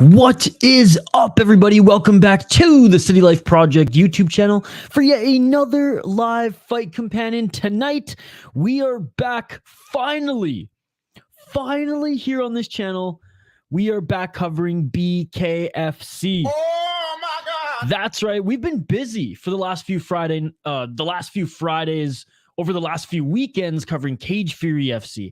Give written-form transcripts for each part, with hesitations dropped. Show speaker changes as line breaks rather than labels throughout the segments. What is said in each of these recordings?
What is up, everybody? Welcome back to the City Life Project YouTube channel for yet another live fight companion. Tonight, we are back finally here on this channel. We are back covering BKFC.
Oh my God!
That's right. We've been busy for the last few Fridays, over the last few weekends covering Cage Fury FC.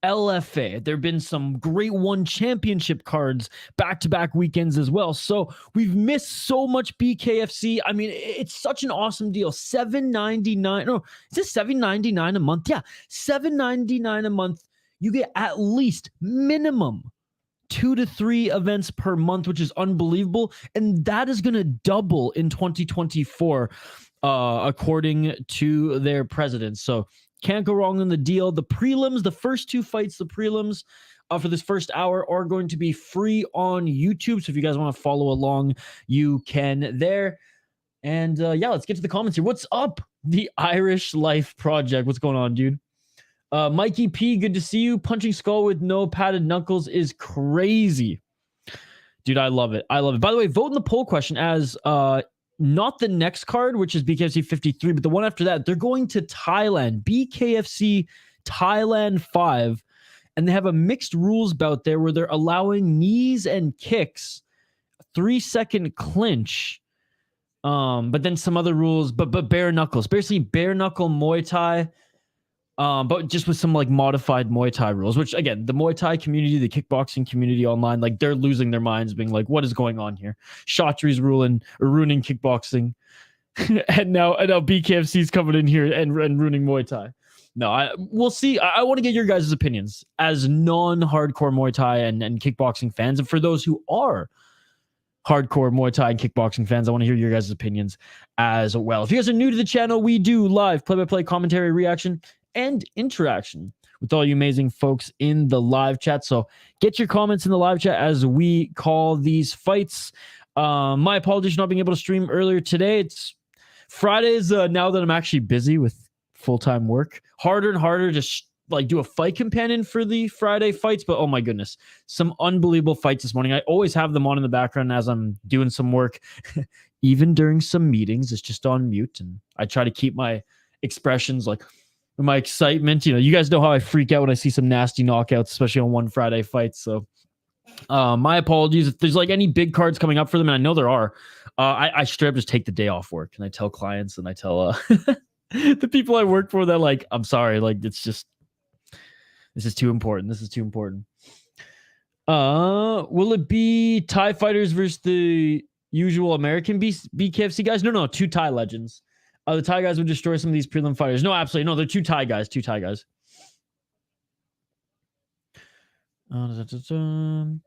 LFA. There have been some great one championship cards back-to-back weekends as well. So we've missed so much BKFC. I mean, it's such an awesome deal. $7.99. No, is this $7.99 a month? Yeah, $7.99 a month. You get at least minimum 2 to 3 events per month, which is unbelievable. And that is going to double in 2024, according to their president. So can't go wrong on the deal. The prelims, the first two fights, the prelims for this first hour are going to be free on YouTube. So if you guys want to follow along, you can there. And yeah, let's get to the comments here. What's up, the Irish Life Project? What's going on, dude? Mikey P, good to see you. Punching skull with no padded knuckles is crazy. Dude, I love it. I love it. By the way, vote in the poll question as not the next card, which is BKFC 53, but the one after that. They're going to Thailand, BKFC Thailand 5, and they have a mixed rules bout there where they're allowing knees and kicks, 3-second clinch, but then some other rules, but bare knuckles, basically bare knuckle Muay Thai, but just with some like modified Muay Thai rules, which again, the Muay Thai community, the kickboxing community online, like they're losing their minds being like, what is going on here? Chatri's ruining kickboxing. and now BKFC's coming in here and ruining Muay Thai. No, we'll see. I want to get your guys' opinions as non-hardcore Muay Thai and kickboxing fans. And for those who are hardcore Muay Thai and kickboxing fans, I want to hear your guys' opinions as well. If you guys are new to the channel, we do live play-by-play commentary, reaction, and interaction with all you amazing folks in the live chat. So get your comments in the live chat as we call these fights. My apologies for not being able to stream earlier today. It's Fridays now that I'm actually busy with full-time work. Harder and harder to like do a fight companion for the Friday fights, but oh my goodness, some unbelievable fights this morning. I always have them on in the background as I'm doing some work. Even during some meetings, it's just on mute, and I try to keep my expressions like my excitement. You know, you guys know how I freak out when I see some nasty knockouts, especially on one Friday fight. So my apologies if there's like any big cards coming up for them, and I know there are. I straight up just take the day off work, and I tell clients and I tell the people I work for that like, I'm sorry, like it's just, this is too important. This is too important. Will it be Thai fighters versus the usual American BKFC guys? No, 2 Thai legends. The Thai guys would destroy some of these prelim fighters. No, absolutely. No, they're 2 Thai guys. 2 Thai guys. I'm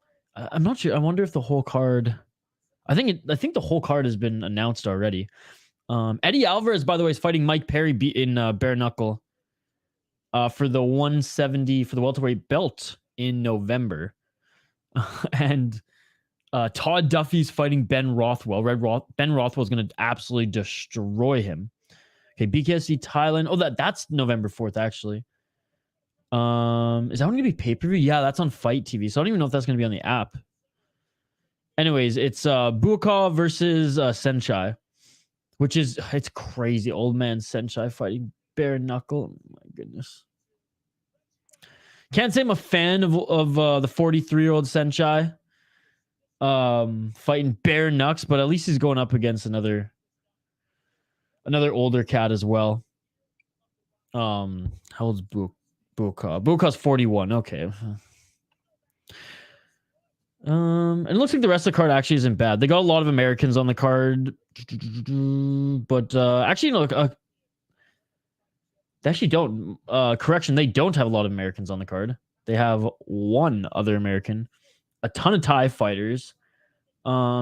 not sure. I wonder if the whole card... I think the whole card has been announced already. Eddie Alvarez, by the way, is fighting Mike Perry in bare knuckle for the 170 for the welterweight belt in November. And Todd Duffy's fighting Ben Rothwell. Ben Rothwell's going to absolutely destroy him. Okay, BKFC Thailand. Oh, that's November 4th, actually. Is that one going to be pay-per-view? Yeah, that's on Fight TV. So I don't even know if that's going to be on the app. Anyways, it's Bushaw versus Senchai, which is, it's crazy. Old man Senchai fighting bare knuckle. Oh, my goodness. Can't say I'm a fan of the 43-year-old Senchai. Fighting bare knucks, but at least he's going up against another older cat as well. How old's Bushaw? Bushaw's 41. Okay. And it looks like the rest of the card actually isn't bad. They got a lot of Americans on the card, but actually, no. They actually don't. Correction, they don't have a lot of Americans on the card. They have 1 other American. A ton of Thai fighters,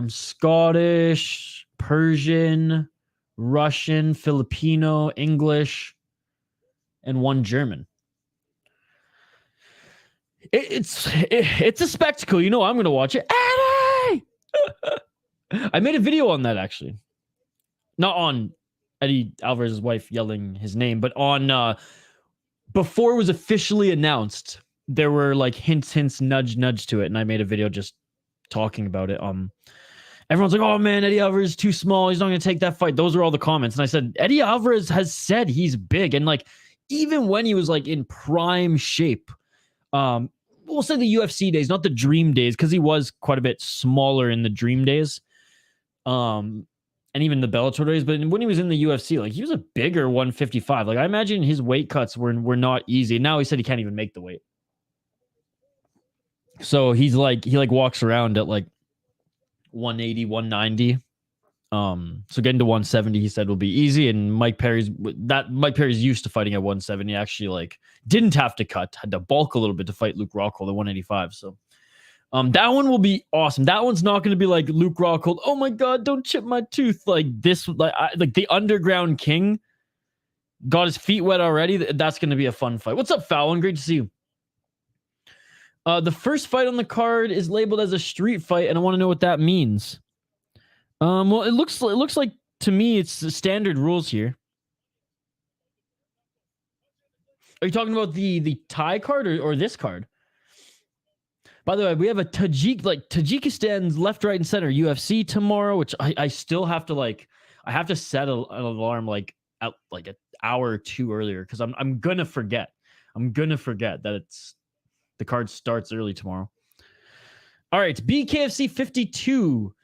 Scottish, Persian, Russian, Filipino, English, and 1 German. It's a spectacle. You know I'm going to watch it. Eddie! I made a video on that, actually. Not on Eddie Alvarez's wife yelling his name, but on before it was officially announced. There were like hints, nudge to it, and I made a video just talking about it. Everyone's like, oh man, Eddie Alvarez is too small. He's not going to take that fight. Those are all the comments. And I said, Eddie Alvarez has said he's big. And like, even when he was like in prime shape, we'll say the UFC days, not the dream days, because he was quite a bit smaller in the dream days. And even the Bellator days, but when he was in the UFC, like he was a bigger 155. Like I imagine his weight cuts were not easy. Now he said he can't even make the weight. So he's like, he like walks around at like 180, 190. So getting to 170, he said will be easy. And Mike Perry's used to fighting at 170. Actually, like didn't have to cut, had to bulk a little bit to fight Luke Rockhold at 185. So that one will be awesome. That one's not going to be like Luke Rockhold. Oh my God, don't chip my tooth. Like this, like the Underground King got his feet wet already. That's going to be a fun fight. What's up, Fallon? Great to see you. The first fight on the card is labeled as a street fight, and I want to know what that means. Well, it looks like to me it's the standard rules here. Are you talking about the Thai card or this card? By the way, we have a Tajikistan's left, right, and center UFC tomorrow, which I still have to I have to set an alarm like an hour or two earlier because I'm gonna forget. I'm gonna forget that the card starts early tomorrow. All right, BKFC 52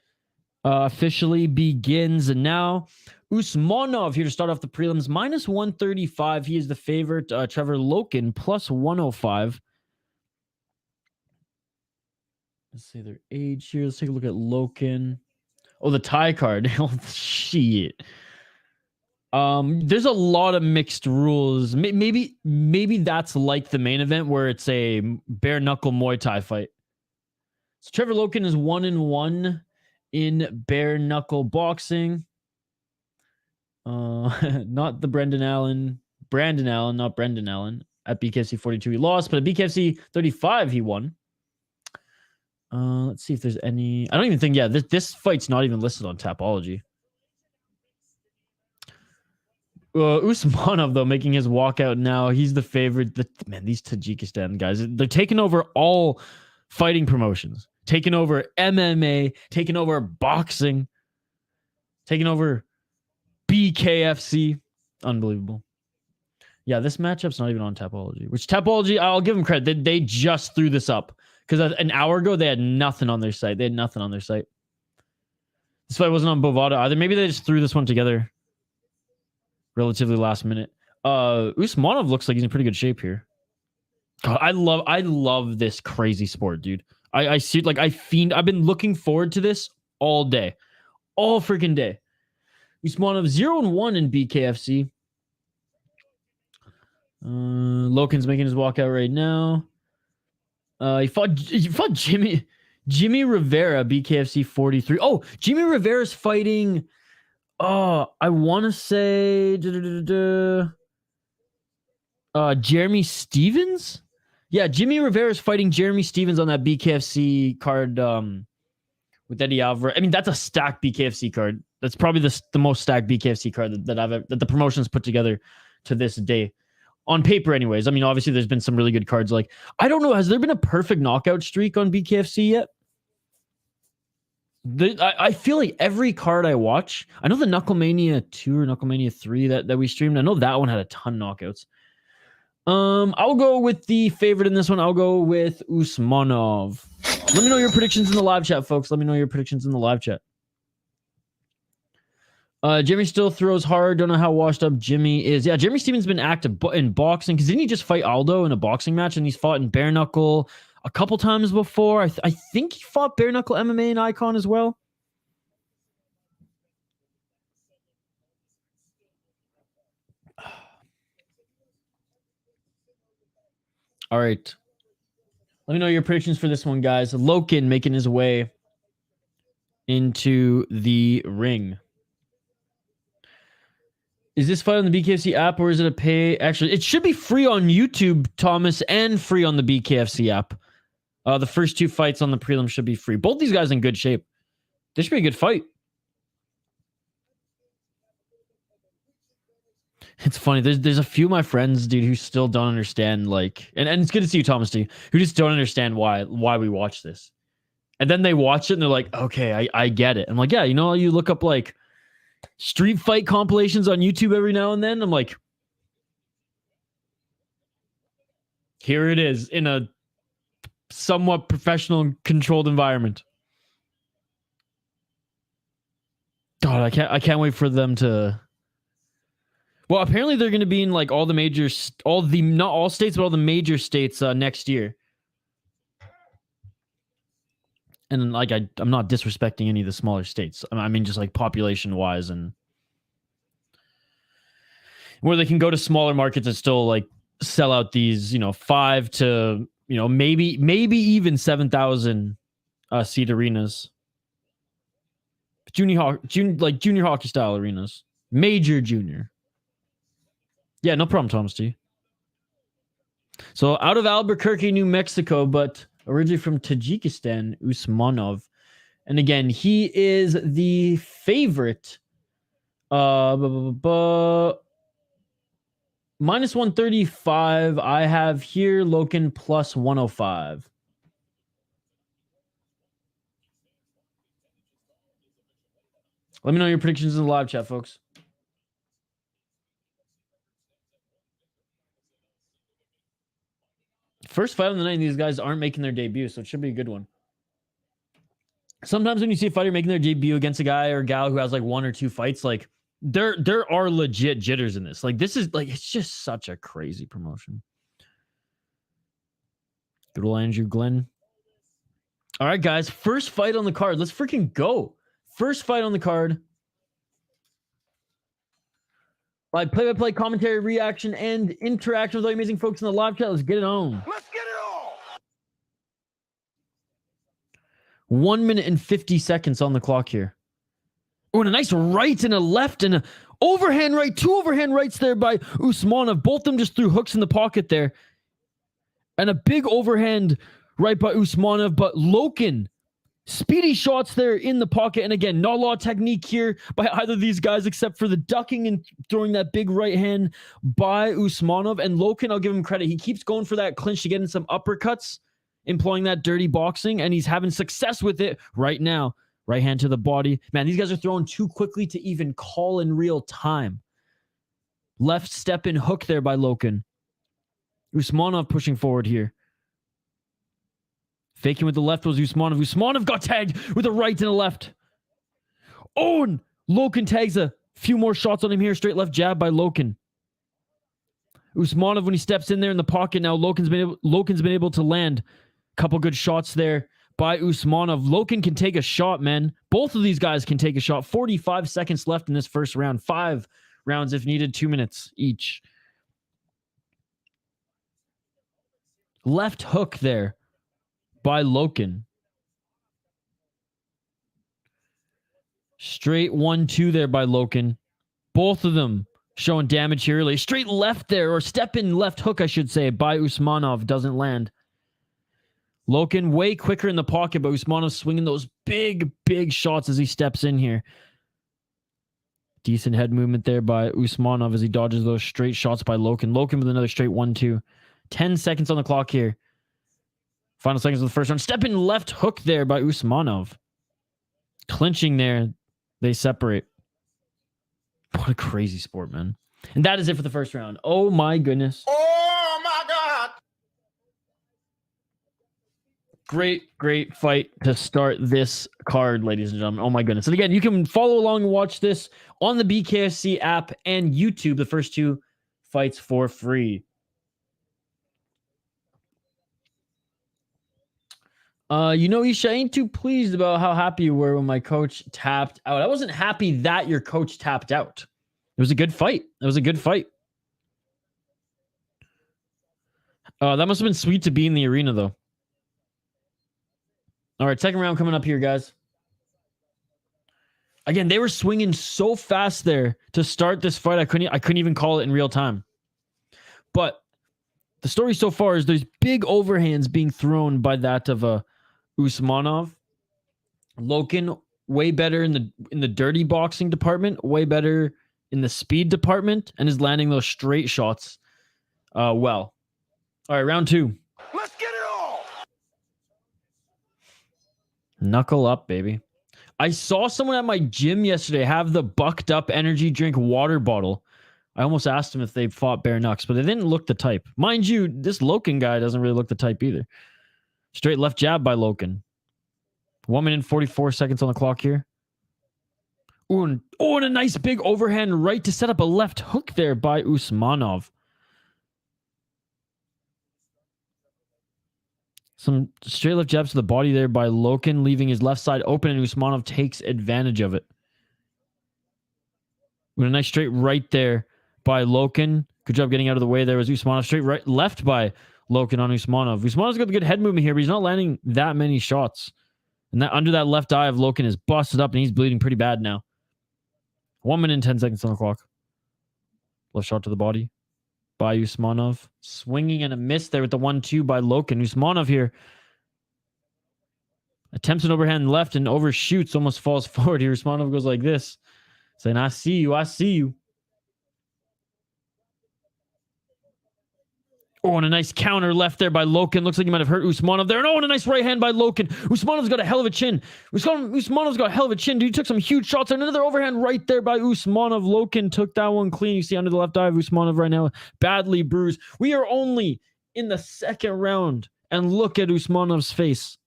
officially begins. And now Usmannov here to start off the prelims. Minus 135. He is the favorite. Trevor Loken plus 105. Let's see their age here. Let's take a look at Loken. Oh, the Thai card. Oh, shit. There's a lot of mixed rules. Maybe that's like the main event where it's a bare knuckle Muay Thai fight. So Trevor Loken is 1-1 in bare knuckle boxing. Not the Brandon Allen, not Brendan Allen. At BKFC 42 he lost, but at BKFC 35 he won. Let's see if there's any. I don't even think. Yeah, this fight's not even listed on Tapology. Usmannov, though, making his walkout now. He's the favorite. Man, these Tajikistan guys, they're taking over all fighting promotions. Taking over MMA, taking over boxing, taking over BKFC. Unbelievable. Yeah, this matchup's not even on Tapology. Which Tapology, I'll give them credit. They just threw this up. Because an hour ago, they had nothing on their site. This fight wasn't on Bovada either. Maybe they just threw this one together relatively last minute. Usmannov looks like he's in pretty good shape here. God, I love this crazy sport, dude. I see it, I've been looking forward to this all day. All freaking day. Usmannov 0-1 in BKFC. Loken's making his walkout right now. He fought Jimmy Rivera, BKFC 43. Oh, Jimmy Rivera's fighting. I want to say Jeremie Stevens. Yeah, Jimmy Rivera's fighting Jeremie Stevens on that BKFC card with Eddie Alvarez. I mean, that's a stacked BKFC card. That's probably the most stacked BKFC card that the promotion's put together to this day. On paper, anyways. I mean, obviously, there's been some really good cards. Like, I don't know, has there been a perfect knockout streak on BKFC yet? I feel like every card I watch, I know the Knucklemania 2 or Knucklemania 3 that we streamed, I know that one had a ton of knockouts. I'll go with the favorite in this one. I'll go with Usmannov. Let me know your predictions in the live chat, folks. Let me know your predictions in the live chat. Jimmy still throws hard. Don't know how washed up Jimmy is. Yeah, Jeremie Stevens been active in boxing because didn't he just fight Aldo in a boxing match? And he's fought in bare knuckle a couple times before. I think he fought bare knuckle MMA in Icon as well. All right. Let me know your predictions for this one, guys. Loken making his way into the ring. Is this fight on the BKFC app or is it a pay? Actually, it should be free on YouTube, Thomas, and free on the BKFC app. The first two fights on the prelim should be free. Both these guys in good shape. This should be a good fight. It's funny. There's a few of my friends, dude, who still don't understand, and it's good to see you, Thomas, too, who just don't understand why we watch this. And then they watch it and they're like, okay, I get it. I'm like, yeah, you know, you look up like street fight compilations on YouTube every now and then. I'm like, here it is in a somewhat professional and controlled environment. God, I can't wait for them to. Well, apparently they're going to be in like all the major, not all states, but all the major states next year. And like I'm not disrespecting any of the smaller states. I mean, just like population wise, and where they can go to smaller markets and still like sell out these, 5 to maybe even 7,000 seat arenas, junior hockey style arenas, major junior. Yeah, no problem, Thomas T. So out of Albuquerque, New Mexico, but originally from Tajikistan, Usmannov. And again, he is the favorite. Minus 135. I have here Loken plus 105. Let me know your predictions in the live chat, folks. First fight of the night, these guys aren't making their debut, so it should be a good one. Sometimes when you see a fighter making their debut against a guy or a gal who has like 1 or 2 fights, like there are legit jitters in this. Like this is like, it's just such a crazy promotion. Good old Andrew Glenn. All right, guys, first fight on the card. Let's freaking go. First fight on the card. Like play-by-play commentary, reaction, and interaction with all the amazing folks in the live chat. Let's get it on.
Let's get it on.
1 minute and 50 seconds on the clock here. Oh, and a nice right and a left and an overhand right. 2 overhand rights there by Usmannov. Both of them just threw hooks in the pocket there. And a big overhand right by Usmannov. But Loken, speedy shots there in the pocket. And again, not a lot of technique here by either of these guys except for the ducking and throwing that big right hand by Usmannov. And Loken, I'll give him credit. He keeps going for that clinch to get in some uppercuts, employing that dirty boxing, and he's having success with it right now. Right hand to the body. Man, these guys are throwing too quickly to even call in real time. Left step in hook there by Loken. Usmannov pushing forward here. Faking with the left was Usmannov. Usmannov got tagged with a right and a left. Oh, and Loken tags a few more shots on him here. Straight left jab by Loken. Usmannov, when he steps in there in the pocket now, Loken's been able to land a couple good shots there by Usmannov. Loken can take a shot, man. Both of these guys can take a shot. 45 seconds left in this first round. 5 rounds if needed, 2 minutes each. Left hook there by Loken. Straight 1-2 there by Loken. Both of them showing damage here early. Straight left there, or step in left hook, I should say, by Usmannov. Doesn't land. Loken way quicker in the pocket, but Usmannov swinging those big shots as he steps in here. Decent head movement there by Usmannov as he dodges those straight shots by Loken. Loken with another straight 1-2. 10 seconds on the clock here. Final seconds of the first round. Step in left hook there by Usmannov. Clinching there. They separate. What a crazy sport, man. And that is it for the first round. Oh my goodness.
Oh my God.
Great fight to start this card, ladies and gentlemen. Oh my goodness. And again, you can follow along and watch this on the BKFC app and YouTube, the first 2 fights for free. Isha, I ain't too pleased about how happy you were when my coach tapped out. I wasn't happy that your coach tapped out. It was a good fight. That must have been sweet to be in the arena, though. All right, second round coming up here, guys. Again, they were swinging so fast there to start this fight. I couldn't even call it in real time. But the story so far is there's big overhands being thrown by that of Usmannov. Loken way better in the dirty boxing department, way better in the speed department, and is landing those straight shots well. All right, round 2.
Let's get it on.
Knuckle up, baby. I saw someone at my gym yesterday have the bucked up energy drink water bottle. I almost asked him if they fought Bare Knucks, but they didn't look the type. Mind you, this Loken guy doesn't really look the type either. Straight left jab by Loken. 1 minute and 44 seconds on the clock here. Oh, and a nice big overhand right to set up a left hook there by Usmannov. Some straight left jabs to the body there by Loken, leaving his left side open, and Usmannov takes advantage of it. With a nice straight right there by Loken. Good job getting out of the way there was Usmannov. Straight right, left by Loken on Usmannov. Usmannov's got a good head movement here, but he's not landing that many shots. And that under that left eye of Loken is busted up, and he's bleeding pretty bad now. 1 minute and 10 seconds on the clock. Left shot to the body by Usmannov. Swinging and a miss there with the 1-2 by Loken. Usmannov here attempts an overhand left and overshoots, almost falls forward here. Usmannov goes like this, saying, I see you, I see you. Oh, and a nice counter left there by Loken. Looks like he might have hurt Usmannov there. And oh, and a nice right hand by Loken. Usmannov's got a hell of a chin. Usmannov's got a hell of a chin, dude. He took some huge shots. And another overhand right there by Usmannov. Loken took that one clean. You see under the left eye of Usmannov right now. Badly bruised. We are only in the second round. And look at Usmannov's face.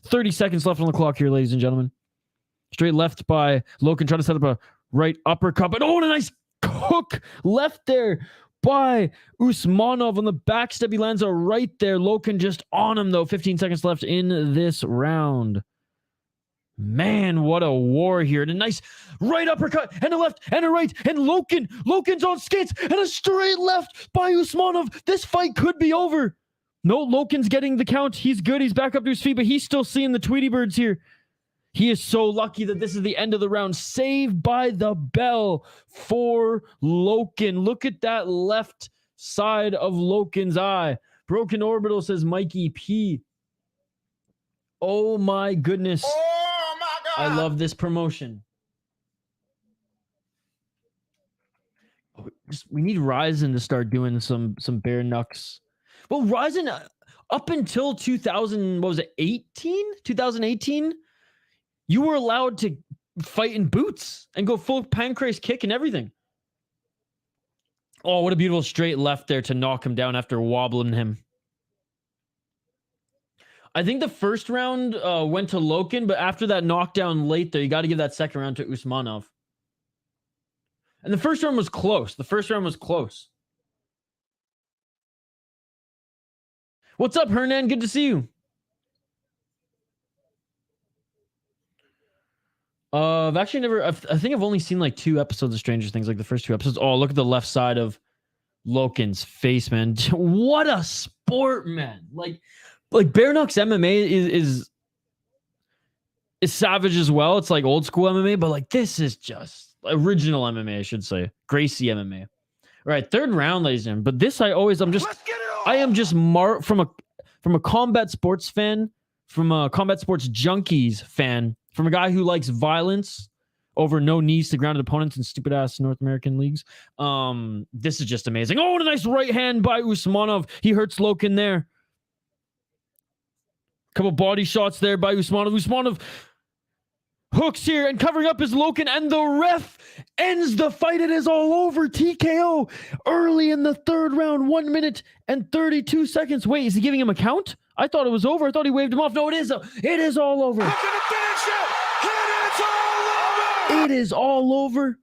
30 seconds left on the clock here, ladies and gentlemen. Straight left by Loken. Trying to set up a right uppercut. But oh, and a nice hook left there by Usmannov on the backstep. He lands a right there. Loken just on him, though. 15 seconds left in this round. Man, what a war here. And a nice right uppercut and a left and a right. And Loken's on skates and a straight left by Usmannov. This fight could be over. No, Loken's getting the count. He's good. He's back up to his feet, but he's still seeing the Tweety Birds here. He is so lucky that this is the end of the round. Saved by the bell for Loken. Look at that left side of Loken's eye. Broken orbital, says Mikey P. Oh my goodness.
Oh my God.
I love this promotion. We need Ryzen to start doing some bare knucks. Well, Ryzen up until 2018? You were allowed to fight in boots and go full pancrase kick and everything. Oh, what a beautiful straight left there to knock him down after wobbling him. I think the first round went to Loken, but after that knockdown late there, you got to give that second round to Usmannov. And the first round was close. What's up, Hernan? Good to see you. I've actually never, I think I've only seen like 2 episodes of Stranger Things, like the first 2 episodes. Oh, look at the left side of Loken's face, man. What a sport, man. Like Bare Knucks MMA is savage as well. It's like old school MMA, but like this is just original MMA, I should say. Gracie MMA. All right, third round, ladies and gentlemen. But this I am just from a combat sports fan, from a combat sports junkies fan, from a guy who likes violence over no knees to grounded opponents in stupid ass North American leagues. This is just amazing. Oh, and a nice right hand by Usmannov. He hurts Loken there. Couple body shots there by Usmannov. Usmannov hooks here and covering up his Loken, and the ref ends the fight. It is all over. TKO early in the third round. 1 minute and 32 seconds. Wait, is he giving him a count? I thought it was over. I thought he waved him off. No, it is. It is all over. It is all over.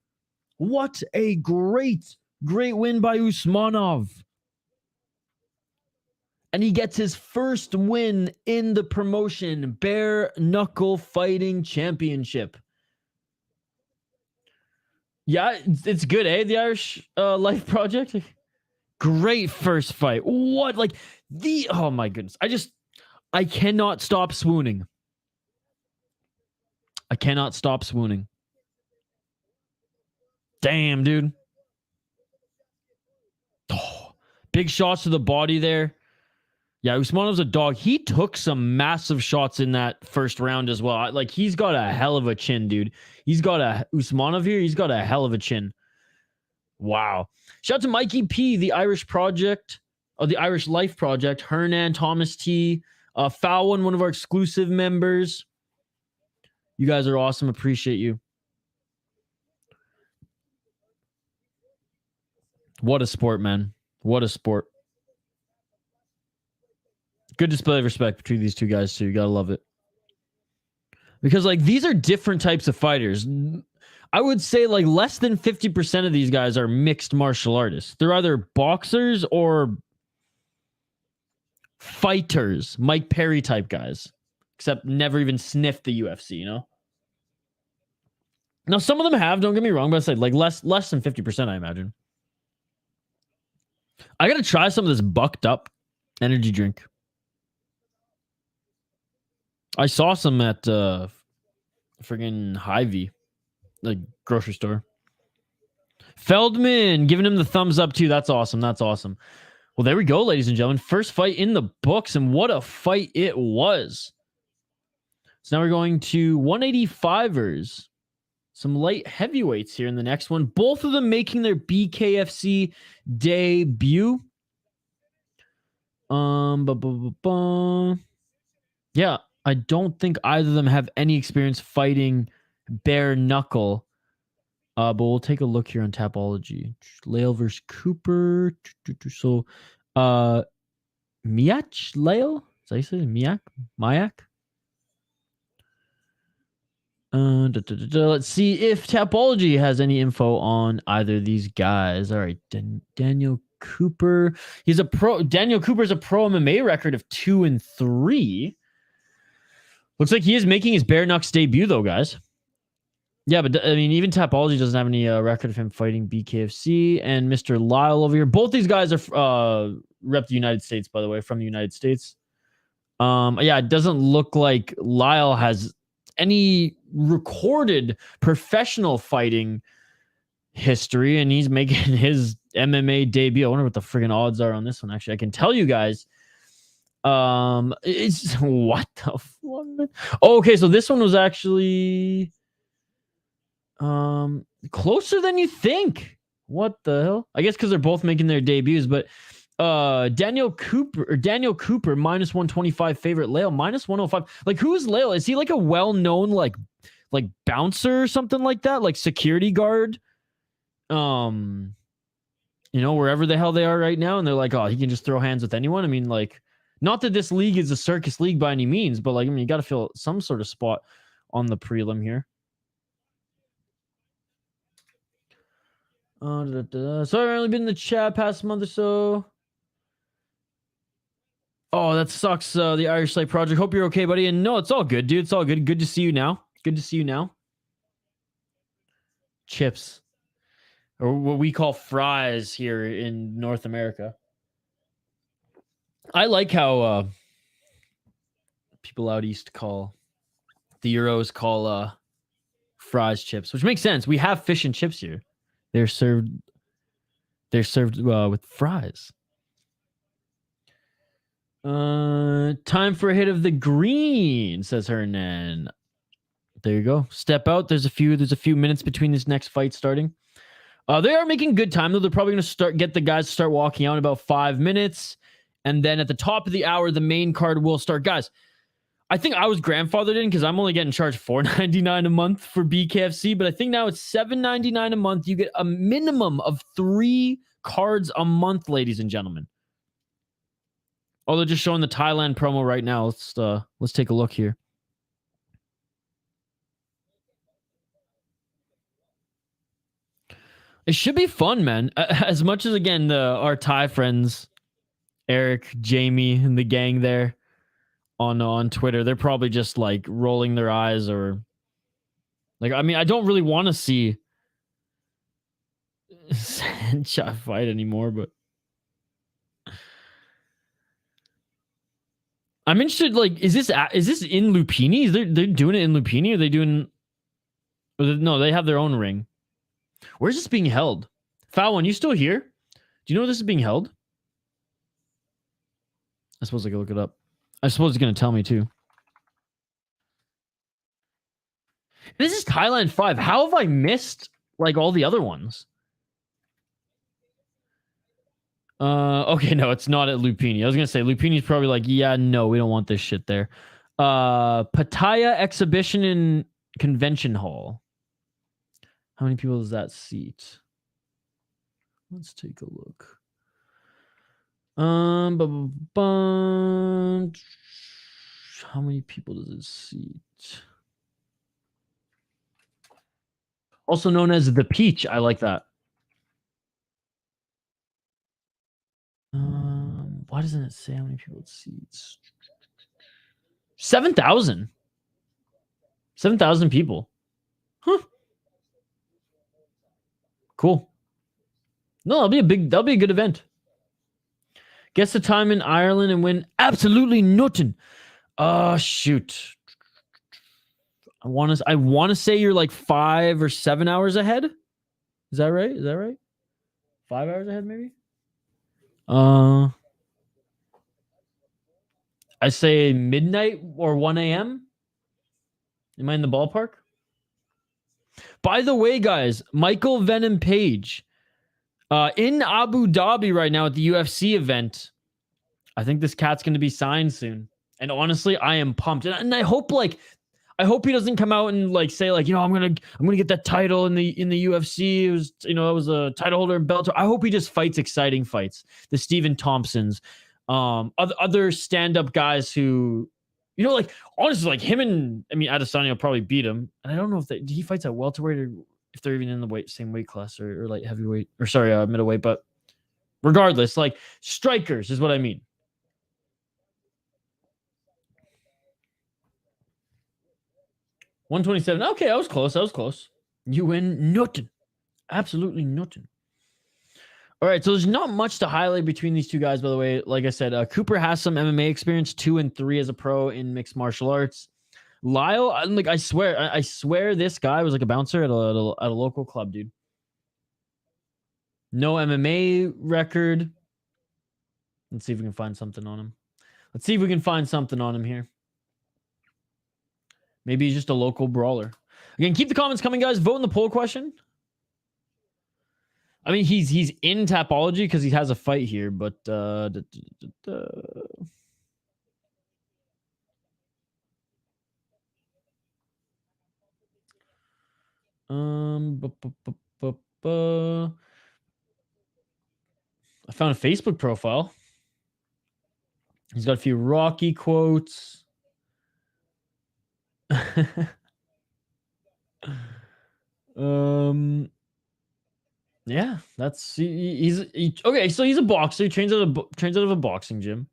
What a great win by Usmannov. And he gets his first win in the promotion, Bare Knuckle Fighting Championship. Yeah, it's good, eh? The Irish Life Project. Great first fight. What? Like oh my goodness. I cannot stop swooning. I cannot stop swooning. Damn, dude. Oh, big shots to the body there. Yeah, Usmannov's a dog. He took some massive shots in that first round as well. Like, he's got a hell of a chin, dude. Usmannov here, he's got a hell of a chin. Wow. Shout out to Mikey P, the Irish Project, or the Irish Life Project, Hernan, Thomas T, Fallon, one of our exclusive members. You guys are awesome. Appreciate you. What a sport, man. What a sport. Good display of respect between these two guys, too. You gotta love it. Because, like, these are different types of fighters. I would say, like, less than 50% of these guys are mixed martial artists. They're either boxers or fighters, Mike Perry type guys. Except never even sniffed the UFC, you know? Now, some of them have, don't get me wrong, but I said, like, less than 50%, I imagine. I gotta try some of this bucked up energy drink. I saw some at friggin' Hy-Vee, the grocery store. Feldman giving him the thumbs up too. That's awesome. That's awesome. Well, there we go, ladies and gentlemen. First fight in the books, and what a fight it was. So now we're going to 185ers. Some light heavyweights here in the next one. Both of them making their BKFC debut. Yeah, I don't think either of them have any experience fighting bare knuckle. But we'll take a look here on Tapology. Lail versus Cooper. So, Miach? Lail? Is that how you say it? Miach? Let's see if Tapology has any info on either of these guys. All right, Daniel Cooper. He's a pro. Daniel Cooper's a pro MMA record of 2-3. Looks like he is making his bare knucks debut, though, guys. Yeah, but I mean, even Tapology doesn't have any record of him fighting BKFC. And Mr. Lyle over here. Both these guys are rep the United States, by the way, from the United States. Yeah, it doesn't look like Lyle has any recorded professional fighting history, and he's making his MMA debut. I wonder what the friggin' odds are on this one. Actually, I can tell you guys. It's what the fuck? Oh, okay, so this one was actually closer than you think. What the hell? I guess because they're both making their debuts, but Daniel Cooper minus 125 favorite. Lail minus 105. Like, who's Lail? Is he like a well-known like bouncer or something like that? Like security guard? You know, wherever the hell they are right now, and they're like, oh, he can just throw hands with anyone. I mean, like, not that this league is a circus league by any means, but like, I mean, you got to fill some sort of spot on the prelim here. Sorry, I've only been in the chat past month or so. Oh, that sucks. The Irish Light Project. Hope you're okay, buddy. And no, it's all good, dude. It's all good. Good to see you now. Good to see you now. Chips, or what we call fries here in North America. I like how people out east call the Euros call fries chips, which makes sense. We have fish and chips here. They're served with fries. Time for a hit of the green, says Hernan. There you go. Step out. There's a few minutes between this next fight starting. They are making good time, though. They're probably going to get the guys to start walking out in about 5 minutes. And then at the top of the hour, the main card will start. Guys, I think I was grandfathered in because I'm only getting charged $4.99 a month for BKFC, but I think now it's $7.99 a month. You get a minimum of 3 cards a month, ladies and gentlemen. Oh, they're just showing the Thailand promo right now. Let's take a look here. It should be fun, man. As much as, again, our Thai friends, Eric, Jamie, and the gang there on Twitter, they're probably just like rolling their eyes, or like, I mean, I don't really want to see Sancha fight anymore, but I'm interested. Like, is this in Lupini? They're doing it in Lupini? Or are they doing? No, they have their own ring. Where's this being held? Foul One, you still here? Do you know where this is being held? I suppose I could look it up. I suppose it's going to tell me too. This is Thailand 5. How have I missed like all the other ones? Okay, no, it's not at Lupini. I was going to say Lupini's probably like, yeah, no, we don't want this shit there. Pattaya exhibition in convention hall. How many people does that seat? Let's take a look. How many people does it seat? Also known as the Peach. I like that. Why doesn't it say how many people it seats? 7,000. 7,000 people. Huh. Cool. No, that'll be a good event. Guess the time in Ireland and win absolutely nothing. Shoot. I want to say you're like 5 or 7 hours ahead. Is that right? 5 hours ahead, maybe? I say midnight or 1 a.m. Am I in the ballpark? By the way, guys, Michael Venom Page in Abu Dhabi right now at the UFC event. I think this cat's going to be signed soon. And honestly, I am pumped. And I hope he doesn't come out and like say like, I'm going to get that title in the UFC. It was, I was a title holder in Bellator. I hope he just fights exciting fights. The Stephen Thompsons, other stand-up guys who, like honestly, like him and Adesanya will probably beat him. And I don't know if he fights at welterweight or if they're even in the same weight class or light heavyweight or middleweight. But regardless, like strikers is what I mean. $127. Okay, I was close. You win nothing. Absolutely nothing. All right, so there's not much to highlight between these two guys, by the way. Like I said, Cooper has some MMA experience, 2 and 3 as a pro in mixed martial arts. Lyle, I swear this guy was like a bouncer at a local club, dude. No MMA record. Let's see if we can find something on him. Here. Maybe he's just a local brawler. Again, keep the comments coming, guys. Vote in the poll question. I mean, he's in Tapology because he has a fight here, but I found a Facebook profile. He's got a few Rocky quotes. Yeah, that's okay. So he's a boxer. He trains out of a boxing gym.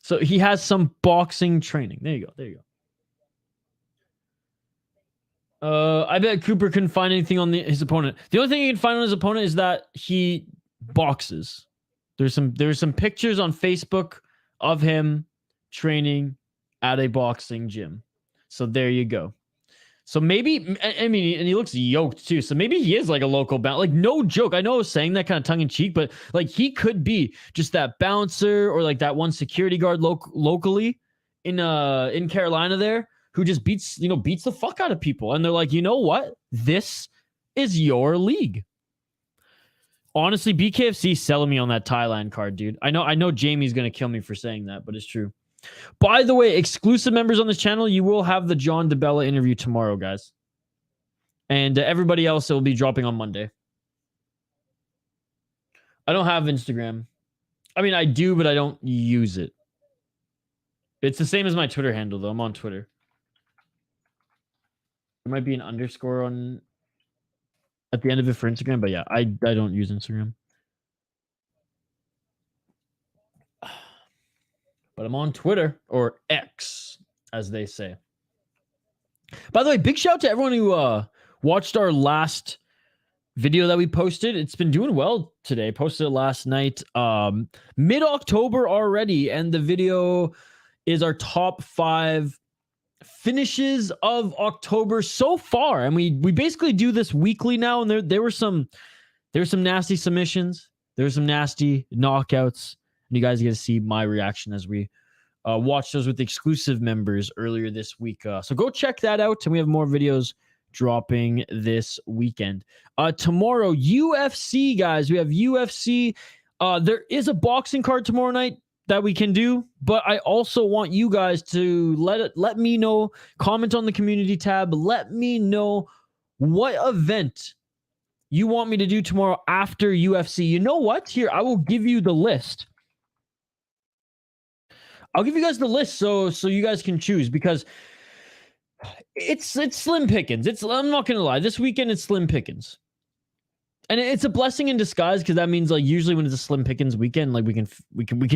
So he has some boxing training. There you go. I bet Cooper couldn't find anything on his opponent. The only thing he can find on his opponent is that he boxes. There's some pictures on Facebook of him training at a boxing gym. So there you go. So maybe, and he looks yoked too. So maybe he is like a local bouncer. Like, no joke. I know I was saying that kind of tongue in cheek, but like he could be just that bouncer or like that one security guard locally in Carolina there who just beats the fuck out of people. And they're like, you know what? This is your league. Honestly, BKFC selling me on that Thailand card, dude. I know Jamie's going to kill me for saying that, but it's true. By the way, exclusive members on this channel, you will have the John DeBella interview tomorrow, guys. And everybody else, it will be dropping on Monday. I don't have Instagram. I mean, I do, but I don't use it. It's the same as my Twitter handle, though. I'm on Twitter. There might be an underscore at the end of it for Instagram, but yeah, I don't use Instagram. But I'm on Twitter, or X, as they say. By the way, big shout out to everyone who watched our last video that we posted. It's been doing well today. Posted it last night. Mid-October already, and the video is our top 5 finishes of October so far. And we basically do this weekly now, and there were some nasty submissions. There were some nasty knockouts. And you guys get to see my reaction as we watch those with the exclusive members earlier this week. So go check that out. And we have more videos dropping this weekend. Tomorrow, UFC, guys. We have UFC. There is a boxing card tomorrow night. that we can do, but I also want you guys to let me know, comment on the community tab, let me know what event you want me to do tomorrow after UFC. You know what? Here, I will give you the list. I'll give you guys the list so you guys can choose, because it's slim pickings. I'm not gonna lie, this weekend it's slim pickings. And it's a blessing in disguise, because that means like usually when it's a slim pickings weekend, like we can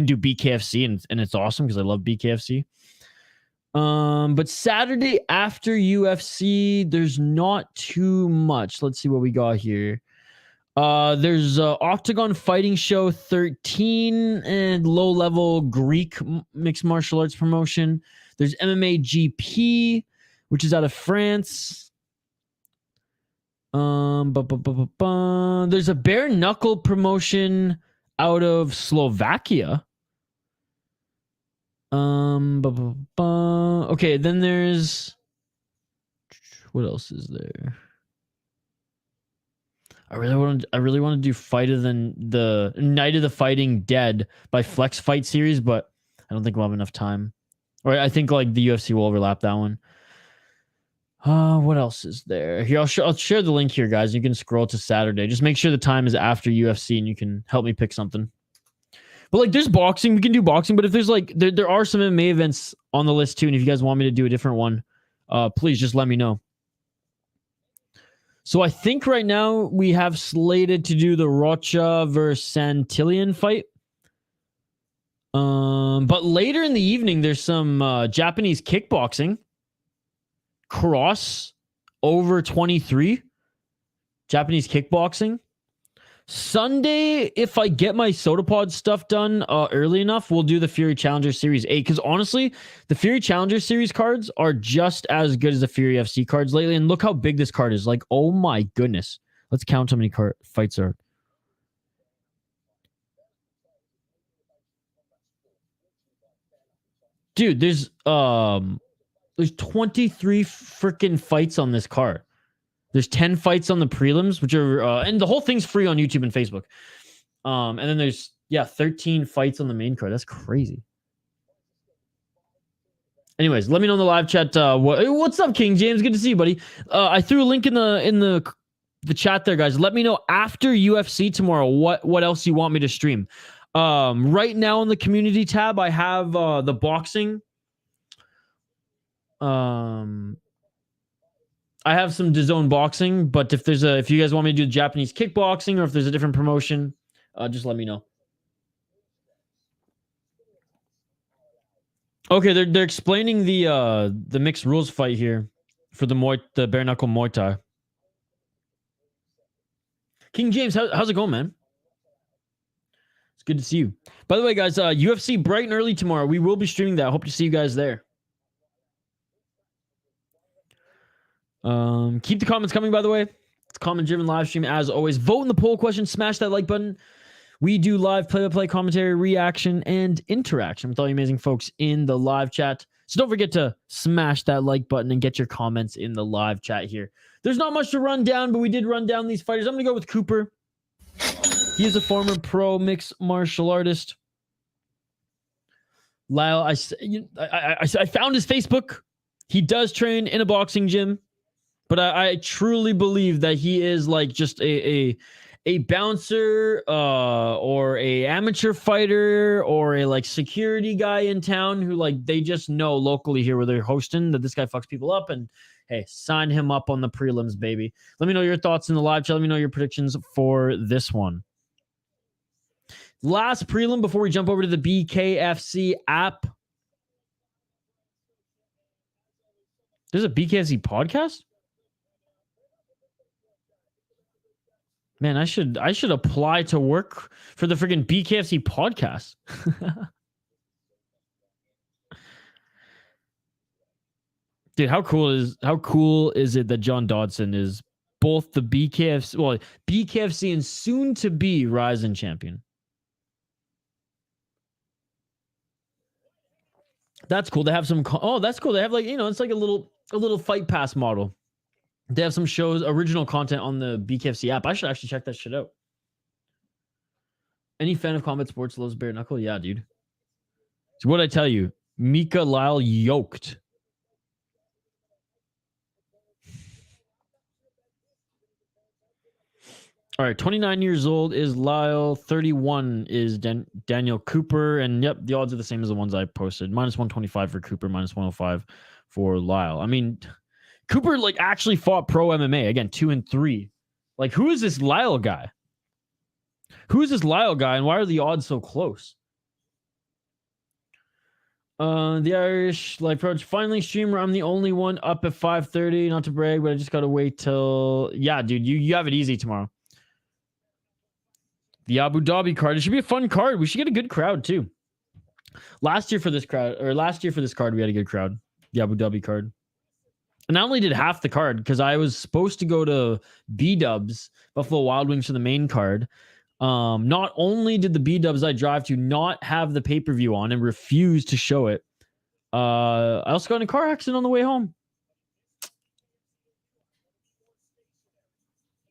do BKFC and it's awesome because I love BKFC. But Saturday after UFC, there's not too much. Let's see what we got here. There's Octagon Fighting Show 13 and low level Greek mixed martial arts promotion. There's MMA GP, which is out of France. There's a bare knuckle promotion out of Slovakia. Okay, then there's, what else is there? I really want to do Fight of the Night of the Fighting Dead by Flex Fight Series, but I don't think we'll have enough time. Or I think like the UFC will overlap that one. What else is there? Here, I'll share the link here, guys. You can scroll to Saturday. Just make sure the time is after UFC, and you can help me pick something. But like, there's boxing. We can do boxing. But if there's like, there are some MMA events on the list too. And if you guys want me to do a different one, please just let me know. So I think right now we have slated to do the Rocha versus Santillan fight. But later in the evening, there's some Japanese kickboxing. Cross over 23. Japanese kickboxing. Sunday, if I get my Sotopod stuff done early enough, we'll do the Fury Challenger Series 8. Because honestly, the Fury Challenger Series cards are just as good as the Fury FC cards lately. And look how big this card is. Like, oh my goodness. Let's count how many fights are. Dude, there's 23 freaking fights on this card. There's 10 fights on the prelims, which are and the whole thing's free on YouTube and Facebook. And then there's 13 fights on the main card. That's crazy. Anyways, let me know in the live chat. What's up, King James? Good to see you, buddy. I threw a link in the chat there, guys. Let me know after UFC tomorrow what else you want me to stream. Right now in the community tab, I have the boxing. I have some DAZN boxing, but if you guys want me to do Japanese kickboxing, or if there's a different promotion, just let me know. Okay, they're explaining the mixed rules fight here for the bare knuckle Muay Thai. King James, how's it going, man? It's good to see you. By the way, guys, UFC bright and early tomorrow. We will be streaming that. I hope to see you guys there. Keep the comments coming, by the way. It's comment-driven live stream as always. Vote in the poll question. Smash that like button. We do live play-by-play commentary, reaction, and interaction with all you amazing folks in the live chat. So don't forget to smash that like button and get your comments in the live chat here. There's not much to run down, but we did run down these fighters. I'm going to go with Cooper. He is a former pro mixed martial artist. Lyle, I found his Facebook. He does train in a boxing gym. But I truly believe that he is like just a bouncer or a amateur fighter or a like security guy in town who like they just know locally here where they're hosting that this guy fucks people up, and hey, sign him up on the prelims, baby. Let me know your thoughts in the live chat. Let me know your predictions for this one. Last prelim before we jump over to the BKFC app. There's a BKFC podcast? Man, I should apply to work for the freaking BKFC podcast. Dude, how cool is it that John Dodson is both the BKFC and soon to be Ryzen champion? That's cool. They have some that's cool. They have like, it's like a little fight pass model. They have some shows, original content on the BKFC app. I should actually check that shit out. Any fan of combat sports loves bare knuckle? Yeah, dude. So what I tell you, Mika Lyle yoked. All right, 29 years old is Lyle. 31 is Daniel Cooper. And yep, the odds are the same as the ones I posted. Minus 125 for Cooper, minus 105 for Lyle. I mean, Cooper like actually fought pro MMA. Again, 2-3. Like, who is this Lyle guy? Who is this Lyle guy, and why are the odds so close? The Irish Life Approach finally streamer. I'm the only one up at 5:30. Not to brag, but I just gotta wait till. Yeah, dude, you have it easy tomorrow. The Abu Dhabi card. It should be a fun card. We should get a good crowd too. Last year for this card, we had a good crowd. The Abu Dhabi card. And I only did half the card because I was supposed to go to B-Dubs, Buffalo Wild Wings, for the main card. Not only did the B-Dubs I drive to not have the pay-per-view on and refuse to show it, I also got in a car accident on the way home.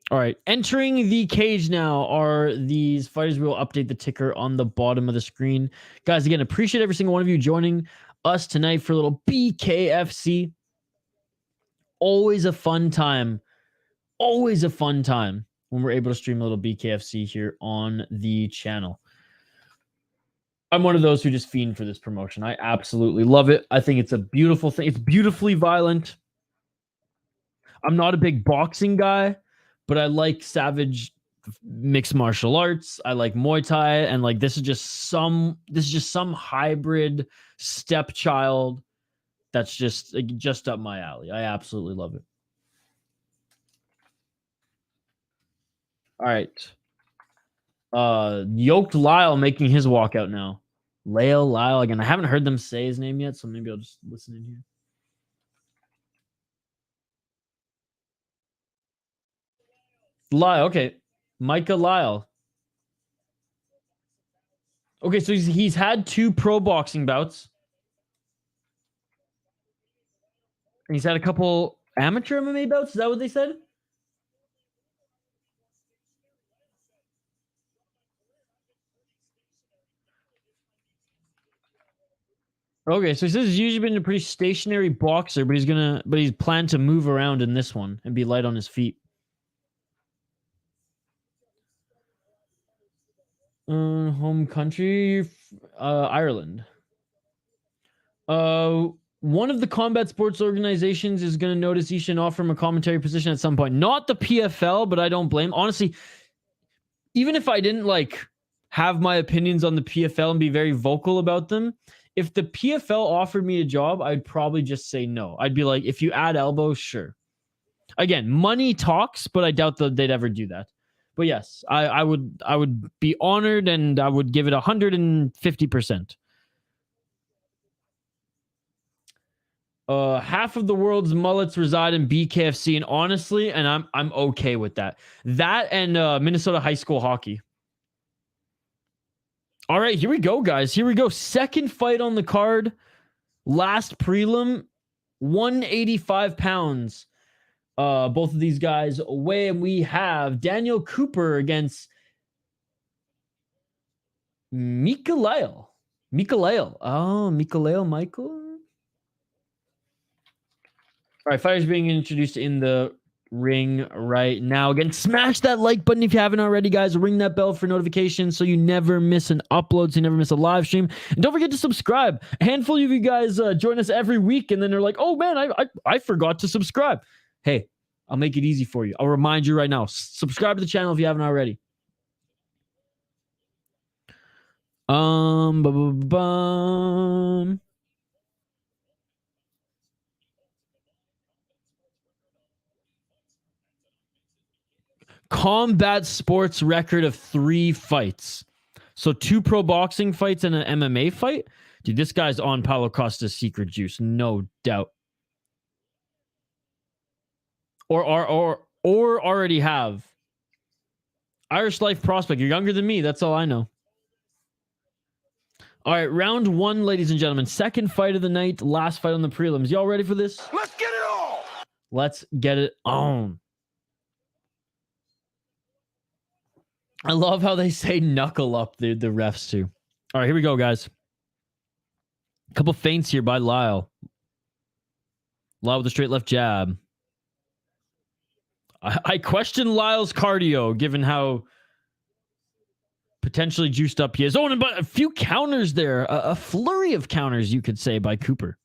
All right, entering the cage now are these fighters. We will update the ticker on the bottom of the screen. Guys, again, appreciate every single one of you joining us tonight for a little BKFC. Always a fun time. Always a fun time when we're able to stream a little BKFC here on the channel. I'm one of those who just fiend for this promotion. I absolutely love it. I think it's a beautiful thing. It's beautifully violent. I'm not a big boxing guy, but I like savage mixed martial arts. I like Muay Thai, and like this is just some hybrid stepchild that's just up my alley. I absolutely love it. All right. Yoked Lyle making his walkout now. Lail, Lyle again. I haven't heard them say his name yet, so maybe I'll just listen in here. Lyle, okay. Micah Lyle. Okay, so he's had 2 pro boxing bouts. And he's had a couple amateur MMA bouts. Is that what they said? Okay, so he says he's usually been a pretty stationary boxer, but he's planned to move around in this one and be light on his feet. Home country, Ireland. One of the combat sports organizations is going to notice he should offer him a commentary position at some point. Not the PFL, but I don't blame. Honestly, even if I didn't like have my opinions on the PFL and be very vocal about them, if the PFL offered me a job, I'd probably just say no. I'd be like, if you add elbows, sure. Again, money talks, but I doubt that they'd ever do that. But yes, I would be honored, and I would give it 150%. Half of the world's mullets reside in BKFC, and honestly, and I'm okay with that. That and Minnesota high school hockey. All right, here we go, guys. Here we go. Second fight on the card. Last prelim, 185 pounds. Both of these guys away, and we have Daniel Cooper against Michael. Oh, Michael. All right, fighters being introduced in the ring right now. Again, smash that like button if you haven't already, guys. Ring that bell for notifications so you never miss an upload, so you never miss a live stream. And don't forget to subscribe. A handful of you guys join us every week, and then they're like, oh, man, I forgot to subscribe. Hey, I'll make it easy for you. I'll remind you right now. Subscribe to the channel if you haven't already. Combat sports record of 3 fights. So 2 pro boxing fights and an MMA fight. Dude, this guy's on Paulo Costa's secret juice, no doubt. Or already have. Irish Life Prospect. You're younger than me. That's all I know. All right, round 1, ladies and gentlemen. Second fight of the night. Last fight on the prelims. Y'all ready for this?
Let's get it on.
Let's get it on. I love how they say knuckle up, the refs too. All right, here we go, guys. A couple feints here by Lyle. Lyle with a straight left jab. I question Lyle's cardio, given how potentially juiced up he is. Oh, and but a few counters there. A flurry of counters, you could say, by Cooper.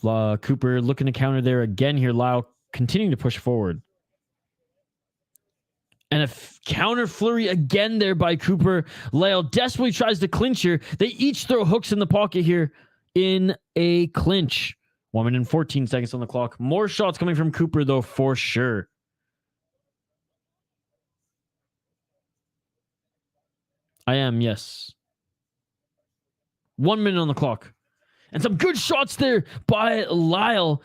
Cooper looking to counter there again here. Lyle continuing to push forward. And a counter flurry again there by Cooper. Lail desperately tries to clinch here. They each throw hooks in the pocket here in a clinch. 1 minute and 14 seconds on the clock. More shots coming from Cooper, though, for sure. I am, yes. 1 minute on the clock. And some good shots there by Lyle.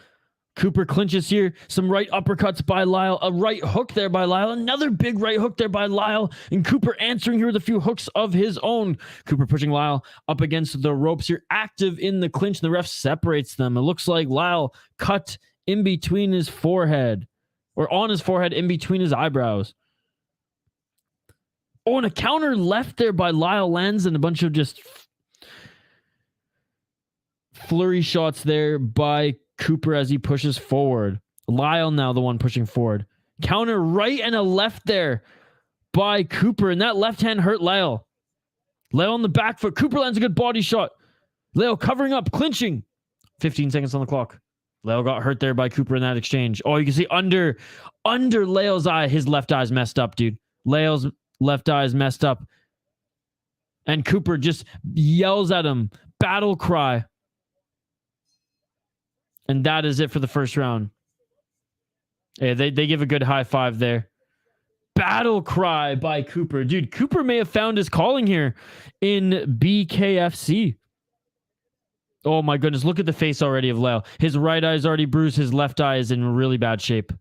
Cooper clinches here. Some right uppercuts by Lyle. A right hook there by Lyle. Another big right hook there by Lyle. And Cooper answering here with a few hooks of his own. Cooper pushing Lyle up against the ropes here. Active in the clinch. The ref separates them. It looks like Lyle cut in between his forehead. Or on his forehead, in between his eyebrows. Oh, and a counter left there by Lyle lands and a bunch of just flurry shots there by Cooper as he pushes forward. Lyle now the one pushing forward. Counter right and a left there by Cooper. And that left hand hurt Lyle. Lyle on the back foot. Cooper lands a good body shot. Lyle covering up, clinching. 15 seconds on the clock. Lyle got hurt there by Cooper in that exchange. Oh, you can see under Lyle's eye, his left eye's messed up, dude. Lyle's left eye is messed up. And Cooper just yells at him. Battle cry. And that is it for the first round. Yeah, they give a good high five there. Battle cry by Cooper. Dude, Cooper may have found his calling here in BKFC. Oh my goodness, look at the face already of Lail. His right eye is already bruised. His left eye is in really bad shape.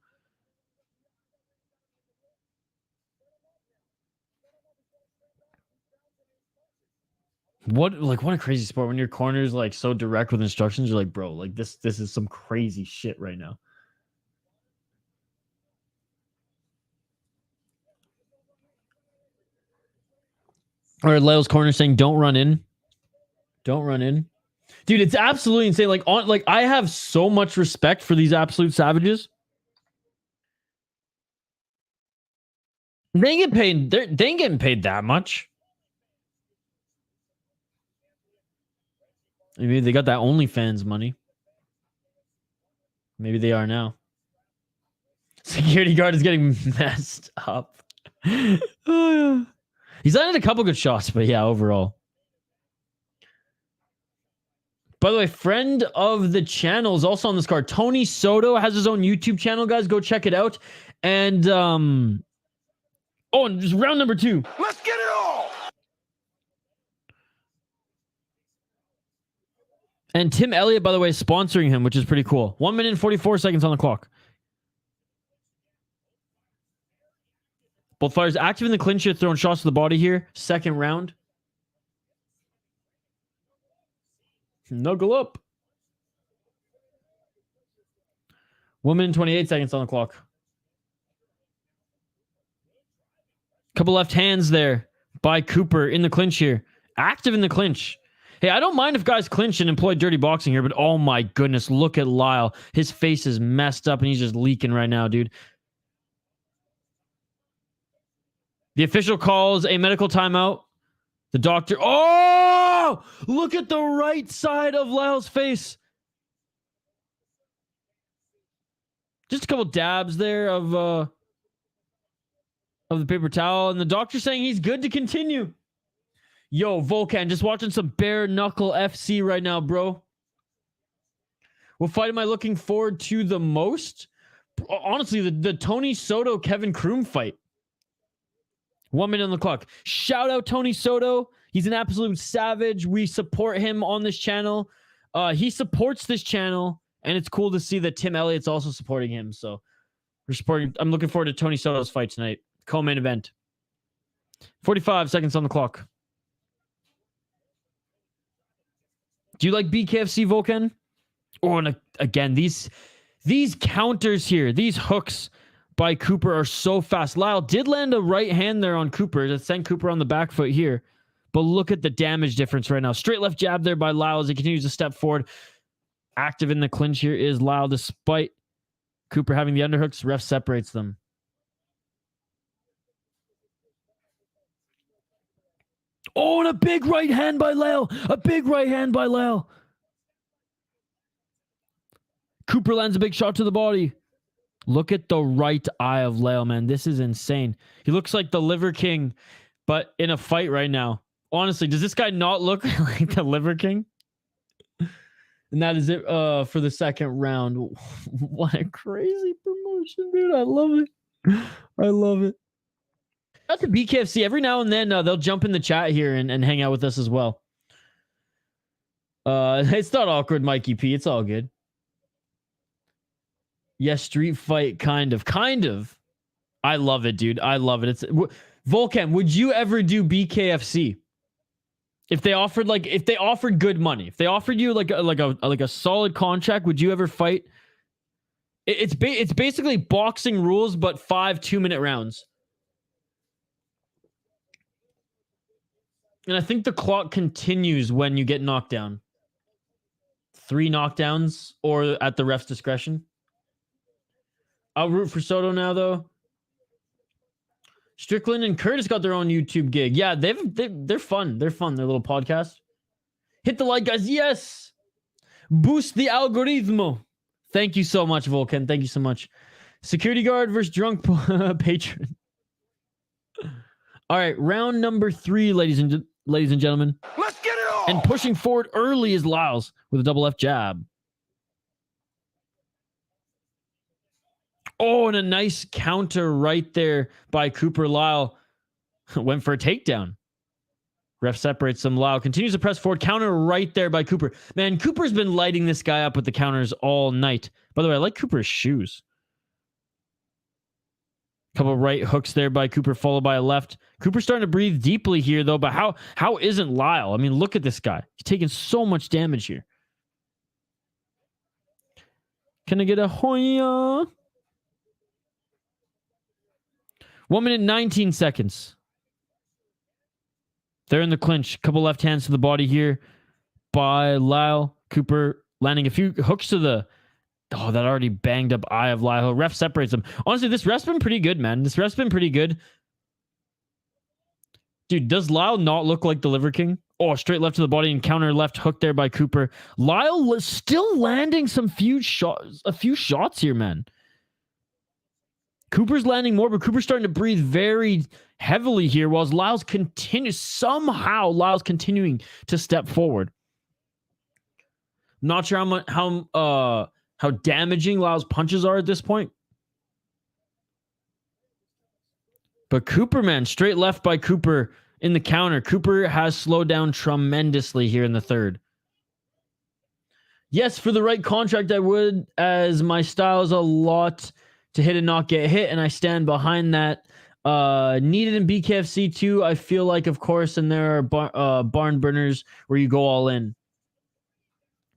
What a crazy sport when your corner's like so direct with instructions. You're like, bro, like this is some crazy shit right now. All right, Lail's corner saying, "Don't run in, don't run in." Dude, it's absolutely insane. Like I have so much respect for these absolute savages. They ain't getting paid. They ain't getting paid that much. Maybe they got that OnlyFans money. Maybe they are now. Security guard is getting messed up. Oh, yeah. He's landed a couple good shots, but yeah, overall. By the way, friend of the channel is also on this card. Tony Soto has his own YouTube channel, guys. Go check it out. And and just round number 2.
Let's get it all.
And Tim Elliott, by the way, is sponsoring him, which is pretty cool. 1 minute and 44 seconds on the clock. Both fighters active in the clinch here, throwing shots to the body here. Second round. Knuckle up. 1 minute and 28 seconds on the clock. Couple left hands there by Cooper in the clinch here. Active in the clinch. Hey, I don't mind if guys clinch and employ dirty boxing here, but oh my goodness, look at Lyle. His face is messed up and he's just leaking right now, dude. The official calls a medical timeout. The doctor... Oh! Look at the right side of Lyle's face. Just a couple dabs there of the paper towel. And the doctor saying he's good to continue. Yo, Volcan, just watching some bare Knuckle FC right now, bro. What fight am I looking forward to the most? Honestly, the Tony Soto Kevin Kroom fight. 1 minute on the clock. Shout out Tony Soto. He's an absolute savage. We support him on this channel. He supports this channel, and it's cool to see that Tim Elliott's also supporting him. So we're supporting. I'm looking forward to Tony Soto's fight tonight. Co-main event. 45 seconds on the clock. Do you like BKFC, Volcan? Oh, and again, these counters here, these hooks by Cooper are so fast. Lyle did land a right hand there on Cooper to send Cooper on the back foot here. But look at the damage difference right now. Straight left jab there by Lyle as he continues to step forward. Active in the clinch here is Lyle despite Cooper having the underhooks. Ref separates them. Oh, and a big right hand by Lail. A big right hand by Lail. Cooper lands a big shot to the body. Look at the right eye of Lail, man. This is insane. He looks like the Liver King, but in a fight right now. Honestly, does this guy not look like the Liver King? And that is it for the second round. What a crazy promotion, dude. I love it. I love it. That's the BKFC. Every now and then they'll jump in the chat here and hang out with us as well. It's not awkward, Mikey P. It's all good. Yes, street fight, kind of. I love it, dude. I love it. It's VanCamp. Would you ever do BKFC? If they offered good money, if they offered you like a solid contract, would you ever fight? It's basically boxing rules, but 5 2-minute rounds. And I think the clock continues when you get knocked down. 3 knockdowns or at the ref's discretion. I'll root for Soto now, though. Strickland and Curtis got their own YouTube gig. Yeah, they're fun. They're fun. Their little podcast. Hit the like, guys. Yes. Boost the algoritmo. Thank you so much, Vulcan. Thank you so much. Security guard versus drunk patron. All right, round number 3, ladies and gentlemen.
Let's get it on.
And pushing forward early is Lyles with a double left jab. Oh, and a nice counter right there by Cooper. Lyle went for a takedown. Ref separates them. Lyle continues to press forward. Counter right there by Cooper. Man, Cooper's been lighting this guy up with the counters all night. By the way, I like Cooper's shoes. Couple right hooks there by Cooper, followed by a left. Cooper's starting to breathe deeply here, though. But how isn't Lyle? I mean, look at this guy. He's taking so much damage here. Can I get a Hoya? 1 minute, 19 seconds. They're in the clinch. Couple left hands to the body here by Lyle. Cooper landing a few hooks to the... Oh, that already banged up eye of Lyle. Ref separates them. Honestly, this ref's been pretty good, man. This ref's been pretty good. Dude, does Lyle not look like the Liver King? Oh, straight left to the body and counter left hook there by Cooper. Lyle was still landing a few shots here, man. Cooper's landing more, but Cooper's starting to breathe very heavily here, while Lyle's continuing to step forward. I'm not sure how damaging Lyle's punches are at this point. But Cooper, man, straight left by Cooper in the counter. Cooper has slowed down tremendously here in the third. Yes, for the right contract, I would, as my style is a lot to hit and not get hit, and I stand behind that. Needed in BKFC too, I feel like, of course, and there are barn burners where you go all in.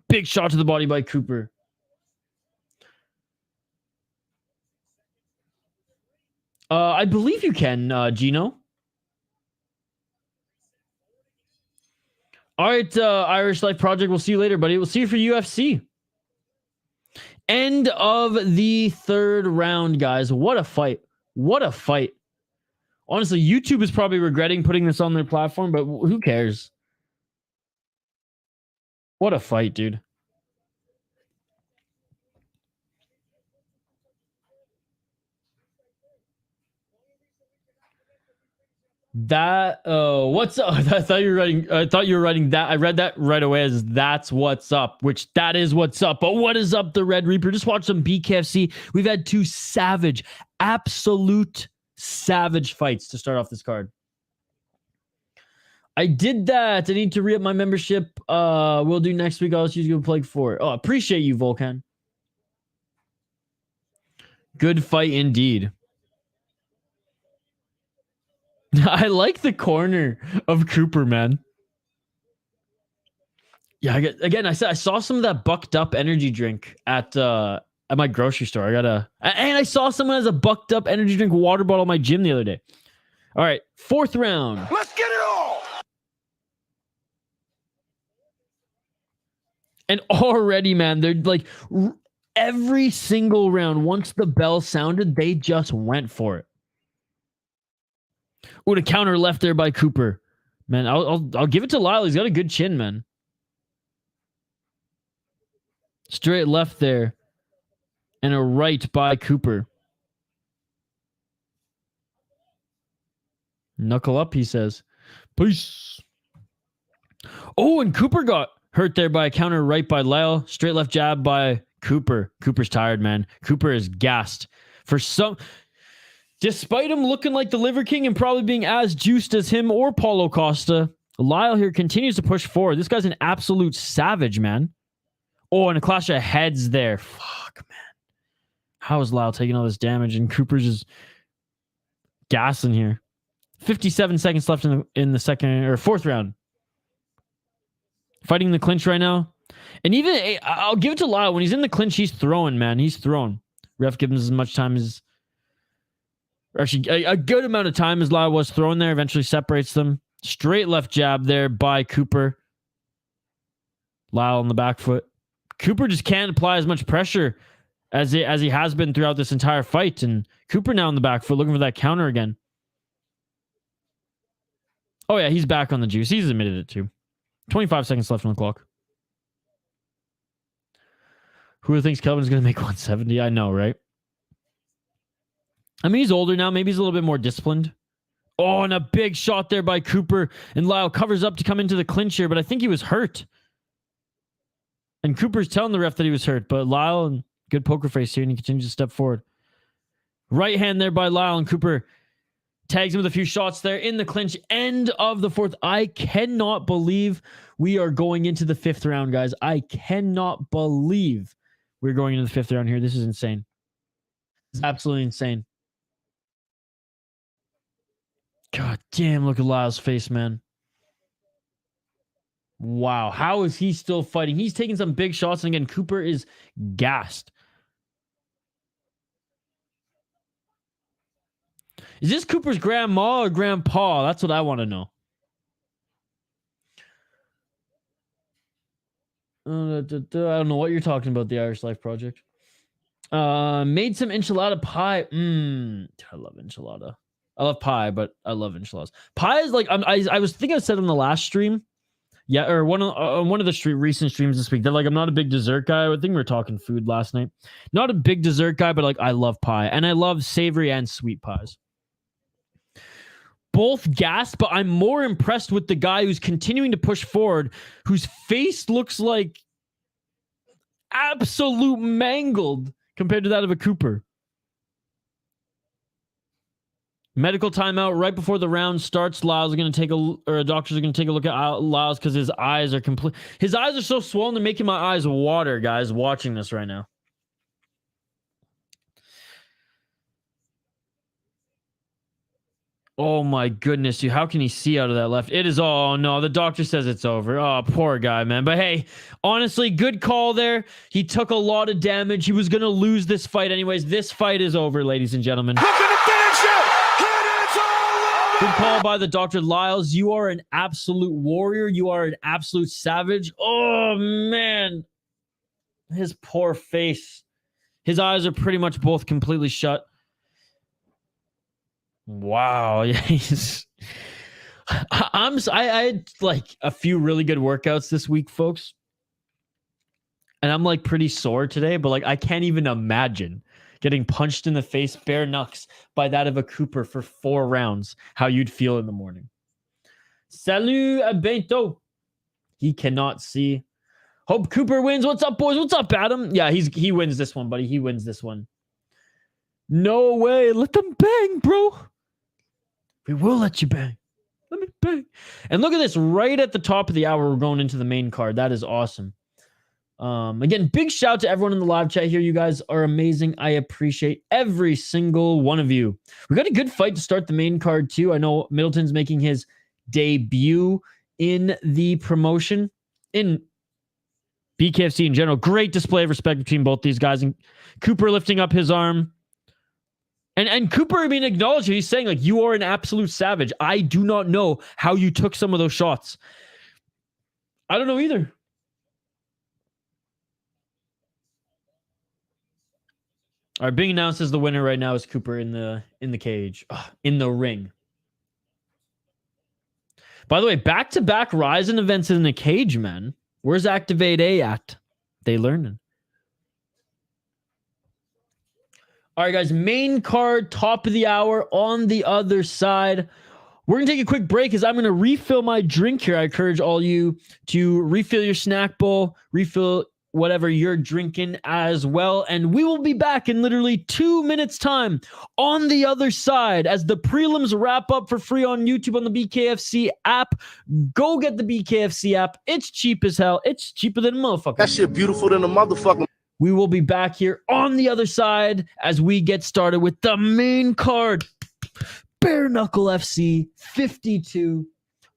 Big shot to the body by Cooper. I believe you can, Gino. All right, Irish Life Project, we'll see you later, buddy. We'll see you for UFC. End of the third round, guys. What a fight. What a fight. Honestly, YouTube is probably regretting putting this on their platform, but who cares? What a fight, dude. What's up? I thought you were writing that. I read that right away as that's what's up, which that is what's up. But what is up, the Red Reaper? Just watch some BKFC. We've had 2 absolute savage fights to start off this card. I did that. I need to re-up my membership. We'll do next week. I'll use you plug for it. Oh, appreciate you, Vulcan. Good fight indeed. I like the corner of Cooper, man. Yeah, again, I saw some of that bucked up energy drink at at my grocery store. And I saw someone has a bucked up energy drink water bottle in my gym the other day. All right, 4th round.
Let's get it on.
And already, man, they're like every single round, once the bell sounded, they just went for it. Ooh, a counter left there by Cooper. Man, I'll give it to Lyle. He's got a good chin, man. Straight left there. And a right by Cooper. Knuckle up, he says. Peace. Oh, and Cooper got hurt there by a counter right by Lyle. Straight left jab by Cooper. Cooper's tired, man. Cooper is gassed. Despite him looking like the Liver King and probably being as juiced as him or Paulo Costa, Lyle here continues to push forward. This guy's an absolute savage, man. Oh, and a clash of heads there. Fuck, man. How is Lyle taking all this damage? And Cooper's just gassing here. 57 seconds left in the second or 4th round. Fighting the clinch right now. And even, I'll give it to Lyle. When he's in the clinch, he's throwing, man. He's throwing. Ref gives him as much time as... Actually, a good amount of time as Lyle was throwing there. Eventually separates them. Straight left jab there by Cooper. Lyle on the back foot. Cooper just can't apply as much pressure as he has been throughout this entire fight. And Cooper now on the back foot looking for that counter again. Oh, yeah, he's back on the juice. He's admitted it too. 25 seconds left on the clock. Who thinks Kelvin's going to make 170? I know, right? I mean, he's older now. Maybe he's a little bit more disciplined. Oh, and a big shot there by Cooper. And Lyle covers up to come into the clinch here, but I think he was hurt. And Cooper's telling the ref that he was hurt, but Lyle, and good poker face here, and he continues to step forward. Right hand there by Lyle, and Cooper tags him with a few shots there in the clinch. End of the 4th. I cannot believe we are going into the 5th round, guys. I cannot believe we're going into the 5th round here. This is insane. It's absolutely insane. God damn, look at Lyle's face, man. Wow, how is he still fighting? He's taking some big shots, and again, Cooper is gassed. Is this Cooper's grandma or grandpa? That's what I want to know. I don't know what you're talking about, the Irish Life Project. Made some enchilada pie. I love enchilada. I love pie, but I love enchiladas. Pie is like, I was thinking I said on the last stream. Yeah, or one of the recent streams this week. They're like, I'm not a big dessert guy. I think we were talking food last night. Not a big dessert guy, but like I love pie. And I love savory and sweet pies. Both gassed, but I'm more impressed with the guy who's continuing to push forward, whose face looks like absolute mangled compared to that of a Cooper. Medical timeout right before the round starts. Lyle's going to take doctors are going to take a look at Lyle's because his eyes are complete. His eyes are so swollen they're making my eyes water, guys, watching this right now. Oh my goodness, dude. How can he see out of that left? It is, oh no, the doctor says it's over. Oh, poor guy, man. But hey, honestly, good call there. He took a lot of damage. He was going to lose this fight anyways. This fight is over, ladies and gentlemen.
Looking to finish it. It is all over.
Good call by the Dr. Lyles. You are an absolute warrior. You are an absolute savage. Oh, man. His poor face. His eyes are pretty much both completely shut. Wow. I had like a few really good workouts this week, folks. And I'm like pretty sore today, but like I can't even imagine getting punched in the face bare knucks by that of a Cooper for 4 rounds, how you'd feel in the morning. Salut, à bientôt. He cannot see. Hope Cooper wins. What's up, boys? What's up, Adam? Yeah, he wins this one, buddy. He wins this one. No way. Let them bang, bro. We will let you bang. Let me bang. And look at this. Right at the top of the hour, we're going into the main card. That is awesome. Again, big shout to everyone in the live chat here. You guys are amazing. I appreciate every single one of you. We got a good fight to start the main card too. I know Middleton's making his debut in the promotion. BKFC in general. Great display of respect between both these guys. And Cooper lifting up his arm. And Cooper, I mean, acknowledged it. He's saying, like, you are an absolute savage. I do not know how you took some of those shots. I don't know either. All right, being announced as the winner right now is Cooper in the cage. In the ring. By the way, back-to-back Ryzen events in the cage, man. Where's Activate A at? They learning. All right, guys, main card, top of the hour on the other side. We're going to take a quick break as I'm going to refill my drink here. I encourage all you to refill your snack bowl, refill whatever you're drinking as well. And we will be back in literally 2 minutes time on the other side as the prelims wrap up for free on YouTube on the BKFC app. Go get the BKFC app. It's cheap as hell. It's cheaper than a motherfucker.
That shit beautiful than a motherfucker.
We will be back here on the other side as we get started with the main card. Bare Knuckle FC 52,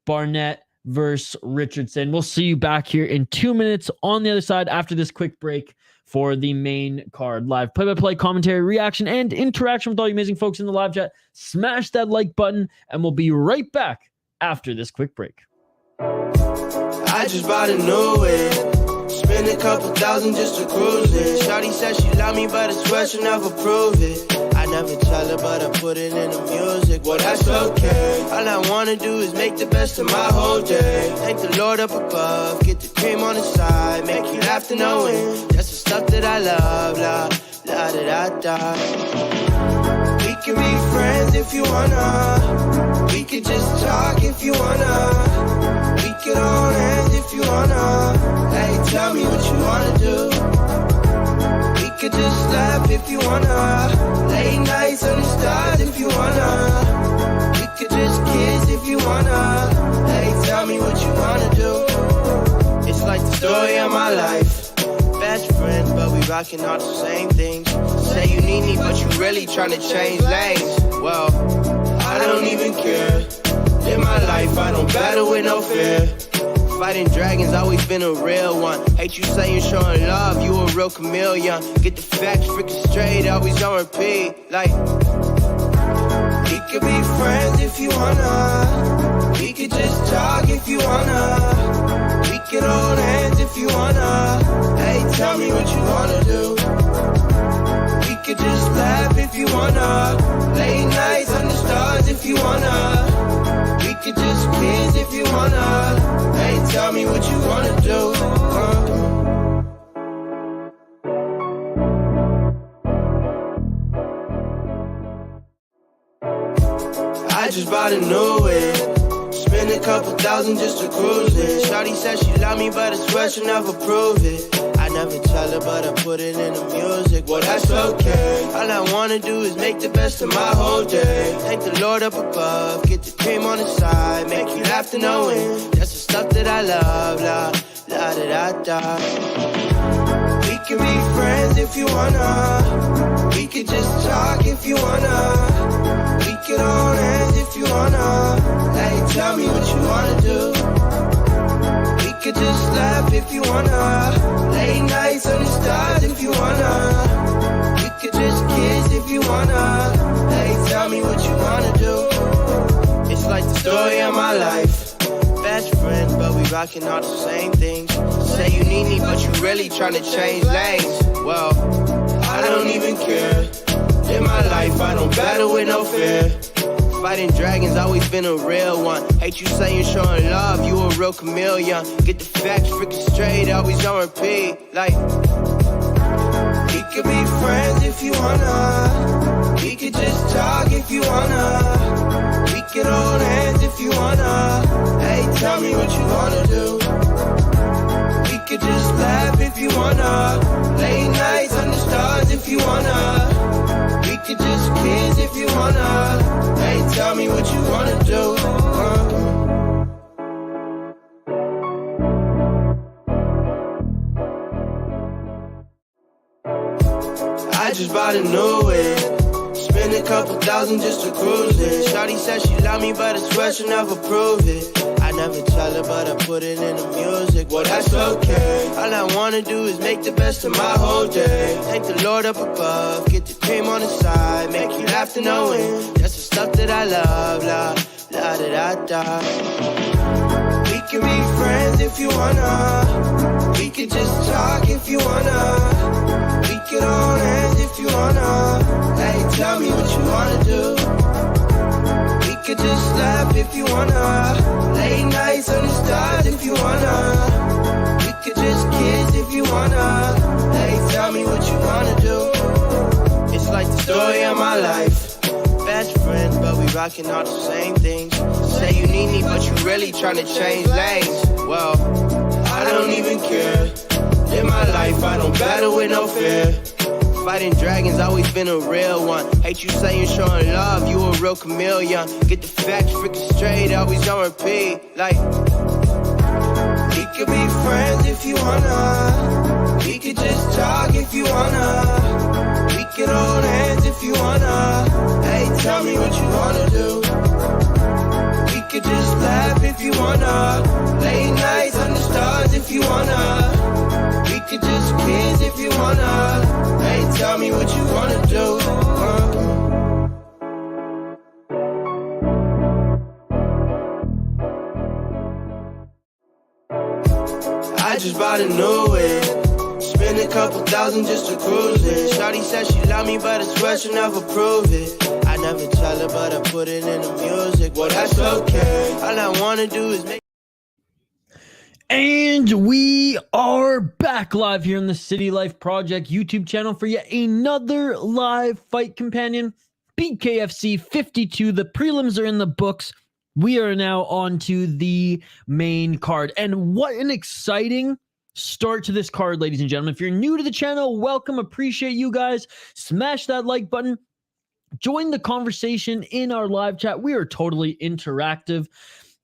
Barnett versus Richardson. We'll see you back here in 2 minutes on the other side after this quick break for the main card. Live play-by-play commentary, reaction, and interaction with all you amazing folks in the live chat. Smash that like button, and we'll be right back after this quick break.
I just bought a new whip. Spend a couple thousand just to cruise it. Shawty said she love me, but I swear she'll never prove it. I never tell her, but I put it in the music. Well, that's okay. All I wanna do is make the best of my whole day. Thank the Lord up above, get the cream on the side, make you laugh to know it. That's the stuff that I love, la, la, da, da, da. We can be friends if you wanna. We could just talk if you wanna. We could hold hands if you wanna. Hey, tell me what you wanna do. We could just laugh if you wanna. Late nights on the stars if you wanna. We could just kiss if you wanna. Hey, tell me what you wanna do. It's like the story of my life. Best friends, but we rocking all the same things. Say you need me, but you really tryna change lanes. Well, I don't even care. In my life, I don't battle with no fear. Fighting dragons, always been a real one. Hate you saying showing love, you a real chameleon. Get the facts freaking straight, always on repeat. Like, we could be friends if you wanna. We could just talk if you wanna. We could hold hands if you wanna. Hey, tell me what you wanna do. We could just laugh if you wanna. Late nights on the stars if you wanna. We could just kiss if you wanna. Hey, tell me what you wanna do. I just bought a new whip. Spend a couple thousand just to cruise it. Shawty said she love me, but I swear she'll never prove it. I never tell her, but I put it in the music. Well, that's okay. All I wanna do is make the best of my whole day. Thank the Lord up above, get the cream on the side, make you laugh to know it. That's the stuff that I love, la, la, da, da, da. We can be friends if you wanna. We could just talk if you wanna. We could hold hands if you wanna. Hey, tell me what you wanna do. We could just laugh if you wanna. Late nights on the stars if you wanna. We could just kiss if you wanna. Hey, tell me what you wanna do. It's like the story of my life. Best friends, but we rocking all the same things. Say you need me, but you really tryna change lanes. Well, I don't even care. In my life, I don't battle with no fear. Fighting dragons, always been a real one. Hate you saying showing love, you a real chameleon. Get the facts freaking straight, always on repeat. Like, we could be friends if you wanna. We could just talk if you wanna. We could hold hands if you wanna. Hey, tell me what you wanna do. We could just laugh if you wanna. Late nights on the stars if you wanna. We could just kiss if you wanna. Hey, tell me what you wanna do. I just bought a new whip. Spend Spend a couple thousand just to cruise it. Shawty said she love me, but I swear she'll never prove it. I never tell her, but I put it in the music. Well, that's okay. All I wanna do is make the best of my whole day. Thank the Lord up above, get the cream on the side, make you laugh to know it. That's the stuff that I love, la da da da. We can be friends if you wanna. We can just talk if you wanna. We can hold hands if you wanna. Hey, tell me what you wanna do. We could just laugh if you wanna. Late nights on the stars if you wanna. We could just kiss if you wanna. Hey, tell me what you wanna do. It's like the story of my life. Best friends, but we rocking all the same things. Say you need me, but you really tryna change lanes. Well, I don't even care. In my life, I don't battle with no fear. Fighting dragons, always been a real one. Hate you saying showing love, you a real chameleon. Get the facts freaking straight, always on repeat. Like, we could be friends if you wanna. We could just talk if you wanna. We could hold hands if you wanna. Hey, tell me what you wanna do. We could just laugh if you wanna. Late nights on the stars if you wanna. We could just kiss if you wanna. Hey, tell me what you wanna do. I just bought a new whip. Spend a couple thousand just to cruise it. Shawty said she love me, but I swear she'll never prove it. I never tell her, but I put it in the music. Well, that's okay. All I wanna do is make.
And we are back live here on the City Life Project YouTube channel for yet another live fight companion. BKFC 52. The prelims are in the books. We are now on to the main card. And what an exciting start to this card, ladies and gentlemen. If you're new to the channel, welcome. Appreciate you guys. Smash that like button. Join the conversation in our live chat. We are totally interactive.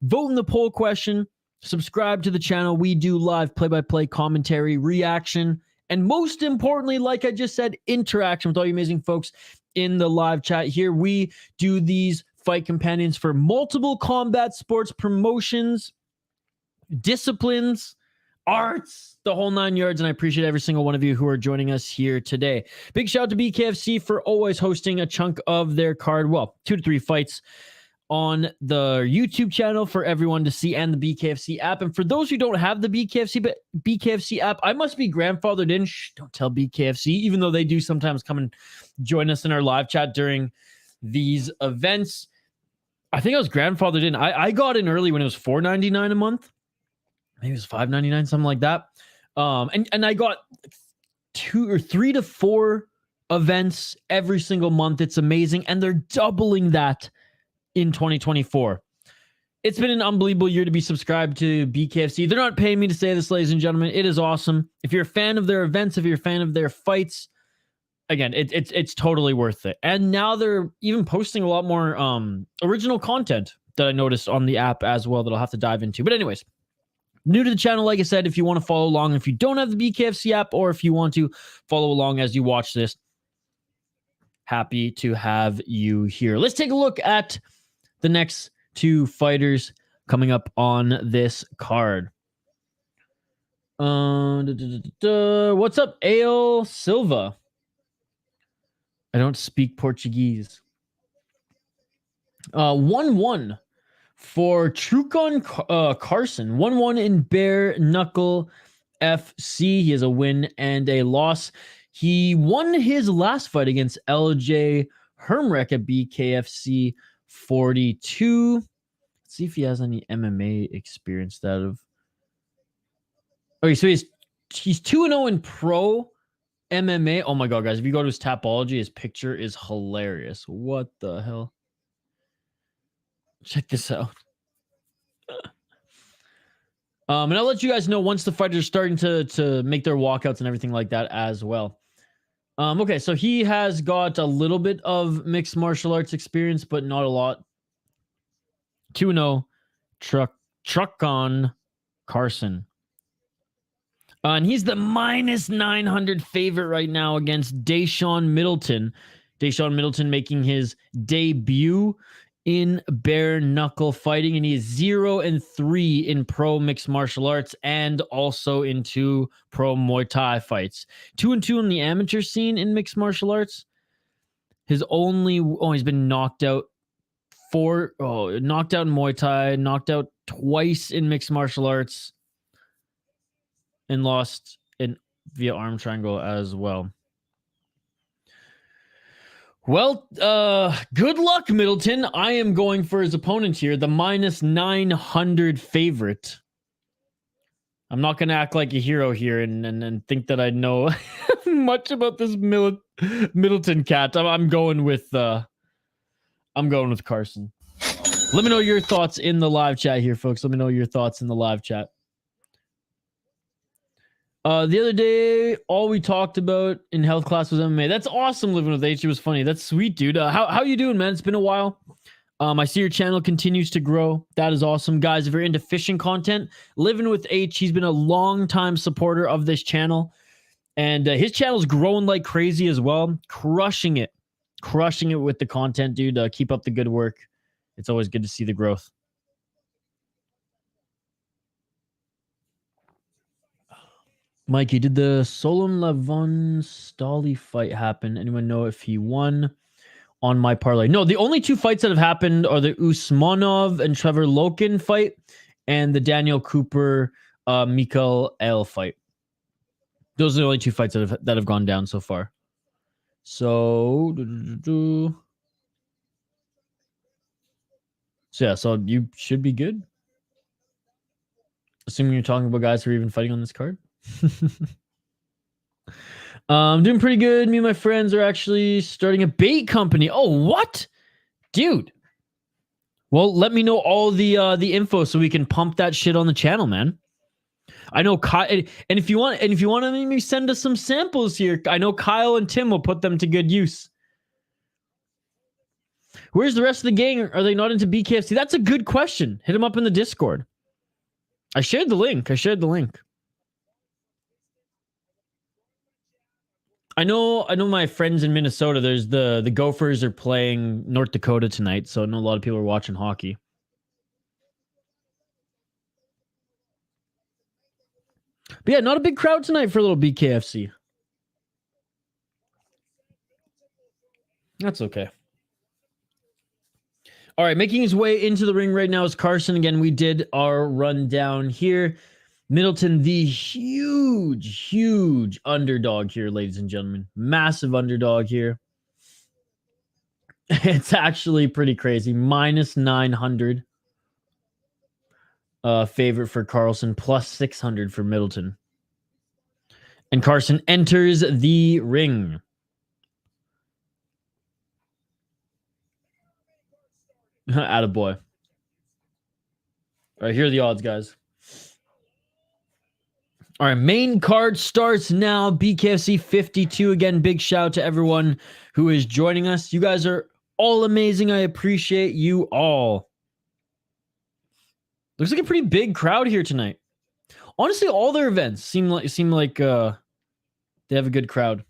Vote in the poll question. Subscribe to the channel. We do live play-by-play commentary, reaction, and most importantly, like I just said, interaction with all you amazing folks in the live chat here. We do these fight companions for multiple combat sports promotions, disciplines, arts, the whole 9 yards, and I appreciate every single one of you who are joining us here today. Big shout out to BKFC for always hosting a chunk of their card, well, 2 to 3 fights on the YouTube channel for everyone to see, and the BKFC app. And for those who don't have the BKFC app, I must be grandfathered in. Shh, don't tell BKFC, even though they do sometimes come and join us in our live chat during these events. I think I was grandfathered in. I got in early when it was $4.99 a month. Maybe it was $5.99, something like that. And I got 2 or 3 to 4 events every single month. It's amazing. And they're doubling that in 2024. It's been an unbelievable year to be subscribed to BKFC. They're not paying me to say this, ladies and gentlemen. It is awesome. If you're a fan of their events, if you're a fan of their fights, again, it's totally worth it. And now they're even posting a lot more original content that I noticed on the app as well that I'll have to dive into. But anyways, new to the channel, like I said, if you want to follow along, if you don't have the BKFC app, or if you want to follow along as you watch this, happy to have you here. Let's take a look at the next 2 fighters coming up on this card. What's up, Ale Silva? I don't speak Portuguese. 1-1 for Trukon Carson. 1-1 in Bare Knuckle FC. He has a win and a loss. He won his last fight against LJ Hermrek at BKFC 42. Let's see if he has any MMA experience that of. Okay, so he's 2-0 in pro MMA. Oh my god, guys, if you go to his Tapology, his picture is hilarious. What the hell? Check this out. And I'll let you guys know once the fighters are starting to make their walkouts and everything like that as well. Okay, so he has got a little bit of mixed martial arts experience, but not a lot. 2-0, Trukon Carson. And he's the -900 favorite right now against Deshaun Middleton. Deshaun Middleton making his debut in bare knuckle fighting, and he is 0-3 in pro mixed martial arts and also in 2 pro Muay Thai fights. 2-2 in the amateur scene in mixed martial arts. He's been knocked out knocked out in Muay Thai, knocked out twice in mixed martial arts, and lost via arm triangle as well. Well, good luck, Middleton. I am going for his opponent here, the -900 favorite. I'm not going to act like a hero here and think that I know much about this Middleton cat. I'm going with Carson. Let me know your thoughts in the live chat here, folks. Let me know your thoughts in the live chat. The other day, all we talked about in health class was MMA. That's awesome. Living with H, it was funny. That's sweet, dude. How you doing, man? It's been a while. I see your channel continues to grow. That is awesome, guys. If you're into fishing content, Living with H, he's been a long time supporter of this channel, and his channel's growing like crazy as well. Crushing it with the content, dude. Keep up the good work. It's always good to see the growth. Mikey, did the Solon Lavon Staley fight happen? Anyone know if he won on my parlay? No, the only 2 fights that have happened are the Usmannov and Trevor Loken fight and the Daniel Cooper Michael fight. Those are the only 2 fights that have gone down so far. So yeah, so you should be good. Assuming you're talking about guys who are even fighting on this card. I'm doing pretty good. Me and my friends are actually starting a bait company. Oh, what? Dude. Well, let me know all the info so we can pump that shit on the channel, man. I know Kyle, and if you want to maybe send us some samples here, I know Kyle and Tim will put them to good use. Where's the rest of the gang? Are they not into BKFC? That's a good question. Hit them up in the Discord. I shared the link. I know my friends in Minnesota, there's the Gophers are playing North Dakota tonight, so I know a lot of people are watching hockey. But yeah, not a big crowd tonight for a little BKFC. That's okay. All right, making his way into the ring right now is Carson. Again, we did our rundown here. Middleton, the huge underdog here, ladies and gentlemen. Massive underdog here. It's actually pretty crazy. -900 favorite for Carlson, +600 for Middleton. And Carson enters the ring. Attaboy. All right, here are the odds, guys. All right, main card starts now. BKFC 52. Again, big shout out to everyone who is joining us. You guys are all amazing. I appreciate you all. Looks like a pretty big crowd here tonight. Honestly, all their events seem like they have a good crowd.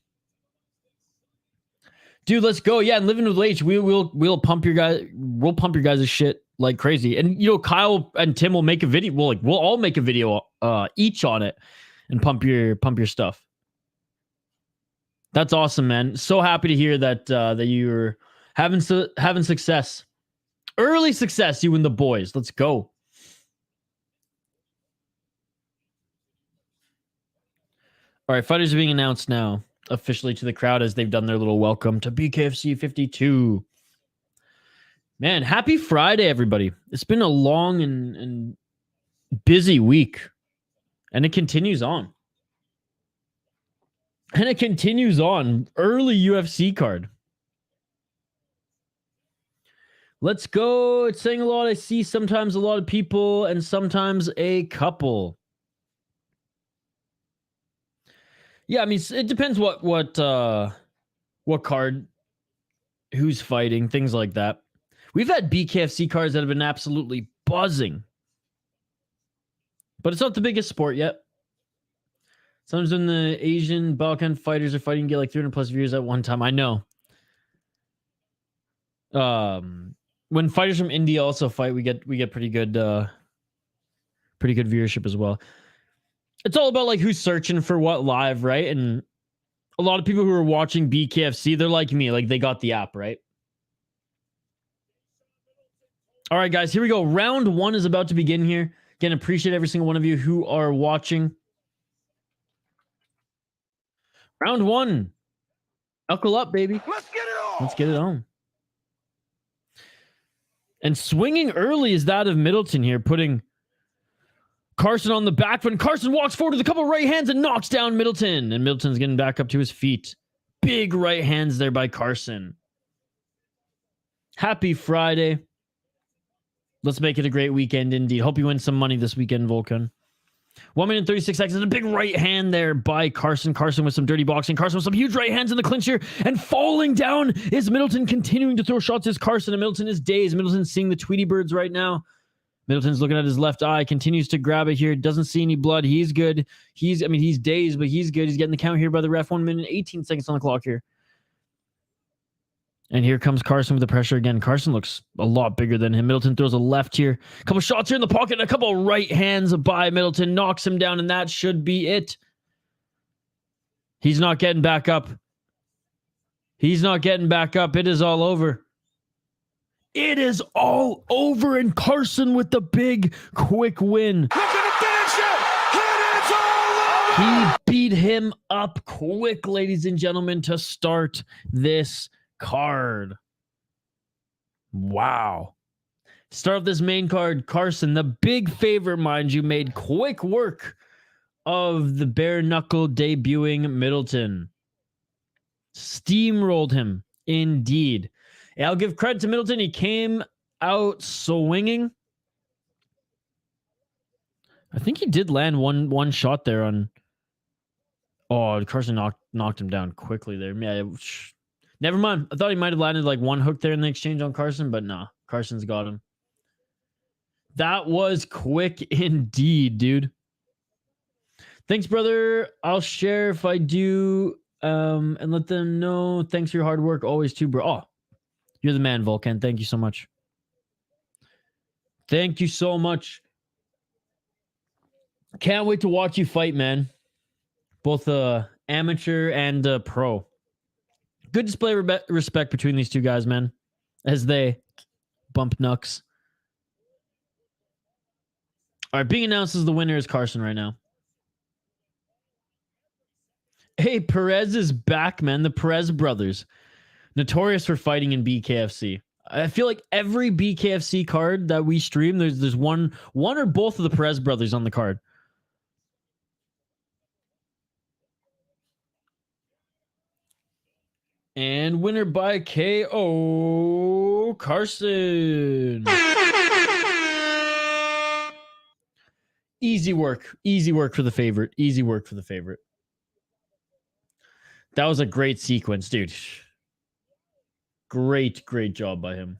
Dude, let's go. Yeah, and Living with H, we'll pump your guys. We'll pump your guys' shit like crazy. And Kyle and Tim will make a video. We'll all make a video each on it and pump your stuff. That's awesome, man. So happy to hear that that you're having success. Early success, you and the boys. Let's go. All right, fighters are being announced now officially to the crowd as they've done their little welcome to BKFC 52. Man, happy Friday, everybody. It's been a long and busy week, and it continues on. Early UFC card. Let's go. It's saying a lot. I see sometimes a lot of people and sometimes a couple. Yeah, I mean, it depends what card, who's fighting, things like that. We've had BKFC cards that have been absolutely buzzing, but it's not the biggest sport yet. Sometimes when the Asian Balkan fighters are fighting, get like 300 plus viewers at one time. I know. when fighters from India also fight, we get pretty good viewership as well. It's all about like who's searching for what live, right? And a lot of people who are watching BKFC, they're like me, like they got the app, right? All right, guys, here we go. Round 1 is about to begin here. Again, appreciate every single one of you who are watching. Round 1. Knuckle up, baby.
Let's get it on.
Let's get it on. And swinging early is that of Middleton here, putting Carson on the back foot. Carson walks forward with a couple right hands and knocks down Middleton. And Middleton's getting back up to his feet. Big right hands there by Carson. Happy Friday. Let's make it a great weekend indeed. Hope you win some money this weekend, Volkan. 1 minute and 36 seconds. And a big right hand there by Carson. Carson with some dirty boxing. Carson with some huge right hands in the clinch here. And falling down is Middleton, continuing to throw shots as Carson. And Middleton is dazed. Middleton's seeing the Tweety birds right now. Middleton's looking at his left eye. Continues to grab it here. Doesn't see any blood. He's good. He's dazed, but he's good. He's getting the count here by the ref. 1 minute, 18 seconds on the clock here. And here comes Carson with the pressure again. Carson looks a lot bigger than him. Middleton throws a left here. A couple shots here in the pocket. A couple right hands by Middleton. Knocks him down, and that should be it. He's not getting back up. He's not getting back up. It is all over. It is all over, and Carson with the big, quick win.
Look at the finish it. And it's all over.
He beat him up quick, ladies and gentlemen, to start this card. Wow. Start of this main card, Carson, the big favorite, mind you, made quick work of the bare knuckle debuting Middleton. Steamrolled him, indeed. And I'll give credit to Middleton. He came out swinging. I think he did land one shot there on... Oh, Carson knocked him down quickly there. Yeah, never mind. I thought he might have landed like one hook there in the exchange on Carson, but nah, Carson's got him. That was quick indeed, dude. Thanks, brother. I'll share if I do, and let them know. Thanks for your hard work always too, bro. Oh, you're the man, Volkan. Thank you so much. Thank you so much. Can't wait to watch you fight, man. Both amateur and pro. Good display of respect between these two guys, man, as they bump knucks. All right, being announced as the winner is Carson right now. Hey, Perez is back, man. The Perez brothers. Notorious for fighting in BKFC. I feel like every BKFC card that we stream, there's one or both of the Perez brothers on the card. And winner by KO, Carson. Easy work for the favorite. Easy work for the favorite. That was a great sequence, dude. Great job by him.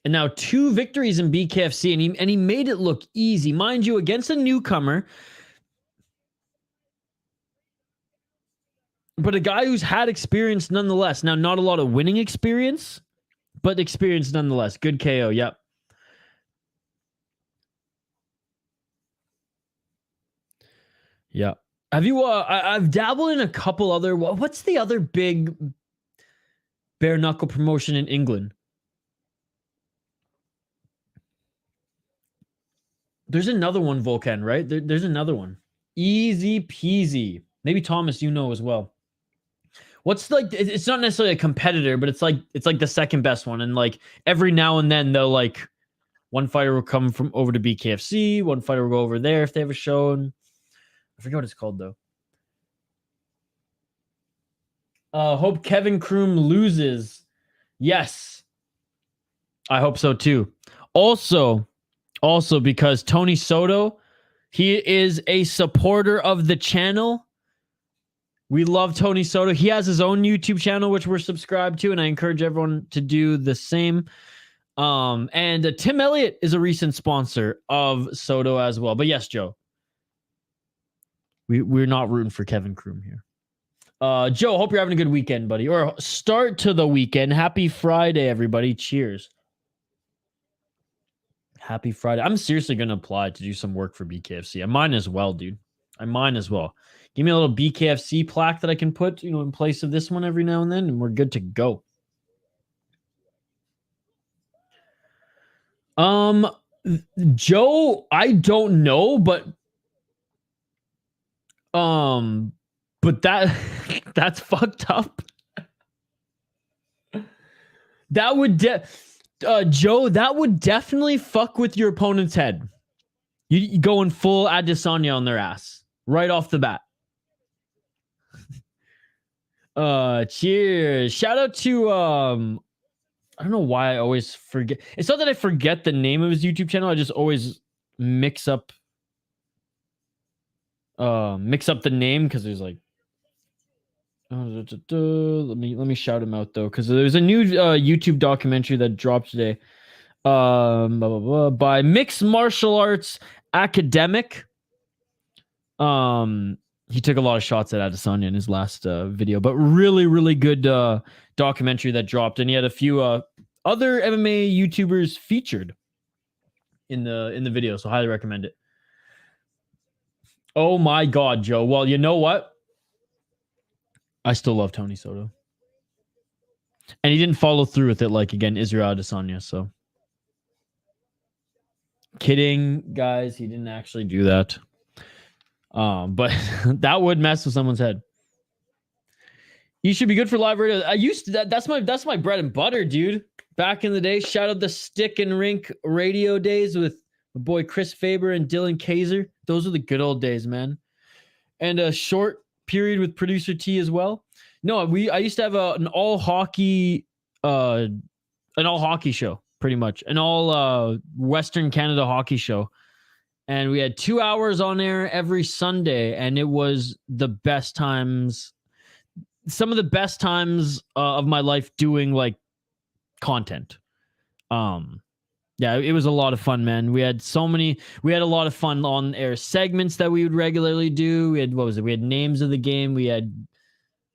And now 2 victories in BKFC, and he made it look easy. Mind you, against a newcomer, but a guy who's had experience nonetheless. Now, not a lot of winning experience, but experience nonetheless. Good KO, yep. Yeah. Have you, I've dabbled in a couple other, what's the other big bare knuckle promotion in England? There's another one, Volkan, right? There's another one. Easy peasy. Maybe Thomas, you know as well. What's like, it's not necessarily a competitor, but it's like the second best one. And like every now and then they'll like, one fighter will come from over to BKFC. One fighter will go over there if they have a show. And I forget what it's called though. Hope Kevin Kroom loses. Yes. I hope so too. Also because Tony Soto, he is a supporter of the channel. We love Tony Soto. He has his own YouTube channel, which we're subscribed to, and I encourage everyone to do the same. And Tim Elliott is a recent sponsor of Soto as well. But yes, Joe, we're not rooting for Kevin Kroom here. Joe, hope you're having a good weekend, buddy. Or start to the weekend. Happy Friday, everybody. Cheers. Happy Friday. I'm seriously going to apply to do some work for BKFC. I might as well, dude. I might as well. Give me a little BKFC plaque that I can put, in place of this one every now and then, and we're good to go. Joe, I don't know, but that's fucked up. That would Joe, that would definitely fuck with your opponent's head. You going full Adesanya on their ass right off the bat. Cheers. Shout out to I don't know why I always forget. It's not that I forget the name of his YouTube channel. I just always mix up the name because there's like let me shout him out though, because there's a new YouTube documentary that dropped today by Mixed Martial Arts Academic. He took a lot of shots at Adesanya in his last video, but really good documentary that dropped, and he had a few other MMA YouTubers featured in the video, so highly recommend it. Oh my god, Joe. Well, you know what? I still love Tony Soto. And he didn't follow through with it like, again, Israel Adesanya, so. Kidding, guys. He didn't actually do that. But that would mess with someone's head. You should be good for live radio. I used to, that's my bread and butter, dude. Back in the day, shout out the Stick and Rink radio days with my boy Chris Faber and Dylan Kaiser. Those are the good old days, man. And a short period with Producer T as well. No, I used to have an all hockey show, pretty much. An all Western Canada hockey show. And we had 2 hours on air every Sunday, and it was the best times, some of the best times of my life doing like content. Yeah, it was a lot of fun, man. We had a lot of fun on air segments that we would regularly do. We had, we had names of the game. We had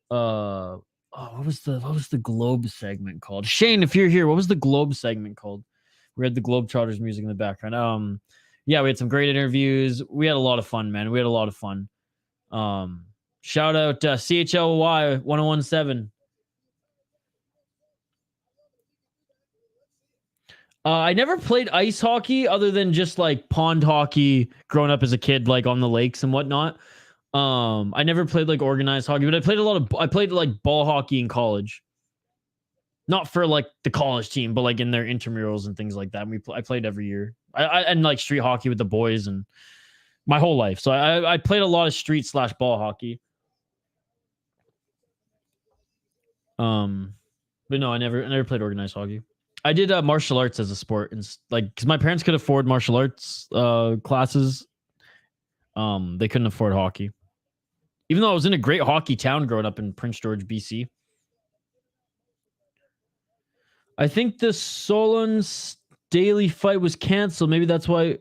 what was the Globe segment called? Shane, if you're here, what was the Globe segment called? We had the Globetrotters music in the background. Yeah, we had some great interviews. We had a lot of fun, man. We had a lot of fun. Shout out CHLY 1017. I never played ice hockey other than just like pond hockey growing up as a kid, like on the lakes and whatnot. I never played like organized hockey, but I played like ball hockey in college. Not for like the college team, but like in their intramurals and things like that. I played every year. And like street hockey with the boys and my whole life. So I played a lot of street / ball hockey. But no, I never played organized hockey. I did martial arts as a sport, and like because my parents could afford martial arts classes, they couldn't afford hockey. Even though I was in a great hockey town growing up in Prince George, BC. I think the Solon Staley fight was canceled. Maybe that's why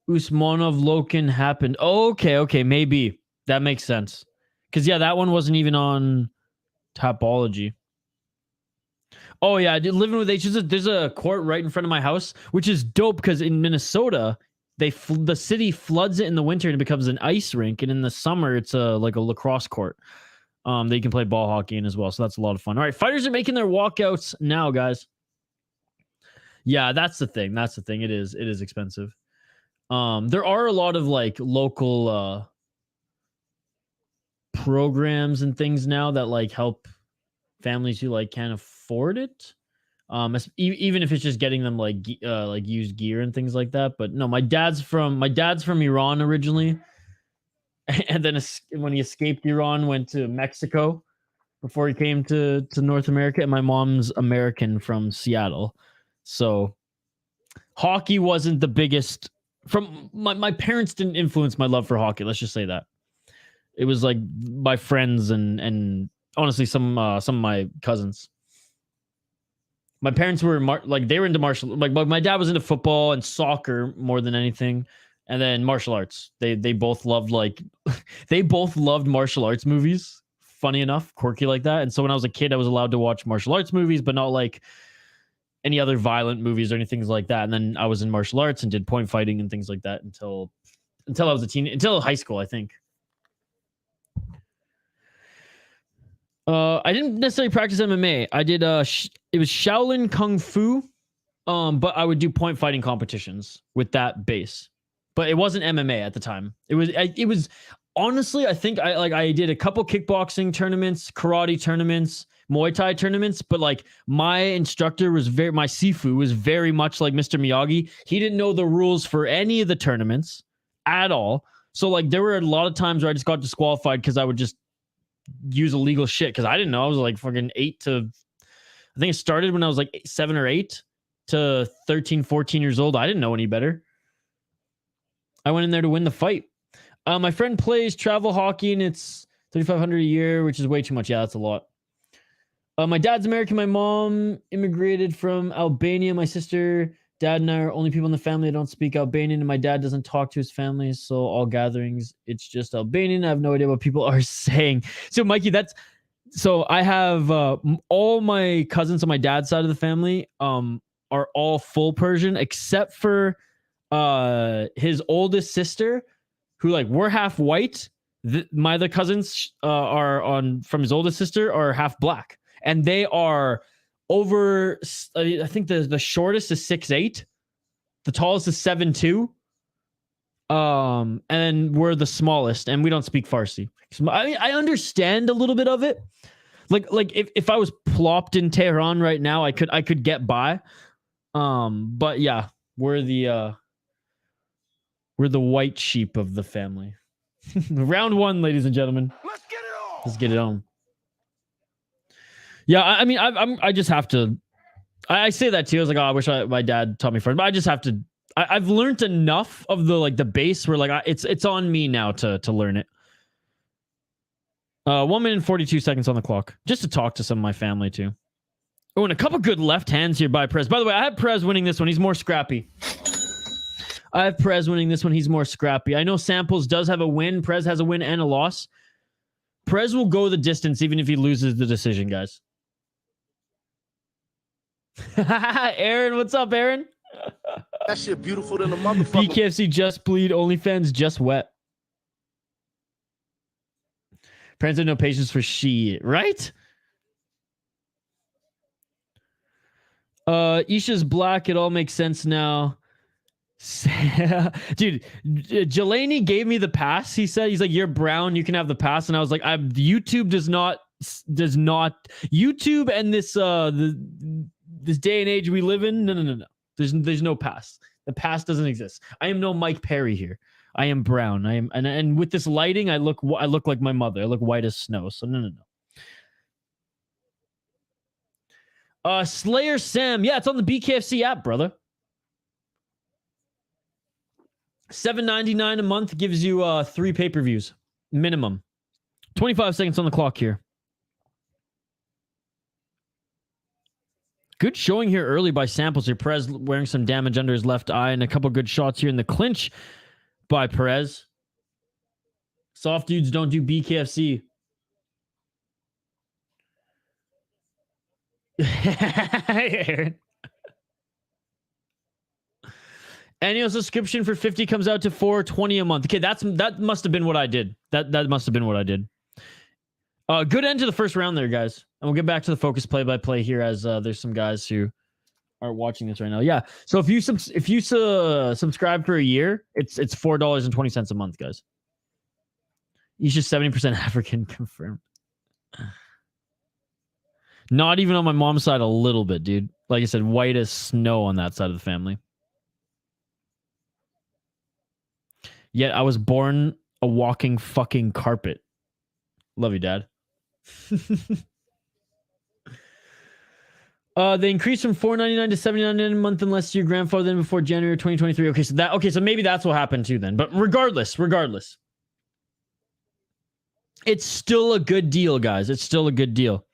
Usmannov Loken happened. Oh, okay, maybe that makes sense. Because yeah, that one wasn't even on Tapology. Oh yeah, living with H. There's a court right in front of my house, which is dope because in Minnesota, the city floods it in the winter and it becomes an ice rink, and in the summer it's like a lacrosse court. That you can play ball hockey in as well, so that's a lot of fun. All right, fighters are making their walkouts now, guys. Yeah, that's the thing. It is expensive. There are a lot of like local programs and things now that like help families who like can't afford it. Even if it's just getting them like used gear and things like that. But no, my dad's from Iran originally, and then when he escaped Iran, went to Mexico before he came to North America. And my mom's American from Seattle, so hockey wasn't the biggest. From my parents didn't influence my love for hockey. Let's just say that. It was like my friends and honestly some of my cousins. My parents were they were into martial, like my dad was into football and soccer more than anything, and then martial arts. They both loved they both loved martial arts movies funny enough, quirky like that. And so when I was a kid, I was allowed to watch martial arts movies, but not like any other violent movies or anything like that. And then I was in martial arts and did point fighting and things like that until I was until high school, I think. I didn't necessarily practice MMA. I did it was Shaolin Kung Fu, but I would do point fighting competitions with that base. But it wasn't MMA at the time. It was honestly, I think I did a couple kickboxing tournaments, karate tournaments, Muay Thai tournaments, but like my instructor my Sifu was very much like Mr. Miyagi. He didn't know the rules for any of the tournaments at all. So like there were a lot of times where I just got disqualified because I would just use illegal shit because I didn't know. I was like fucking I think it started when I was like 7 or 8 to 13, 14 years old. I didn't know any better. I went in there to win the fight. My friend plays travel hockey and it's $3,500 a year, which is way too much. Yeah, that's a lot. My dad's American. My mom immigrated from Albania. My sister, dad, and I are only people in the family that don't speak Albanian, and my dad doesn't talk to his family, so all gatherings, it's just Albanian. I have no idea what people are saying. So, Mikey, so I have all my cousins on my dad's side of the family are all full Persian, except for his oldest sister, who like we're half white. My other cousins from his oldest sister are half black, and they are over. I think the shortest is 6'8", the tallest is 7'2", and we're the smallest, and we don't speak Farsi. I understand a little bit of it. Like if I was plopped in Tehran right now, I could get by. But yeah, we're the white sheep of the family. Round 1, ladies and gentlemen.
Let's get it on.
Let's get it on. Yeah, I mean, I just have to. I say that too. I was like, oh, I wish my dad taught me first, but I just have to. I've learned enough of the base where like it's on me now to learn it. 1 minute and 42 seconds on the clock, just to talk to some of my family too. Oh, and a couple good left hands here by Perez. By the way, I have Perez winning this one. He's more scrappy. I have Perez winning this one. He's more scrappy. I know Samples does have a win. Perez has a win and a loss. Perez will go the distance even if he loses the decision, guys. Aaron, what's up, Aaron?
That shit beautiful than a motherfucker.
BKFC just bleed. OnlyFans just wet. Parents have no patience for shit, right? Isha's black. It all makes sense now. Dude, Jelani gave me the pass. He's like, you're brown, you can have the pass. And I was like, YouTube does not YouTube and this day and age we live in. No. There's no pass. The pass doesn't exist. I am no Mike Perry here. I am brown. I am, and with this lighting, I look like my mother. I look white as snow. So no. Slayer Sam. Yeah, it's on the BKFC app, brother. $7.99 a month gives you 3 pay-per-views minimum. 25 seconds on the clock here. Good showing here early by Samples here. Perez wearing some damage under his left eye, and a couple good shots here in the clinch by Perez. Soft dudes don't do BKFC. Annual subscription for 50 comes out to $4.20 a month. Okay, that must have been what I did. That must have been what I did. Good end to the first round there, guys. And we'll get back to the focus play-by-play here as there's some guys who are watching this right now. Yeah. So if you subscribe for a year, it's $4.20 a month, guys. He's just 70% African confirmed. Not even on my mom's side a little bit, dude. Like I said, white as snow on that side of the family. Yet I was born a walking fucking carpet. Love you, Dad. They increased from $4.99 to $7.99 a month unless your grandfather then before January 2023. Okay, so maybe that's what happened too then. But regardless. It's still a good deal, guys. It's still a good deal.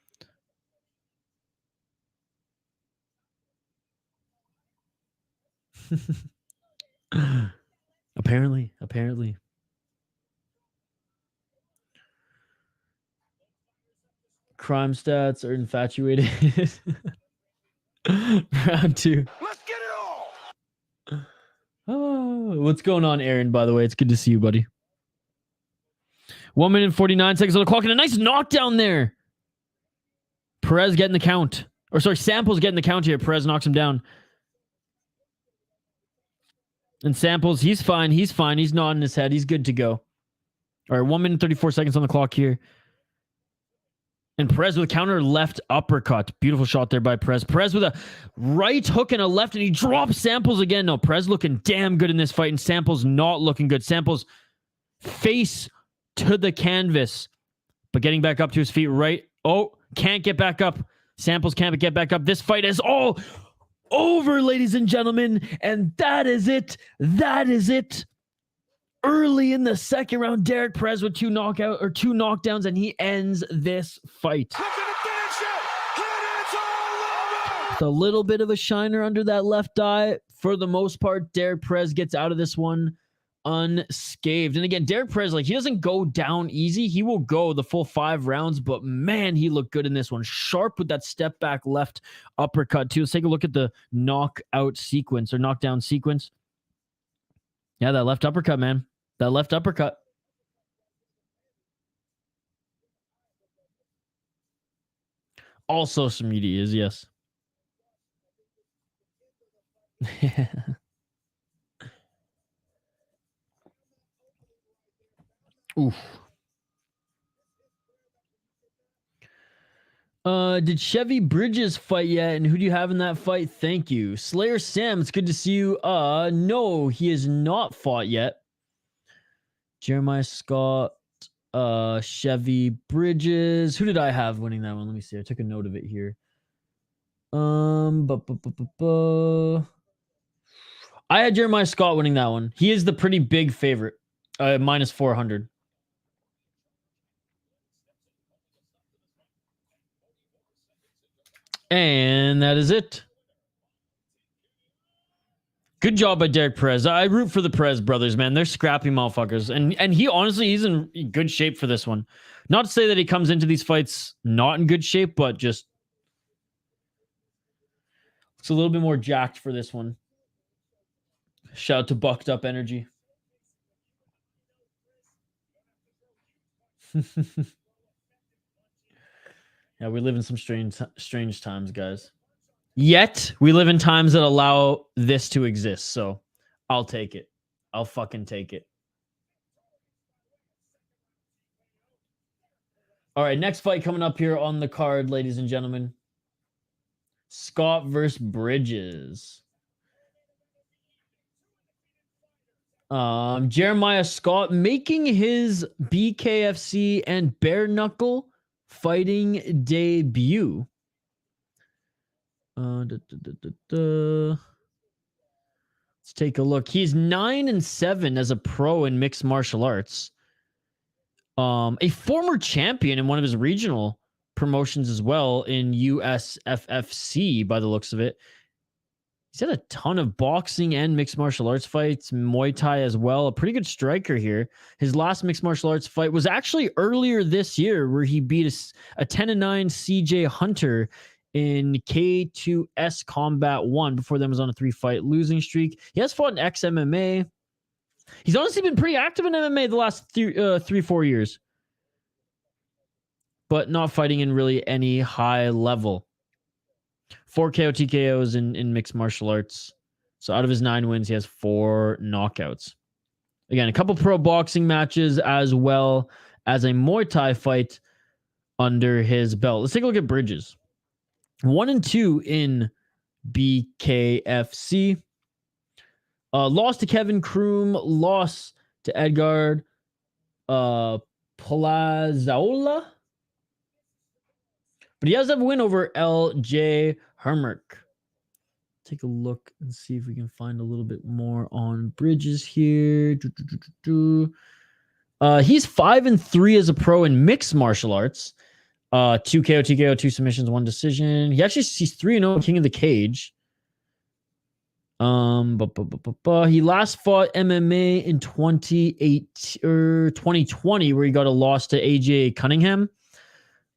Apparently. crime stats are infatuated. Round 2.
Let's get it all.
Oh, what's going on, Aaron, by the way? It's good to see you, buddy. 1 minute and 49 seconds on the clock, and a nice knockdown there. Perez getting the count. Or sorry, Samples getting the count here. Perez knocks him down. And Samples, he's fine. He's fine. He's nodding his head. He's good to go. All right, 1 minute and 34 seconds on the clock here. And Perez with a counter left uppercut. Beautiful shot there by Perez. Perez with a right hook and a left, and he drops Samples again. No, Perez looking damn good in this fight, and Samples not looking good. Samples face to the canvas, but getting back up to his feet right. Oh, can't get back up. Samples can't get back up. This fight is all over, ladies and gentlemen, and that is it. That is it. Early in the second round, Darrick Perez with two knockdowns, and he ends this fight.
Look at the finish it. And it's all over.
With a little bit of a shiner under that left eye. For the most part, Darrick Perez gets out of this one unscathed. And again, Darrick Perez, like, he doesn't go down easy. He will go the full 5 rounds, but man, he looked good in this one. Sharp with that step back left uppercut too. Let's take a look at the knockout sequence or knockdown sequence. Yeah, that left uppercut, man. That left uppercut. All social media is, yes. Oof. Did Chevy Bridges fight yet? And who do you have in that fight? Thank you. Slayer Sam, it's good to see you. No, he has not fought yet. Jeremiah Scott, Chevy Bridges. Who did I have winning that one? Let me see. I took a note of it here. I had Jeremiah Scott winning that one. He is the pretty big favorite. Minus 400. And that is it. Good job by Darrick Perez. I root for the Perez brothers, man. They're scrappy motherfuckers. And he honestly, he's in good shape for this one. Not to say that he comes into these fights not in good shape, but just looks a little bit more jacked for this one. Shout out to Bucked Up Energy. Yeah, we live in some strange times, guys. Yet, we live in times that allow this to exist. So, I'll take it. I'll fucking take it. All right, next fight coming up here on the card, ladies and gentlemen. Scott versus Bridges. Jeremiah Scott making his BKFC and bare knuckle fighting debut. Let's take a look. He's 9-7 as a pro in mixed martial arts. A former champion in one of his regional promotions as well in USFFC by the looks of it. He's had a ton of boxing and mixed martial arts fights, Muay Thai as well. A pretty good striker here. His last mixed martial arts fight was actually earlier this year where he beat a 10-9 CJ Hunter in K2S Combat 1. Before then was on a 3-fight losing streak. He has fought in ex-MMA. He's honestly been pretty active in MMA the last 3-4 years. But not fighting in really any high level. 4 KO TKOs in mixed martial arts. So out of his 9 wins, he has 4 knockouts. Again, a couple pro boxing matches as well as a Muay Thai fight under his belt. Let's take a look at Bridges. 1-2 in BKFC. Lost to Kevin Kroom. Lost to Edgar Palazola. But he does have a win over LJ Hermerk. Take a look and see if we can find a little bit more on Bridges here. He's 5-3 as a pro in mixed martial arts. 2 KO, TKO, 2 submissions, 1 decision. He's 3-0 King of the Cage. He last fought MMA in 2020 where he got a loss to AJ Cunningham.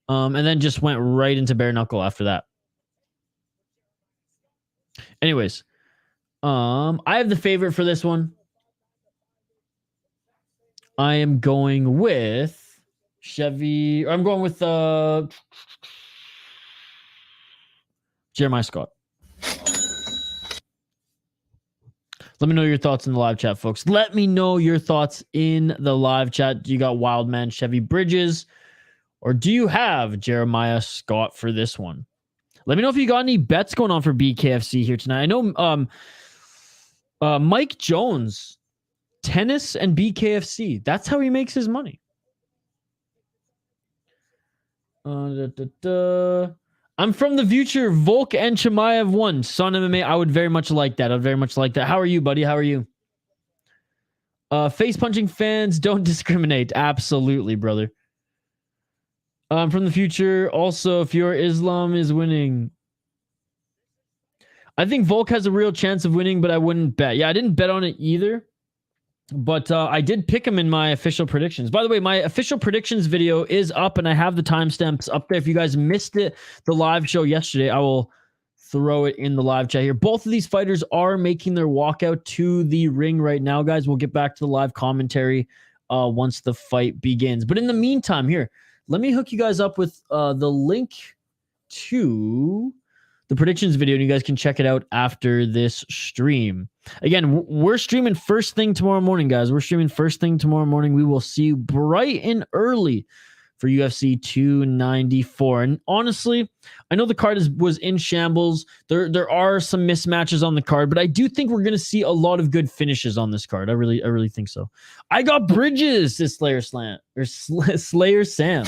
And then just went right into bare knuckle after that. Anyways, I have the favorite for this one. I am going with Chevy. I'm going with Jeremiah Scott. Let me know your thoughts in the live chat, folks. Let me know your thoughts in the live chat. Do you got Wildman Chevy Bridges, or do you have Jeremiah Scott for this one? Let me know if you got any bets going on for BKFC here tonight. I know Mike Jones, tennis and BKFC. That's how he makes his money. I'm from the future. Volk and Chimaev won. Son MMA. I would very much like that. I'd very much like that. How are you, buddy? How are you? Face punching fans don't discriminate. Absolutely, brother. I'm from the future. Also, if your Islam is winning, I think Volk has a real chance of winning, but I wouldn't bet. Yeah, I didn't bet on it either. But I did pick him in my official predictions. By the way, my official predictions video is up, and I have the timestamps up there. If you guys missed it, the live show yesterday, I will throw it in the live chat here. Both of these fighters are making their walkout to the ring right now, guys. We'll get back to the live commentary once the fight begins. But in the meantime, here, let me hook you guys up with the link to the predictions video, and you guys can check it out after this stream. Again, we're streaming first thing tomorrow morning, guys. We're streaming first thing tomorrow morning. We will see you bright and early for UFC 294. And honestly, I know the card was in shambles. There are some mismatches on the card, but I do think we're going to see a lot of good finishes on this card. I really think so. I got Bridges, says Slayer Sam.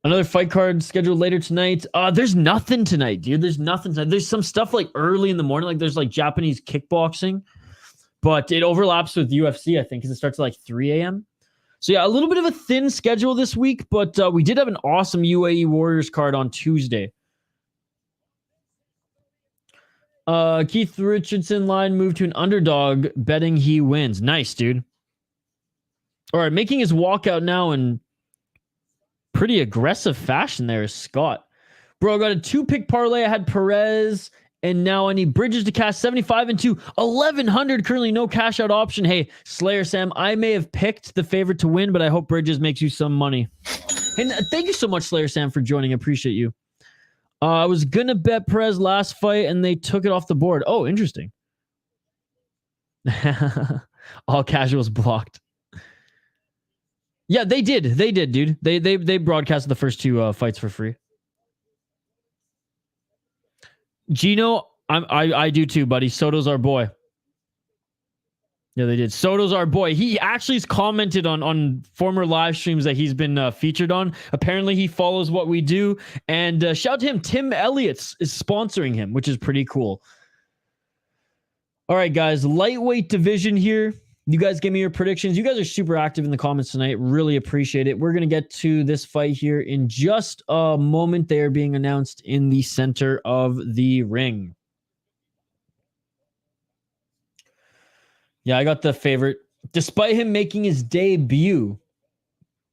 Another fight card scheduled later tonight. There's nothing tonight, dude. There's nothing tonight. There's some stuff like early in the morning. Like there's like Japanese kickboxing, but it overlaps with UFC, I think, because it starts at like 3 a.m. So yeah, a little bit of a thin schedule this week, but we did have an awesome UAE Warriors card on Tuesday. Keith Richardson line moved to an underdog, betting he wins. Nice, dude. All right, making his walkout now in pretty aggressive fashion there is Scott. Bro, I got a 2-pick parlay. I had Perez, and now I need Bridges to cash 75 into 1,100. Currently no cash out option. Hey, Slayer Sam, I may have picked the favorite to win, but I hope Bridges makes you some money. And thank you so much, Slayer Sam, for joining. I appreciate you. I was going to bet Perez last fight, and they took it off the board. Oh, interesting. All casuals blocked. Yeah, they did. They did, dude. They broadcasted the first 2 fights for free. Gino, I do too, buddy. Soto's our boy. Yeah, they did. Soto's our boy. He actually has commented on former live streams that he's been featured on. Apparently, he follows what we do. And shout out to him. Tim Elliott's is sponsoring him, which is pretty cool. All right, guys. Lightweight division here. You guys give me your predictions. You guys are super active in the comments tonight. Really appreciate it. We're going to get to this fight here in just a moment. They are being announced in the center of the ring. Yeah, I got the favorite. Despite him making his debut,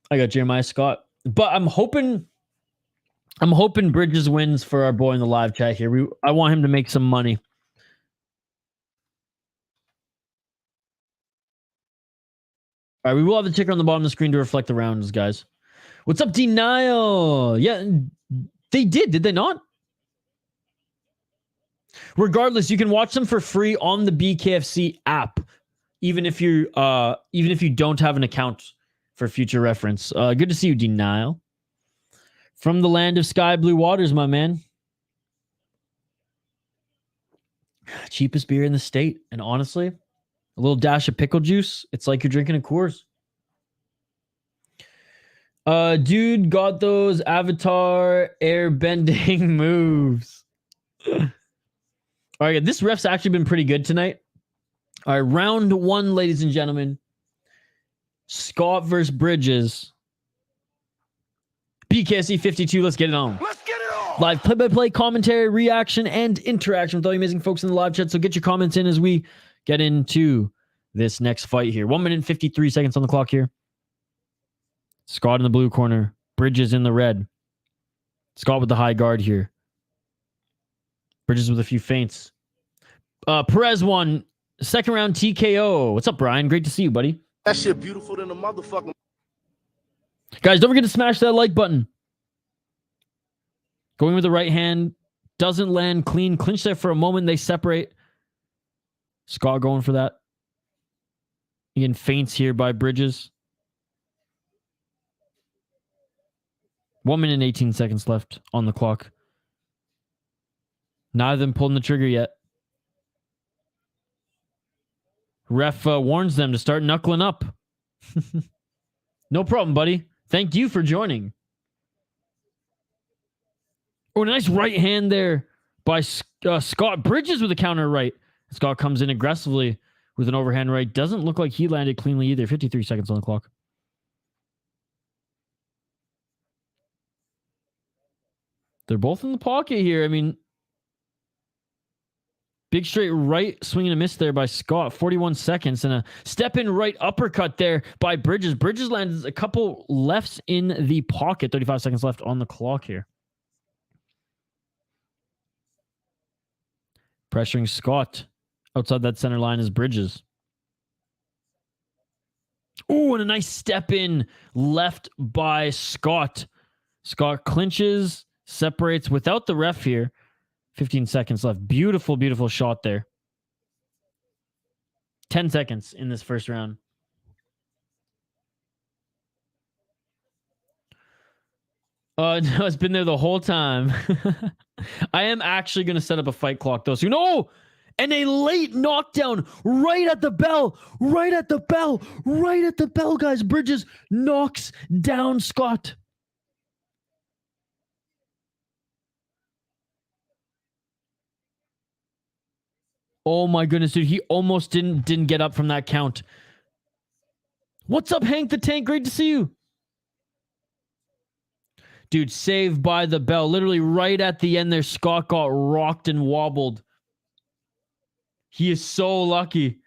I got Jeremiah Scott. But I'm hoping Bridges wins for our boy in the live chat here. I want him to make some money. All right, we will have the ticker on the bottom of the screen to reflect the rounds, guys. What's up, Denial? Yeah, they did they not? Regardless, you can watch them for free on the BKFC app, even if you don't have an account for future reference. Good to see you, Denial. From the land of sky blue waters, my man. Cheapest beer in the state, and honestly, a little dash of pickle juice, it's like you're drinking a Coors. Dude got those Avatar airbending moves. All right, this ref's actually been pretty good tonight. All right, round 1, ladies and gentlemen. Scott versus Bridges. BKFC 52, let's get it on.
Let's get it on.
Live play-by-play commentary, reaction, and interaction with all you amazing folks in the live chat. So get your comments in as we get into this next fight here. 1 minute and 53 seconds on the clock here. Scott in the blue corner. Bridges in the red. Scott with the high guard here. Bridges with a few feints. Perez won. Second round TKO. What's up, Brian? Great to see you, buddy.
That shit beautiful than a motherfucker.
Guys, don't forget to smash that like button. Going with the right hand. Doesn't land clean. Clinch there for a moment. They separate. Scott going for that. Again, feints here by Bridges. 1 minute and 18 seconds left on the clock. Neither of them pulling the trigger yet. Ref warns them to start knuckling up. No problem, buddy. Thank you for joining. Oh, nice right hand there by Scott. Bridges with a counter right. Scott comes in aggressively with an overhand right. Doesn't look like he landed cleanly either. 53 seconds on the clock. They're both in the pocket here. I mean, big straight right swing and a miss there by Scott. 41 seconds and a step in right uppercut there by Bridges. Bridges lands a couple lefts in the pocket. 35 seconds left on the clock here. Pressuring Scott. Outside that center line is Bridges. Oh, and a nice step in left by Scott. Scott clinches, separates without the ref here. 15 seconds left. Beautiful, beautiful shot there. 10 seconds in this first round. No, it's been there the whole time. I am actually going to set up a fight clock, though. So, no! And a late knockdown right at the bell. Right at the bell. Right at the bell, guys. Bridges knocks down Scott. Oh my goodness, dude. He almost didn't get up from that count. What's up, Hank the Tank? Great to see you. Dude, saved by the bell. Literally right at the end there, Scott got rocked and wobbled. He is so lucky.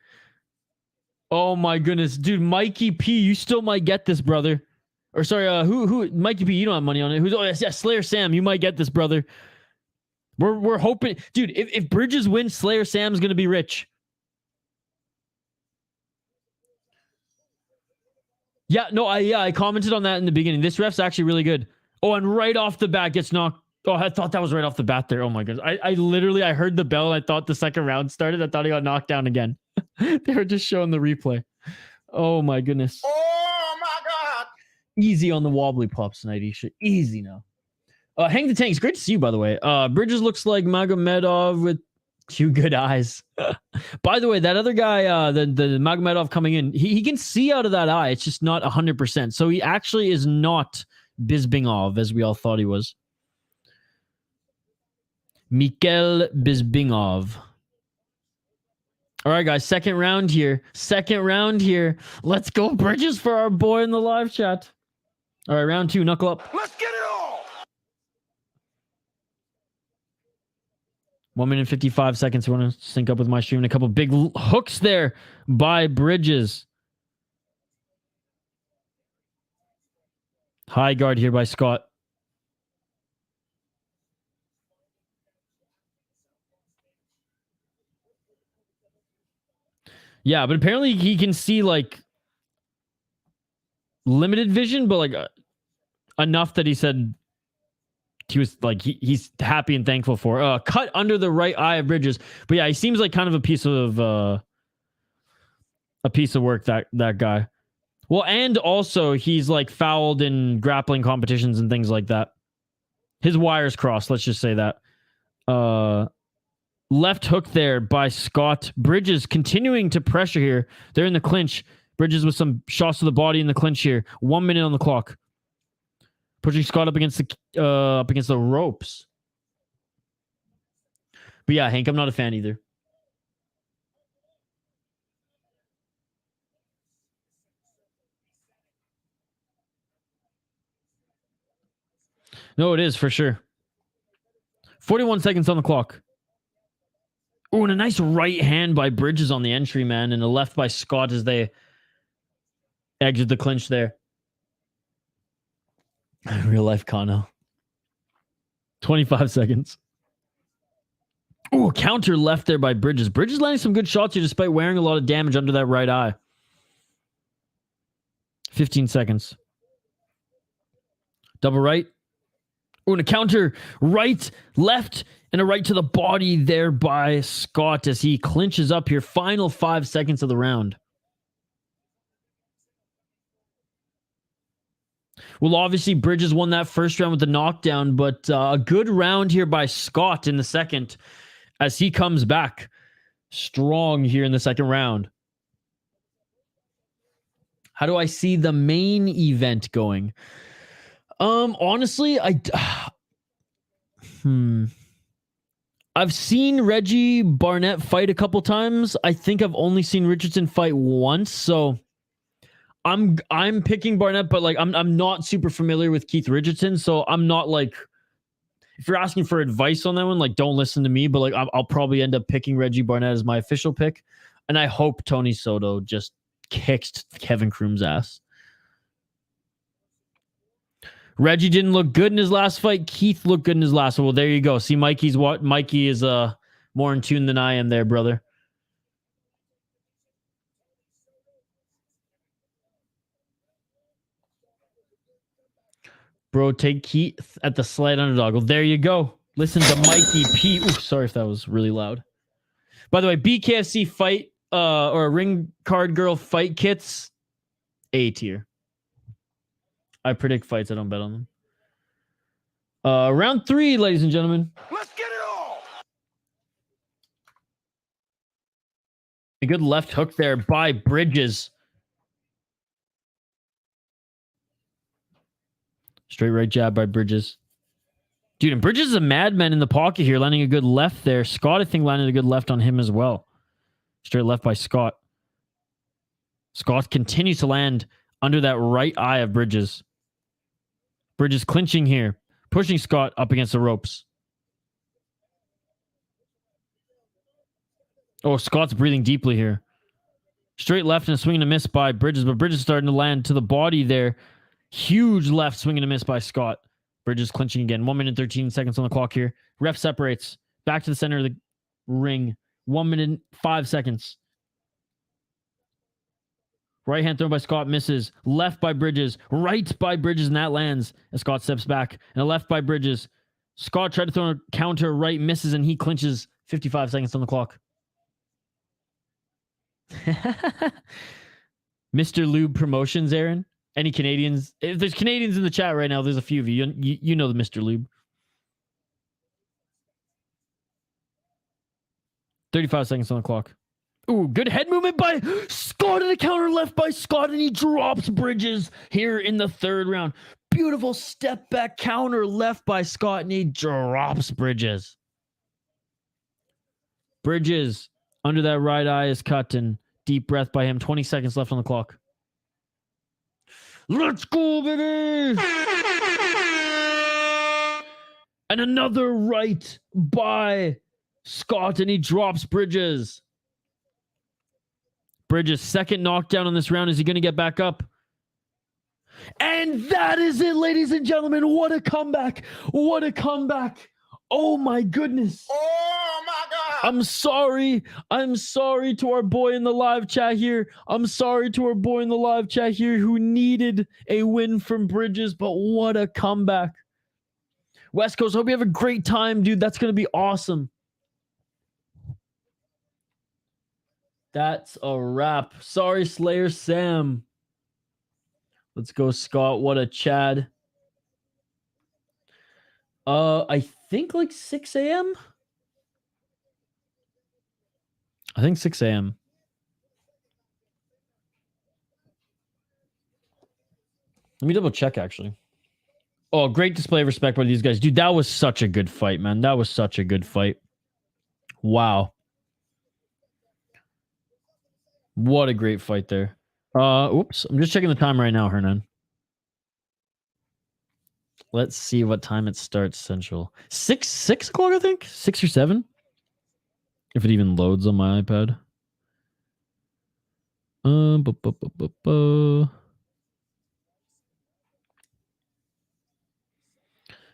Oh my goodness. Dude, Mikey P, you still might get this, brother. Or sorry, who Mikey P, you don't have money on it. Who's Slayer Sam, you might get this, brother. We're hoping, dude, if Bridges wins, Slayer Sam's gonna be rich. Yeah, no, I commented on that in the beginning. This ref's actually really good. Oh, and right off the bat gets knocked. Oh, I thought that was right off the bat there. Oh my goodness. I literally heard the bell. I thought the second round started. I thought he got knocked down again. They were just showing the replay. Oh my goodness.
Oh my God.
Easy on the wobbly pops tonight, Isha. Easy now. Hang the Tanks. Great to see you, by the way. Bridges looks like Magomedov with two good eyes. By the way, that other guy, the Magomedov coming in, he can see out of that eye. It's just not 100%. So he actually is not Bizbingov, as we all thought he was. Mikhail Bizbingov. All right, guys. Second round here. Let's go, Bridges, for our boy in the live chat. All right, round two. Knuckle up.
Let's get it all.
1 minute and 55 seconds. I want to sync up with my stream. And a couple big hooks there by Bridges. High guard here by Scott. Yeah, but apparently he can see like limited vision, but like enough that he said he was like he's happy and thankful for. Cut under the right eye of Bridges, but yeah, he seems like kind of a piece of work, that guy. Well, and also he's like fouled in grappling competitions and things like that. His wires crossed. Let's just say that. Left hook there by Scott. Bridges continuing to pressure here. They're in the clinch. Bridges with some shots to the body in the clinch here. 1 minute on the clock. Pushing Scott up against the ropes. But yeah, Hank, I'm not a fan either. No, it is for sure. 41 seconds on the clock. Oh, and a nice right hand by Bridges on the entry, man, and a left by Scott as they exit the clinch there. Real life Kano. 25 seconds. Ooh, counter left there by Bridges. Bridges landing some good shots here despite wearing a lot of damage under that right eye. 15 seconds. Double right. Ooh, and a counter right, left, and a right to the body there by Scott as he clinches up here. Final 5 seconds of the round. Well, obviously, Bridges won that first round with the knockdown, but a good round here by Scott in the second as he comes back strong here in the second round. How do I see the main event going? Honestly, I've seen Reggie Barnett fight a couple times. I think I've only seen Richardson fight once, so I'm picking Barnett, but like I'm not super familiar with Keith Richardson, so I'm not like, if you're asking for advice on that one, like don't listen to me, but like I'll probably end up picking Reggie Barnett as my official pick, and I hope Tony Soto just kicks Kevin Kroom's ass. Reggie didn't look good in his last fight. Keith looked good in his last one. Well, there you go. See, Mikey is more in tune than I am there, brother. Bro, take Keith at the slight underdog. Well, there you go. Listen to Mikey P. Ooh, sorry if that was really loud. By the way, BKFC fight or ring card girl fight kits, A tier. I predict fights. I don't bet on them. Round 3, ladies and gentlemen.
Let's get it all.
A good left hook there by Bridges. Straight right jab by Bridges. Dude, and Bridges is a madman in the pocket here, landing a good left there. Scott, I think, landed a good left on him as well. Straight left by Scott. Scott continues to land under that right eye of Bridges. Bridges clinching here, pushing Scott up against the ropes. Oh, Scott's breathing deeply here. Straight left and a swing and a miss by Bridges, but Bridges starting to land to the body there. Huge left swing and a miss by Scott. Bridges clinching again. 1 minute 13 seconds on the clock here. Ref separates. Back to the center of the ring. 1 minute 5 seconds. Right hand thrown by Scott misses. Left by Bridges. Right by Bridges, and that lands as Scott steps back. And a left by Bridges. Scott tried to throw a counter. Right misses, and he clinches. 55 seconds on the clock. Mr. Lube Promotions, Aaron. Any Canadians? If there's Canadians in the chat right now, there's a few of you. You know the Mr. Lube. 35 seconds on the clock. Ooh, good head movement by Scott and a counter left by Scott, and he drops Bridges here in the third round. Beautiful step back counter left by Scott, and he drops Bridges. Bridges under that right eye is cut, and deep breath by him. 20 seconds left on the clock. Let's go, baby! And another right by Scott, and he drops Bridges. Bridges' second knockdown on this round. Is he going to get back up? And that is it, ladies and gentlemen. What a comeback. What a comeback. Oh, my goodness.
Oh my God.
I'm sorry. I'm sorry to our boy in the live chat here. I'm sorry to our boy in the live chat here who needed a win from Bridges, but what a comeback. West Coast, hope you have a great time, dude. That's going to be awesome. That's a wrap. Sorry, Slayer Sam. Let's go, Scott. What a Chad. I think like 6 a.m. I think 6 a.m. Let me double check, actually. Oh, great display of respect by these guys. Dude, that was such a good fight, man. That was such a good fight. Wow. What a great fight there. Oops. I'm just checking the time right now, Hernan. Let's see what time it starts, Central. 6 o'clock, I think? 6 or 7? If it even loads on my iPad.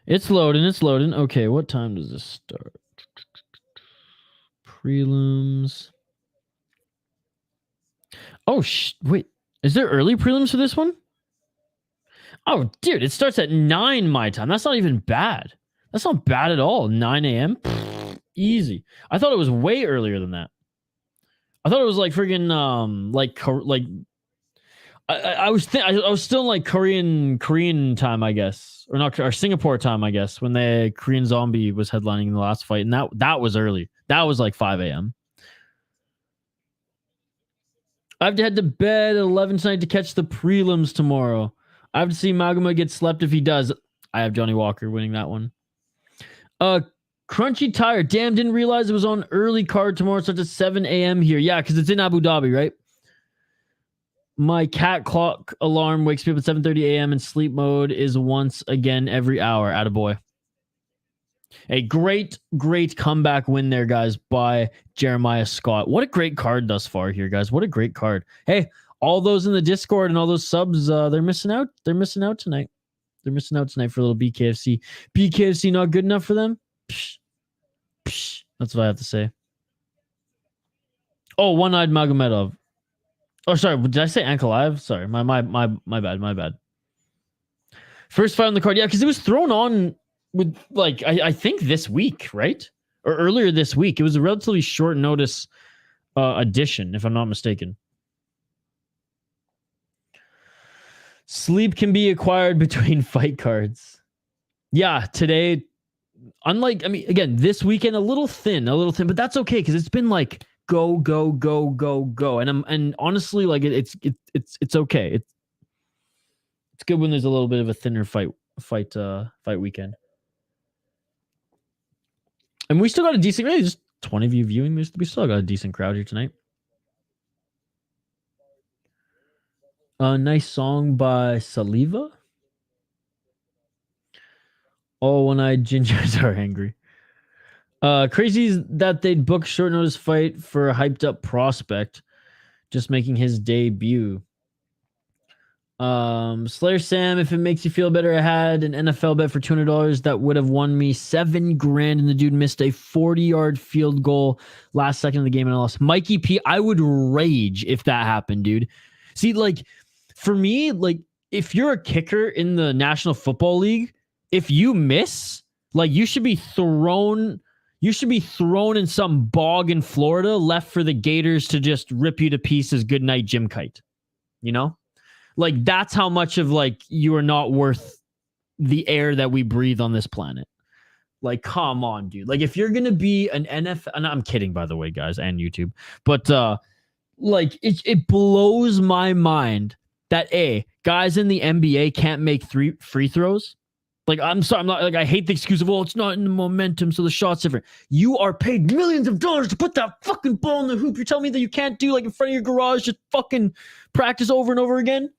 It's loading. It's loading. Okay, what time does this start? Prelims. Oh, wait. Is there early prelims for this one? Oh, dude, it starts at 9 my time. That's not even bad. That's not bad at all. 9 a.m. Easy. I thought it was way earlier than that. I thought it was like friggin' I was still in like Korean time, I guess, or not, or Singapore time, I guess, when the Korean Zombie was headlining in the last fight, and that was early. That was like 5 a.m. I have to head to bed at 11 tonight to catch the prelims tomorrow. I have to see Maguma get slept if he does. I have Johnny Walker winning that one. Crunchy Tire. Damn, didn't realize it was on early card tomorrow. It starts at 7 a.m. here. Yeah, because it's in Abu Dhabi, right? My cat clock alarm wakes me up at 7:30 a.m. and sleep mode is once again every hour. Attaboy. A great comeback win there, guys, by Jeremiah Scott. What a great card thus far here, guys. What a great card. Hey, all those in the Discord and all those subs, they're missing out. They're missing out tonight. They're missing out tonight for a little BKFC. BKFC not good enough for them? Psh, psh. That's what I have to say. Oh, One-Eyed Magomedov. Oh, sorry. Did I say Ankalaev? Sorry. My bad. First fight on the card. Yeah, because it was thrown on with, like, I think this week, right? Or earlier this week. It was a relatively short notice addition, if I'm not mistaken. Sleep can be acquired between fight cards. Yeah, today, unlike, I mean, again, this weekend, a little thin, but that's okay, because it's been like go. And honestly, like it's okay. It's good when there's a little bit of a thinner fight weekend. And we still got a decent, really, just 20 of you viewing this. We still got a decent crowd here tonight. A nice song by Saliva. Oh, One-Eyed Gingers are angry. Crazy that they'd book short notice fight for a hyped up prospect, just making his debut. Slayer Sam, if it makes you feel better, I had an NFL bet for $200 that would have won me $7,000, and the dude missed a 40-yard field goal last second of the game and I lost. Mikey P, I would rage if that happened, dude. See, like, for me, like, if you're a kicker in the National Football League, if you miss, like, you should be thrown in some bog in Florida, left for the Gators to just rip you to pieces. Good night, Jim Kite. You know? Like, that's how much of, like, you are not worth the air that we breathe on this planet. Like, come on, dude. Like, if you're going to be an NFL... And I'm kidding, by the way, guys, and YouTube. But, like, it blows my mind that, guys in the NBA can't make 3 free throws. Like, I'm sorry, I'm not, like, I hate the excuse of, it's not in the momentum, so the shot's different. You are paid millions of dollars to put that fucking ball in the hoop. You're telling me that you can't do, like, in front of your garage, just fucking practice over and over again?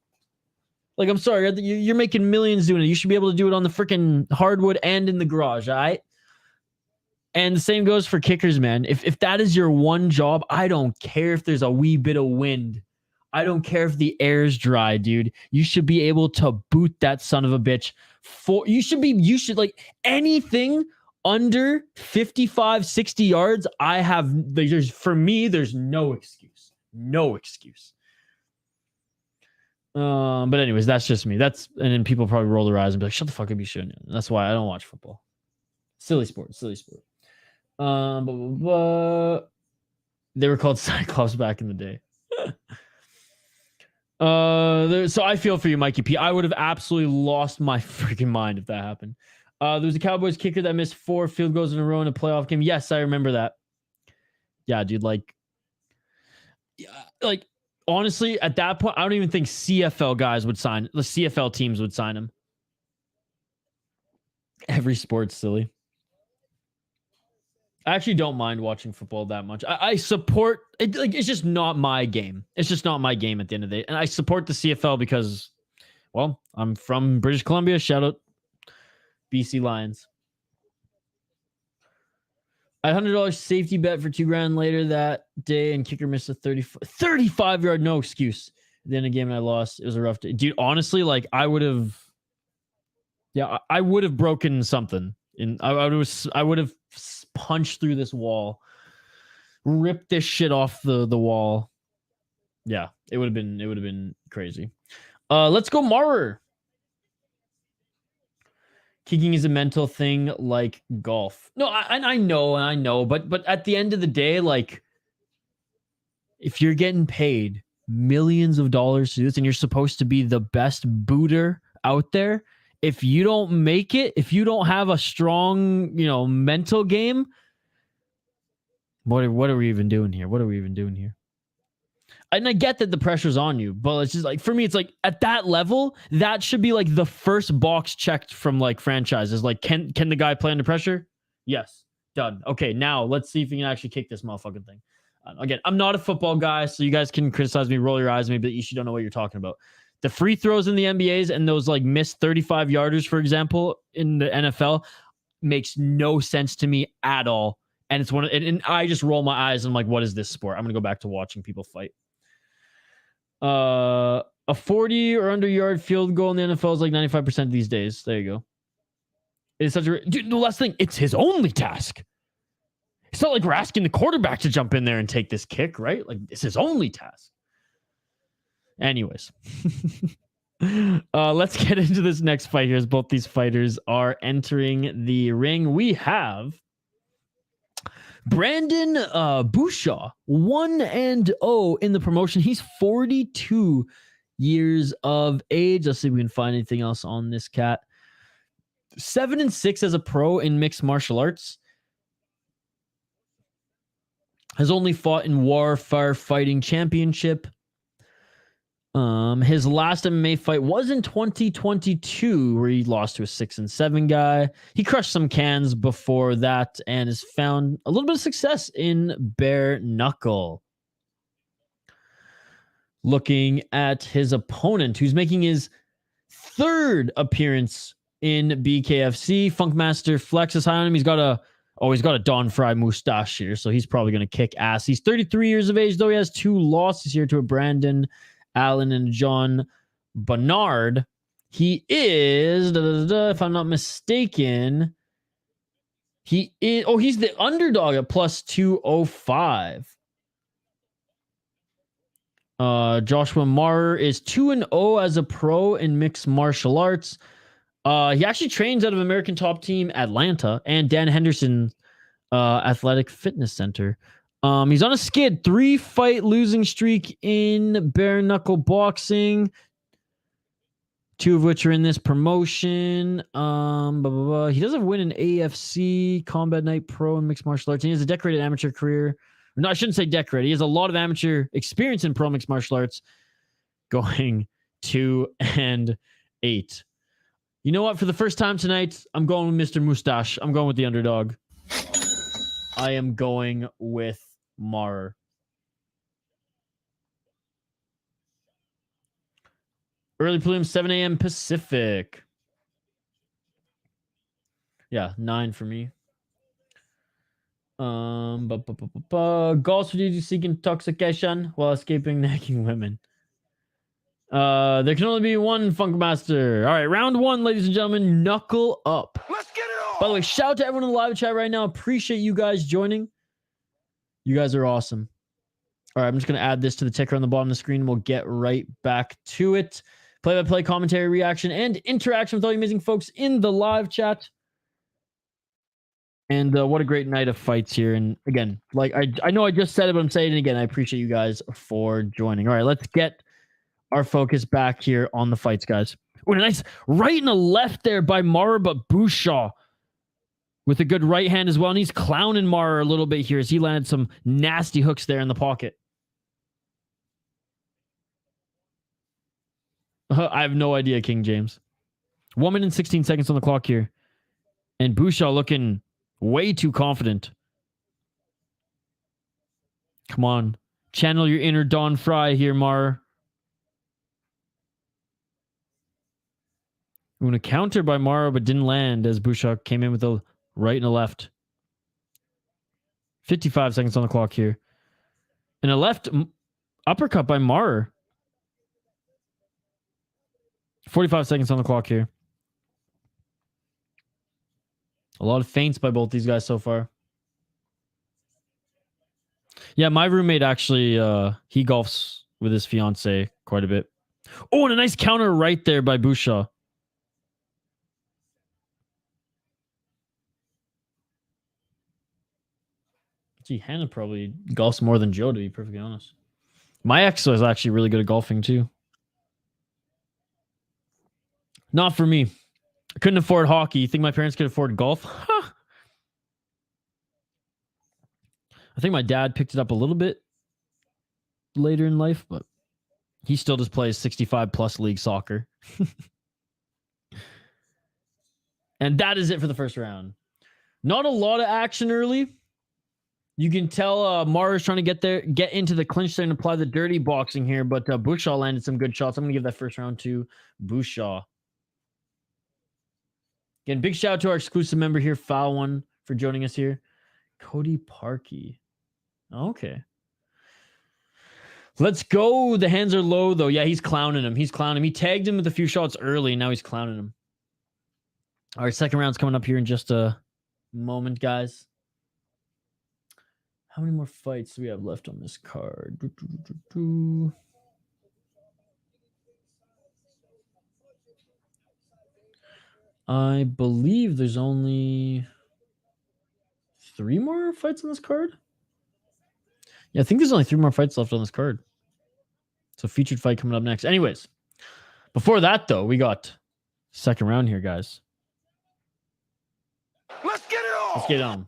Like, I'm sorry, you're making millions doing it. You should be able to do it on the freaking hardwood and in the garage, all right? And the same goes for kickers, man. If that is your one job, I don't care if there's a wee bit of wind. I don't care if the air's dry, dude. You should be able to boot that son of a bitch. You should like anything under 55, 60 yards. For me, there's no excuse. No excuse. But anyways, that's just me. And then people probably roll their eyes and be like, shut the fuck up, you shouldn't. That's why I don't watch football. Silly sport. But they were called Cyclops back in the day. So I feel for you, Mikey P. I would have absolutely lost my freaking mind if that happened. There was a Cowboys kicker that missed 4 field goals in a row in a playoff game. Yes, I remember that. Yeah, dude, like honestly, at that point, I don't even think CFL guys would sign. The CFL teams would sign him. Every sport's silly. I actually don't mind watching football that much. I support it. Like, it's just not my game. It's just not my game at the end of the day. And I support the CFL because, well, I'm from British Columbia. Shout out BC Lions. I had $100 safety bet for $2,000 later that day, and kicker missed a 35-yard no excuse. At the end of the game, and I lost. It was a rough day, dude. Honestly, like, I would have. Yeah, I would have broken something. I would have punched through this wall, ripped this shit off the wall. Yeah, it would have been crazy. Let's go Marrer. Kicking is a mental thing like golf. No, I know, but at the end of the day, like, if you're getting paid millions of dollars to do this and you're supposed to be the best booter out there, if you don't make it, if you don't have a strong, mental game, what are we even doing here? What are we even doing here? And I get that the pressure's on you, but it's just like, for me, it's like at that level, that should be like the first box checked from like franchises. Like, can the guy play under pressure? Yes. Done. Okay, now let's see if you can actually kick this motherfucking thing. Again, I'm not a football guy, so you guys can criticize me, roll your eyes at me, but you should don't know what you're talking about. The free throws in the NBAs and those like missed 35 yarders, for example, in the NFL makes no sense to me at all. And it's and I just roll my eyes and I'm like, what is this sport? I'm gonna go back to watching people fight. A 40 or under yard field goal in the NFL is like 95% these days. There you go. It's such a dude. The last thing, it's his only task. It's not like we're asking the quarterback to jump in there and take this kick, right? Like, it's his only task. Anyways, let's get into this next fight here as both these fighters are entering the ring. We have Brandon Bushaw, 1-0 in the promotion. He's 42 years of age. Let's see if we can find anything else on this cat. 7-6 as a pro in mixed martial arts. Has only fought in War Firefighting Championship. His last MMA fight was in 2022, where he lost to a 6-7 guy. He crushed some cans before that and has found a little bit of success in bare knuckle. Looking at his opponent, who's making his third appearance in BKFC, Funkmaster flexes high on him. He's got a Don Fry mustache here, so he's probably going to kick ass. He's 33 years of age, though. He has 2 losses here to a Brandon Allen and John Bernard. He is, if I'm not mistaken, he's the underdog at plus 205. Joshua Marrer is 2-0 as a pro in mixed martial arts. He actually trains out of American Top Team Atlanta and Dan Henderson Athletic Fitness Center. He's on a skid, 3-fight losing streak in bare knuckle boxing, 2 of which are in this promotion. He doesn't win an AFC Combat Night Pro in mixed martial arts. He has a decorated amateur career. No, I shouldn't say decorated. He has a lot of amateur experience in pro mixed martial arts, going 2-8. You know what? For the first time tonight, I'm going with Mr. Mustache. I'm going with the underdog. I am going with Marrer. Early prelims, 7 a.m. Pacific. Yeah, 9 for me. Goals strategy seek intoxication while escaping nagging women. There can only be one Funkmaster. All right, round 1, ladies and gentlemen. Knuckle up.
Let's get it on.
By the way, shout out to everyone in the live chat right now. Appreciate you guys joining. You guys are awesome. All right, I'm just going to add this to the ticker on the bottom of the screen. We'll get right back to it. Play-by-play commentary, reaction, and interaction with all you amazing folks in the live chat. And what a great night of fights here. And again, like I know I just said it, but I'm saying it again. I appreciate you guys for joining. All right, let's get our focus back here on the fights, guys. Oh, a nice right and a left there by Marrer, but Bushaw with a good right hand as well. And he's clowning Marrer a little bit here as he landed some nasty hooks there in the pocket. I have no idea, King James. 1 minute and 16 seconds on the clock here. And Bushaw looking way too confident. Come on. Channel your inner Don Fry here, Marrer. A counter by Marrer, but didn't land as Bushaw came in with a right and a left. 55 seconds on the clock here. And a left uppercut by Marrer. 45 seconds on the clock here. A lot of feints by both these guys so far. Yeah, my roommate actually, he golfs with his fiance quite a bit. Oh, and a nice counter right there by Bushaw. Gee, Hannah probably golfs more than Joe, to be perfectly honest. My ex was actually really good at golfing too. Not for me. I couldn't afford hockey. You think my parents could afford golf? Huh. I think my dad picked it up a little bit later in life, but he still just plays 65 plus league soccer. And that is it for the first round. Not a lot of action early. You can tell Mara's trying to get into the clinch there and apply the dirty boxing here, but Bushaw landed some good shots. I'm going to give that first round to Bushaw. Again, big shout out to our exclusive member here, Foul One, for joining us here. Cody Parkey. Okay. Let's go. The hands are low, though. Yeah, he's clowning him. He's clowning him. He tagged him with a few shots early, and now he's clowning him. All right, second round's coming up here in just a moment, guys. How many more fights do we have left on this card? I believe there's only 3 more fights on this card. Yeah, I think there's only 3 more fights left on this card. So featured fight coming up next. Anyways, before that, though, we got second round here, guys.
Let's get it on.
Let's get on.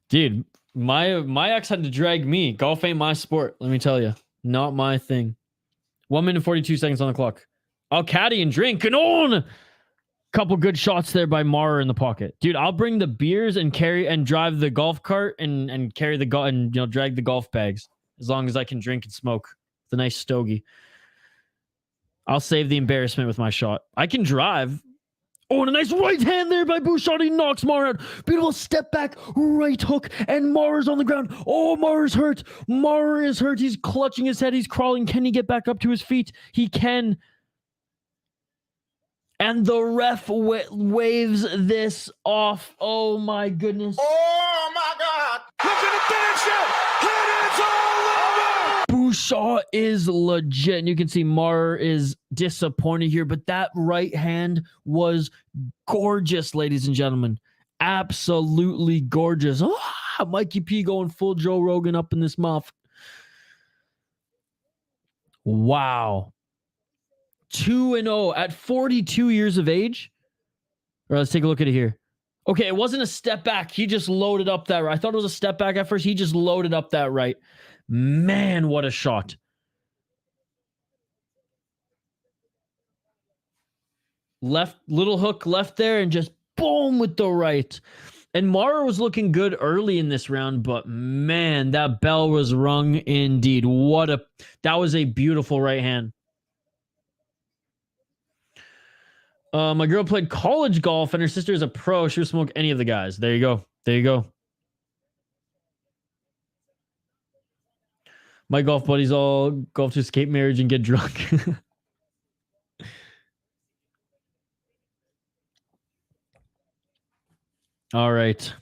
Dude, my ex had to drag me. Golf ain't my sport, let me tell you. Not my thing. 1 minute 42 seconds on the clock. I'll caddy and drink and on. Couple good shots there by Mara in the pocket. Dude, I'll bring the beers and carry and drive the golf cart and carry the and drag the golf bags as long as I can drink and smoke. It's a nice stogie. I'll save the embarrassment with my shot. I can drive. Oh, and a nice right hand there by Bushaw. He knocks Mara out. Beautiful step back, right hook, and Mara's on the ground. Oh, Mara's hurt. Mara is hurt. He's clutching his head. He's crawling. Can he get back up to his feet? He can. And the ref waves this off. Oh, my goodness.
Oh my God!
Looking to finish it, and it's all over.
Bushaw is legit. And you can see Mar is disappointed here, but that right hand was gorgeous, ladies and gentlemen. Absolutely gorgeous. Oh, Mikey P going full Joe Rogan up in this mouth. Wow. 2-0 at 42 years of age. All right, let's take a look at it here. Okay, it wasn't a step back. He just loaded up that right. I thought it was a step back at first. He just loaded up that right. Man, what a shot. Left, little hook left there and just boom with the right. And Mara was looking good early in this round, but man, that bell was rung indeed. That was a beautiful right hand. My girl played college golf and her sister is a pro. She would smoke any of the guys. There you go. There you go. My golf buddies all golf to escape marriage and get drunk. All right.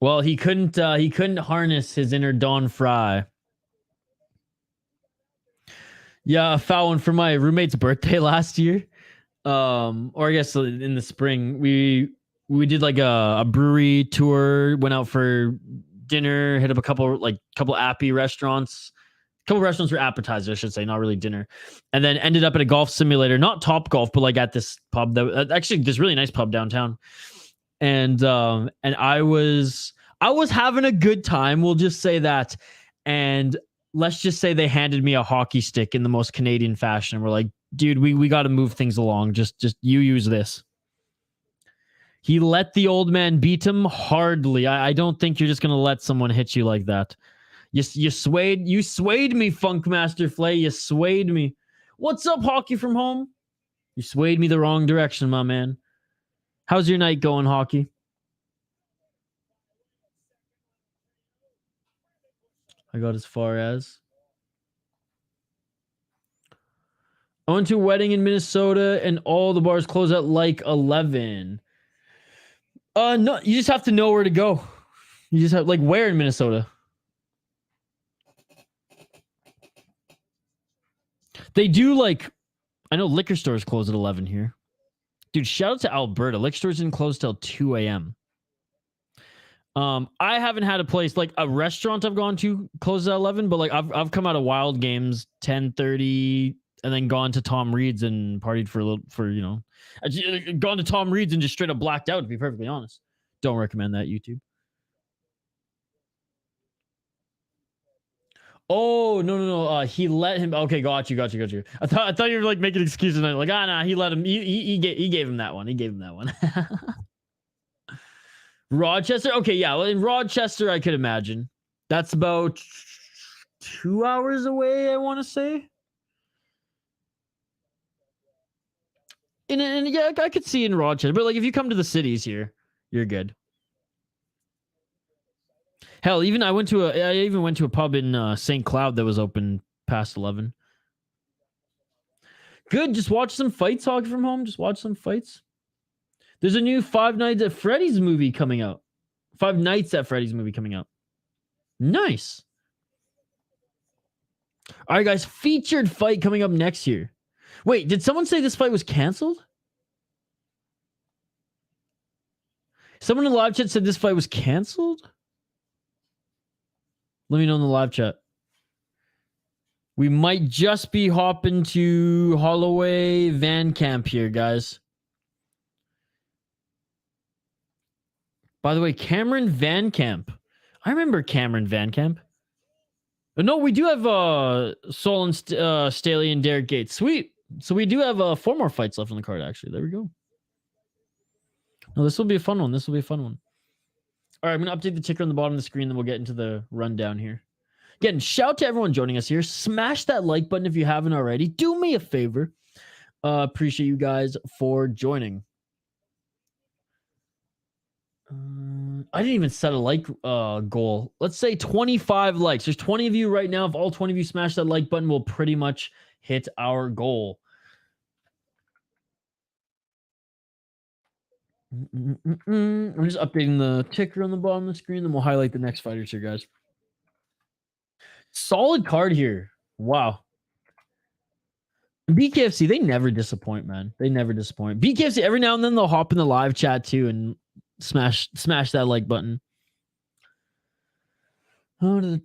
Well, he couldn't harness his inner Don Fry. Yeah, a foul one for my roommate's birthday last year. Or I guess in the spring, we did like a brewery tour, went out for dinner, hit up a couple appy restaurants, couple restaurants for appetizers, I should say, not really dinner, and then ended up at a golf simulator, not Top Golf, but like at this pub that actually this really nice pub downtown, and I was having a good time, we'll just say that, and let's just say they handed me a hockey stick in the most Canadian fashion. We're like, dude, we got to move things along. Just you use this. He let the old man beat him hardly. I don't think you're just going to let someone hit you like that. You swayed me, Funkmaster Flay. You swayed me. What's up, Hockey from Home? You swayed me the wrong direction, my man. How's your night going, Hockey? I got as far as. I went to a wedding in Minnesota and all the bars close at like 11. No, you just have to know where to go. You just have, like, where in Minnesota? They do, like, I know liquor stores close at 11 here. Dude, shout out to Alberta. Liquor stores didn't close till 2 a.m. I haven't had a place, like a restaurant I've gone to close at 11, but like I've come out of Wild Games 10:30 and then gone to Tom Reed's and partied for a little, gone to Tom Reed's and just straight up blacked out, to be perfectly honest. Don't recommend that, YouTube. Oh, no. He let him. Okay, got you. I thought you were like making excuses. Like, nah, he let him. He gave him that one. He gave him that one. Rochester. Okay, yeah. Well, in Rochester, I could imagine. That's about 2 hours away, I want to say. And yeah, I could see in Rochester, but like if you come to the cities here, you're good. Hell, I even went to a pub in St. Cloud that was open past 11. Good, just watch some fights, Hog from home. Just watch some fights. There's a new Five Nights at Freddy's movie coming out. Five Nights at Freddy's movie coming out. Nice. All right, guys, featured fight coming up next year. Wait, did someone say this fight was canceled? Someone in the live chat said this fight was canceled? Let me know in the live chat. We might just be hopping to Holloway VanCamp here, guys. By the way, Cameron VanCamp. I remember Cameron VanCamp. No, we do have Solon, Staley, and Darrick Gates. Sweet. So we do have 4 more fights left on the card, actually. There we go. No, this will be a fun one. All right, I'm going to update the ticker on the bottom of the screen, then we'll get into the rundown here. Again, shout out to everyone joining us here. Smash that like button if you haven't already. Do me a favor. Appreciate you guys for joining. I didn't even set a like goal. Let's say 25 likes. There's 20 of you right now. If all 20 of you smash that like button, we'll pretty much hit our goal. I'm just updating the ticker on the bottom of the screen, then we'll highlight the next fighters here, guys. Solid card here. Wow. BKFC, they never disappoint, man. They never disappoint. BKFC, every now and then they'll hop in the live chat too and smash that like button. Oh,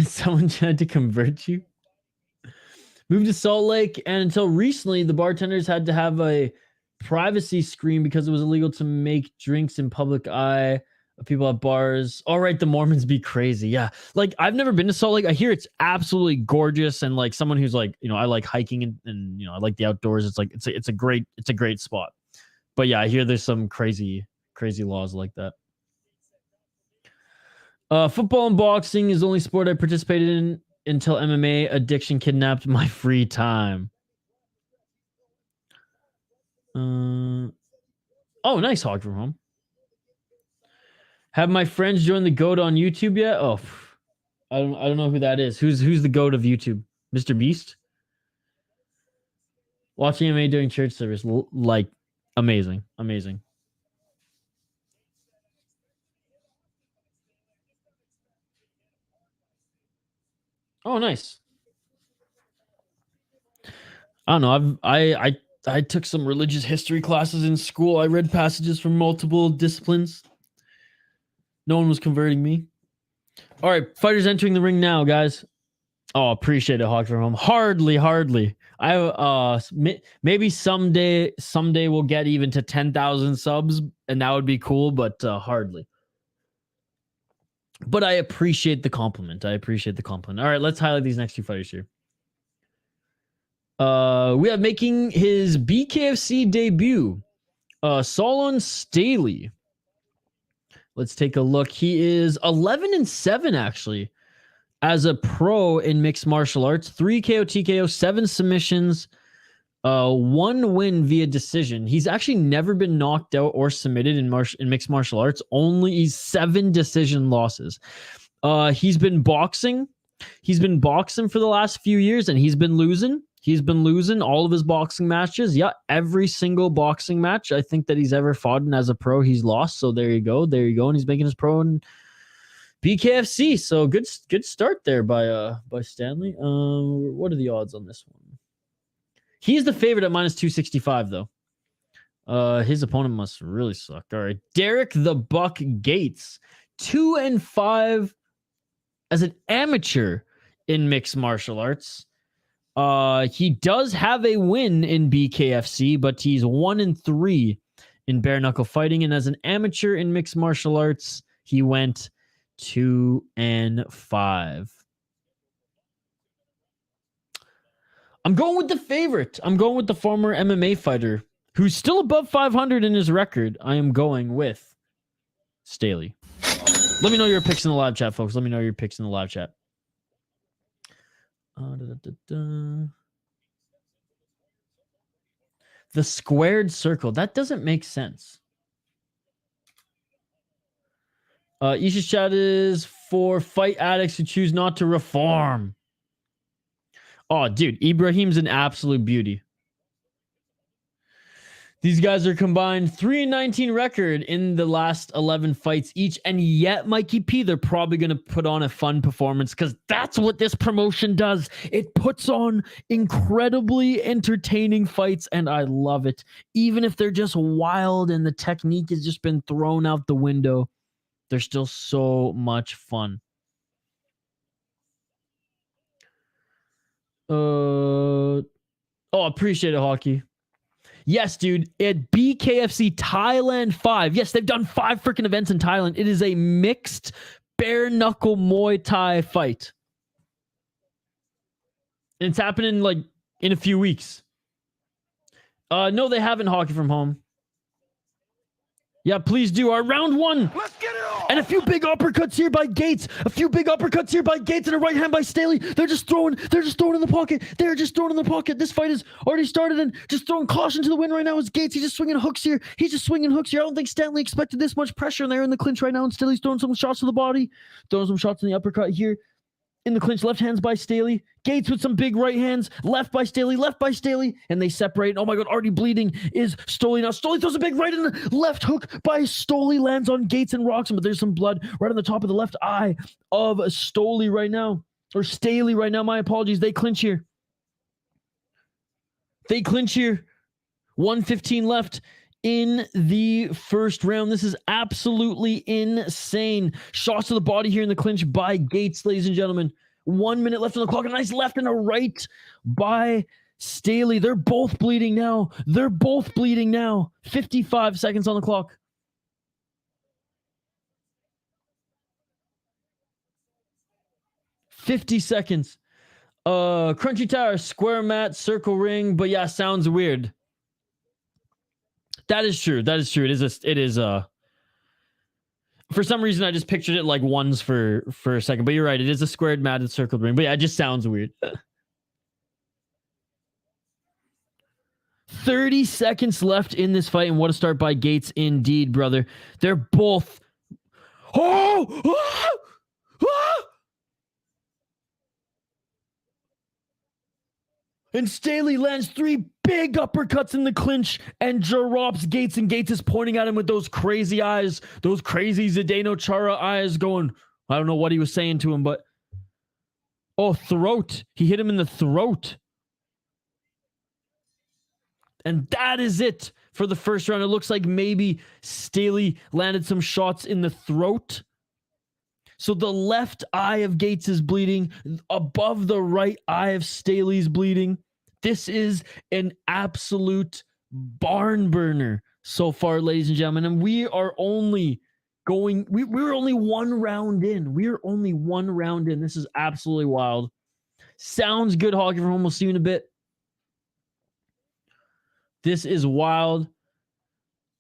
someone tried to convert you. Moved to Salt Lake, and until recently, the bartenders had to have a privacy screen because it was illegal to make drinks in public eye of people at bars. All right, the Mormons be crazy. Yeah, like I've never been to Salt Lake. I hear it's absolutely gorgeous, and like someone who's like, I like hiking and I like the outdoors. It's like it's a great spot. But yeah, I hear there's some crazy laws like that. Football and boxing is the only sport I participated in until MMA addiction kidnapped my free time. Oh, nice, Hog from home. Have my friends joined the GOAT on YouTube yet? Oh, I don't know who that is. Who's the GOAT of YouTube? Mr. Beast? Watching MMA during church service, like amazing. Oh, nice. I don't know. I took some religious history classes in school. I read passages from multiple disciplines. No one was converting me. All right, fighters entering the ring now, guys. Oh, appreciate it, Hawk from home. Hardly. I maybe someday we'll get even to 10,000 subs, and that would be cool, but hardly. But I appreciate the compliment. All right, let's highlight these next 2 fighters here. We have making his BKFC debut, Solon Staley. Let's take a look. He is 11-7 actually as a pro in mixed martial arts. 3 KO TKO, 7 submissions, One win via decision. He's actually never been knocked out or submitted in mixed martial arts. Only 7 decision losses. He's been boxing. He's been boxing for the last few years, and he's been losing. He's been losing all of his boxing matches. Yeah, every single boxing match I think that he's ever fought in as a pro, he's lost. So there you go. And he's making his pro in BKFC. So good start there by Stanley. What are the odds on this one? He's the favorite at minus 265, though. His opponent must really suck. All right. Darrick the Buck Gates, 2-5 as an amateur in mixed martial arts. He does have a win in BKFC, but he's 1-3 in bare knuckle fighting. And as an amateur in mixed martial arts, he went 2-5. I'm going with the favorite. I'm going with the former MMA fighter who's still above 500 in his record. I am going with Staley. Let me know your picks in the live chat, folks. Let me know your picks in the live chat. The squared circle. That doesn't make sense. Isha's chat is for fight addicts who choose not to reform. Oh, dude, Ibrahim's an absolute beauty. These guys are combined 3-19 record in the last 11 fights each, and yet, Mikey P, they're probably going to put on a fun performance because that's what this promotion does. It puts on incredibly entertaining fights, and I love it. Even if they're just wild and the technique has just been thrown out the window, they're still so much fun. Appreciate it, Hockey. Yes, dude. At BKFC Thailand 5. Yes, they've done 5 freaking events in Thailand. It is a mixed bare knuckle Muay Thai fight. And it's happening like in a few weeks. No, they haven't. Hockey from home. Yeah, please do. Our round 1.
Let's get it on.
And a few big uppercuts here by Gates. And a right hand by Staley. They're just throwing in the pocket. This fight has already started and just throwing caution to the wind right now is Gates. He's just swinging hooks here. I don't think Stanley expected this much pressure, and they're in the clinch right now, and Staley's throwing some shots to the body. Throwing some shots in the uppercut here. In the clinch, left hands by Staley. Gates with some big right hands. Left by Staley. And they separate. Oh my God, already bleeding is Staley. Now Staley throws a big right in the left hook by Staley. Lands on Gates and rocks him, but there's some blood right on the top of the left eye of Staley right now. Or Staley right now, my apologies. They clinch here. 1:15 left in the first round. This is absolutely insane. Shots to the body here in the clinch by Gates, ladies and gentlemen. 1 minute left on the clock. A nice left and a right by Staley. They're both bleeding now. 55 seconds on the clock. $50. Crunchy tower, square mat, circle ring. But yeah, sounds weird. That is true. It is for some reason I just pictured it like ones for a second, but you're right. It is a squared matted circled ring, but yeah, it just sounds weird. 30 seconds left in this fight, and what a start by Gates indeed, brother. They're both and Staley lands 3 big uppercuts in the clinch and drops Gates, and Gates is pointing at him with those crazy eyes, those crazy Zdeno Chara eyes going, I don't know what he was saying to him, but throat. He hit him in the throat. And that is it for the first round. It looks like maybe Staley landed some shots in the throat. So the left eye of Gates is bleeding. Above the right eye of Staley's bleeding. This is an absolute barn burner so far, ladies and gentlemen. And we are only going... We're only one round in. This is absolutely wild. Sounds good, Hockey from home. We'll see you in a bit. This is wild.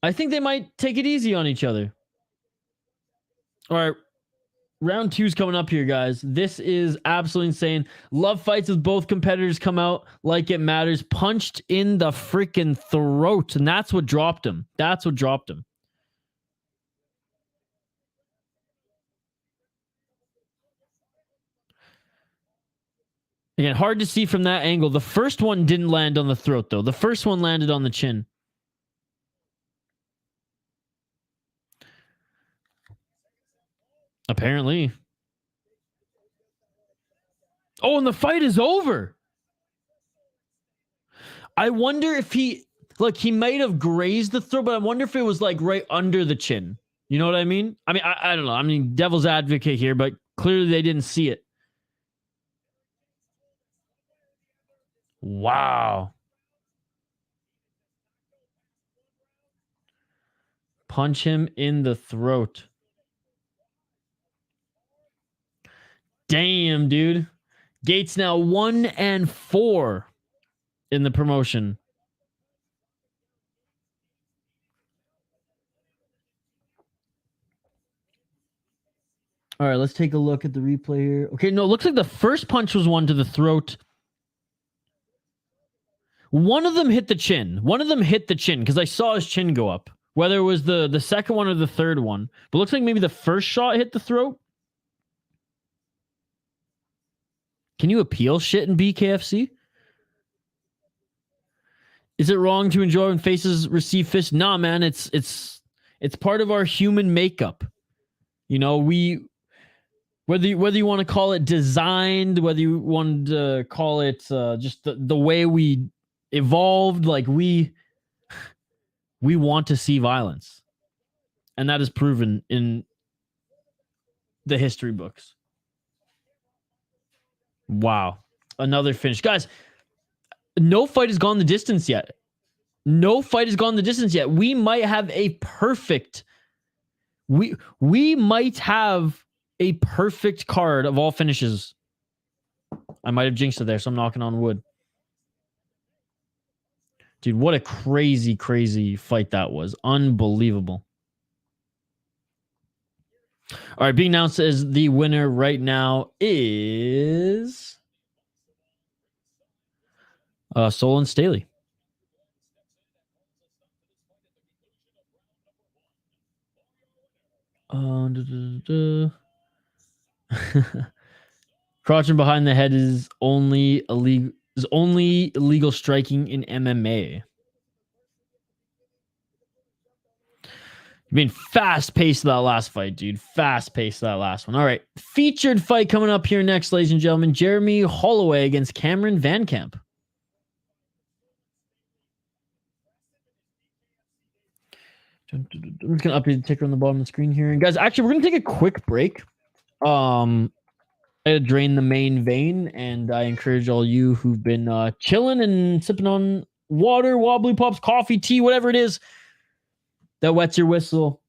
I think they might take it easy on each other. All right. Round 2's coming up here, guys. This is absolutely insane. Love fights as both competitors come out like it matters. Punched in the freaking throat. And that's what dropped him. That's what dropped him. Again, hard to see from that angle. The first one didn't land on the throat, though. The first one landed on the chin. Apparently. Oh, and the fight is over. I wonder if he... Look, he might have grazed the throat, but I wonder if it was like right under the chin. You know what I mean? I mean, I don't know. I mean, devil's advocate here, but clearly they didn't see it. Wow. Punch him in the throat. Damn, dude. Gates now 1-4 in the promotion. All right, let's take a look at the replay here. Okay, no, it looks like the first punch was one to the throat. One of them hit the chin. One of them hit the chin because I saw his chin go up. Whether it was the second one or the third one. But it looks like maybe the first shot hit the throat. Can you appeal shit in BKFC? Is it wrong to enjoy when faces receive fists? Nah, man, it's part of our human makeup. You know, whether you want to call it designed, whether you want to call it just the way we evolved, like we want to see violence. And that is proven in the history books. Wow. Another finish. Guys, no fight has gone the distance yet. No fight has gone the distance yet. We might have a perfect... We might have a perfect card of all finishes. I might have jinxed it there, so I'm knocking on wood. Dude, what a crazy, crazy fight that was. Unbelievable. All right, being announced as the winner right now is Solon Staley. Crouching behind the head is only illegal striking in MMA. I mean, fast-paced that last fight, dude. Fast-paced that last one. All right. Featured fight coming up here next, ladies and gentlemen. Jeremie Holloway against Cameron VanCamp. I'm just going to update the ticker on the bottom of the screen here. And guys, actually, we're going to take a quick break. I drain the main vein, and I encourage all you who've been chilling and sipping on water, wobbly pops, coffee, tea, whatever it is that wets your whistle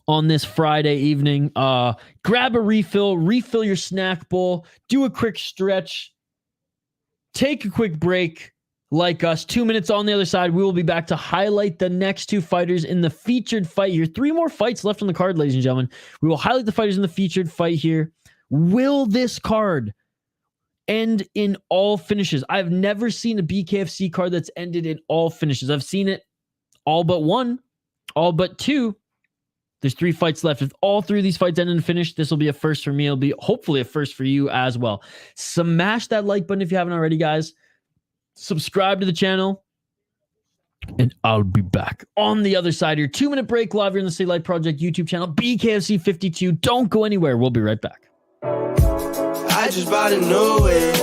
on this Friday evening. Grab a refill your snack bowl, do a quick stretch, take a quick break. Like us, 2 minutes on the other side. We will be back to highlight the next two fighters in the featured fight here. 3 more fights left on the card, ladies and gentlemen. We will highlight the fighters in the featured fight here. Will this card end in all finishes? I've never seen a BKFC card that's ended in all finishes. I've seen it all but 1, all but 2. There's 3 fights left. If all 3 of these fights end in finish, this will be a first for me. It'll be hopefully a first for you as well. Smash that like button if you haven't already, guys. Subscribe to the channel, and I'll be back on the other side here. 2-minute break live here in the City Light Project YouTube channel, BKFC 52. Don't go anywhere. We'll be right back.
I just bought a new whip.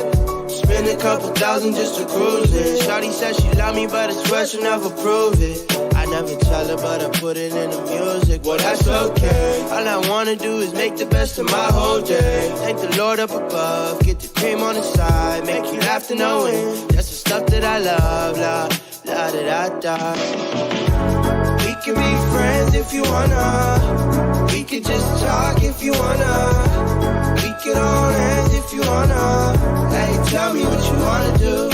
Spend a couple thousand just to cruise it. Shawty said she love me, but I swear she'll never prove it. I never tell her, but I put it in the music. Well, that's okay. All I wanna do is make the best of my whole day. Thank the Lord up above, get the cream on the side, make you laugh to know it. That's the stuff that I love, la da da da. We can be friends if you wanna. We can just talk if you wanna. We can hold hands if you wanna. Hey, tell me what you wanna do.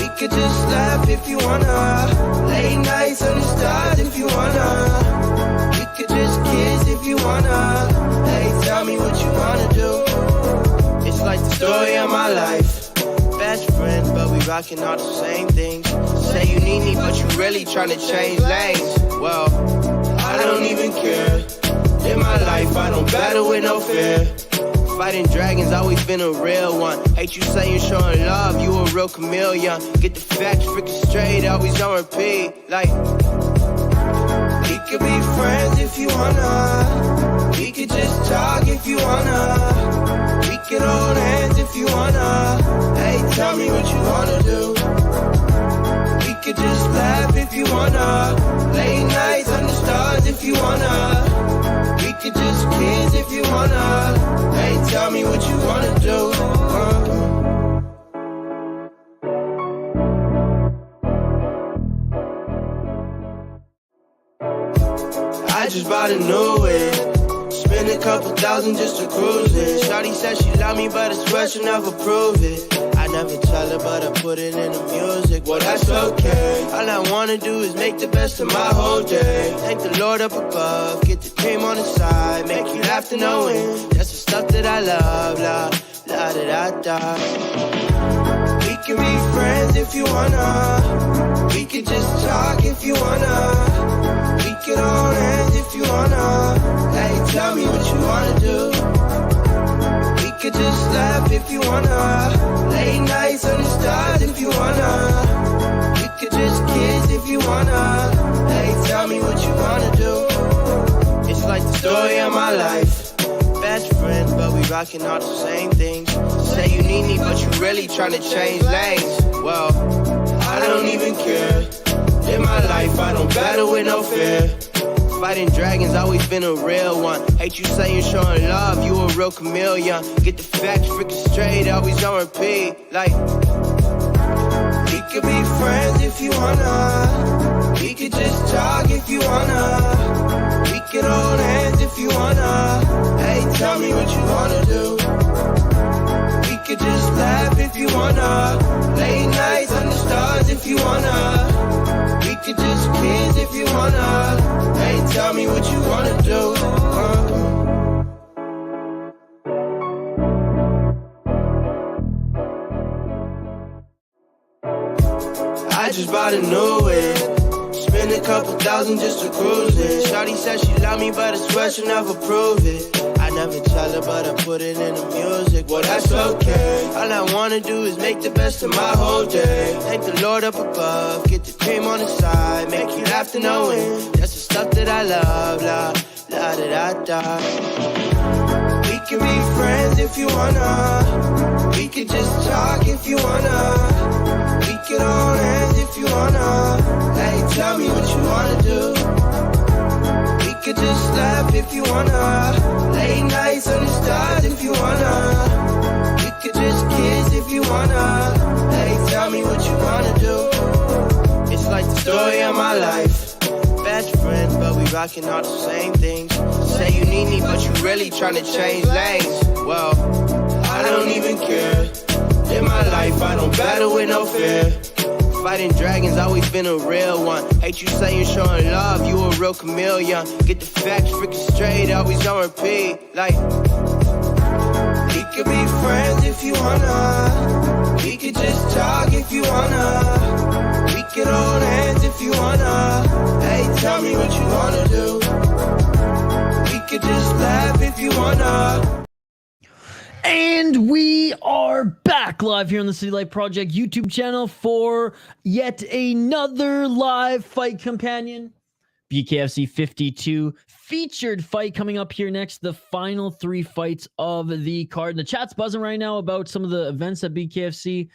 We could just laugh if you wanna. Late nights under stars if you wanna. We could just kiss if you wanna. Hey, wanna do. It's like the story of my life. Best friends, but we rockin' all the same things. Say you need me, but you really tryna change lanes. Well, I don't even care. In my life, I don't battle with no fear. Fighting dragons, always been a real one. Hate you saying showing love, you a real chameleon. Get the facts freaking straight, always on repeat. Like, we could be friends if you wanna. We could just talk if you wanna. We could hold hands if you wanna. Hey, tell me what you wanna do. We could just laugh if you wanna. Late nights under stars if you wanna. We could just kiss if you wanna. Hey, tell me what you wanna do. I just bought a new whip. Spend a couple thousand just to cruise it. Shawty said she love me, but I swear she'll never prove it. I never tell her, but I put it in the music. Well, that's okay. All I wanna do is make the best of my whole day. Thank the Lord up above, get the cream on the side, make you laugh to no end. That's the stuff that I love, la, la, da, da, da. We can be friends if you wanna. We can just talk if you wanna. We can hold hands if you wanna. Hey, tell me what you wanna do. We could just laugh if you wanna. Late nights under stars if you wanna. We could just kiss if you wanna. Hey, tell me what you wanna do. It's like the story of my life. Best friends, but we rockin' all the same things. Say you need me, but you really tryna change lanes. Well, I don't even care. In my life, I don't battle with no fear. Fighting dragons, always been a real one. Hate you saying showing love, you a real chameleon. Get the facts freaking straight, always on repeat. Like, we could be friends if you wanna. We could just talk if you wanna. We could hold hands if you wanna. Hey, tell me what you wanna do. We could just laugh if you wanna. Late nights under stars if you wanna. We could just kiss if you wanna. Hey, tell me what you wanna do. I just bought a new whip. Spend a couple thousand just to cruise it. Shawty said she love me, but I swear she'll never prove it. I never tell her, but I put it in the music. Well, that's okay. All I wanna do is make the best of my whole day. Thank the Lord up above, get the cream on the side, make you laugh to no end. That's the stuff that I love, la, la, da, da, da. We can be friends if you wanna. We can just talk if you wanna. We can hold hands if you wanna. Hey, tell me what you wanna do. We could just laugh if you wanna. Late nights under stars if you wanna. We could just kiss if you wanna. Hey, tell me what you wanna do. It's like the story of my life. Best friends, but we rockin' all the same things. Say you need me, but you really tryna change lanes. Well, I don't even care. In my life, I don't battle with no fear. Fighting dragons, always been a real one. Hate you saying showing love, you a real chameleon. Get the facts freaking straight, always on repeat. Like, we could be friends if you wanna. We could just talk if you wanna. We could hold hands if you wanna. Hey, tell me what you wanna do. We could just laugh if you wanna.
And we are back live here on the City Light Project YouTube channel for yet another live fight companion. BKFC 52 featured fight coming up here next. The final 3 fights of the card. The chat's buzzing right now about some of the events that BKFC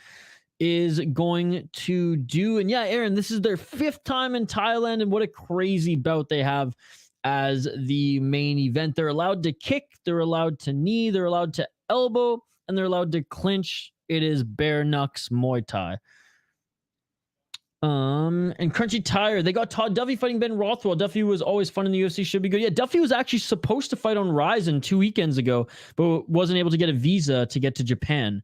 is going to do. And yeah, Aaron, this is their 5th time in Thailand, and what a crazy bout they have as the main event. They're allowed to kick, they're allowed to knee, they're allowed to elbow, and they're allowed to clinch. It is bare knucks Muay Thai. And Crunchy Tire, they got Todd Duffy fighting Ben Rothwell. Duffy was always fun in the UFC, should be good. Yeah, Duffy was actually supposed to fight on Ryzen 2 weekends ago, but wasn't able to get a visa to get to Japan.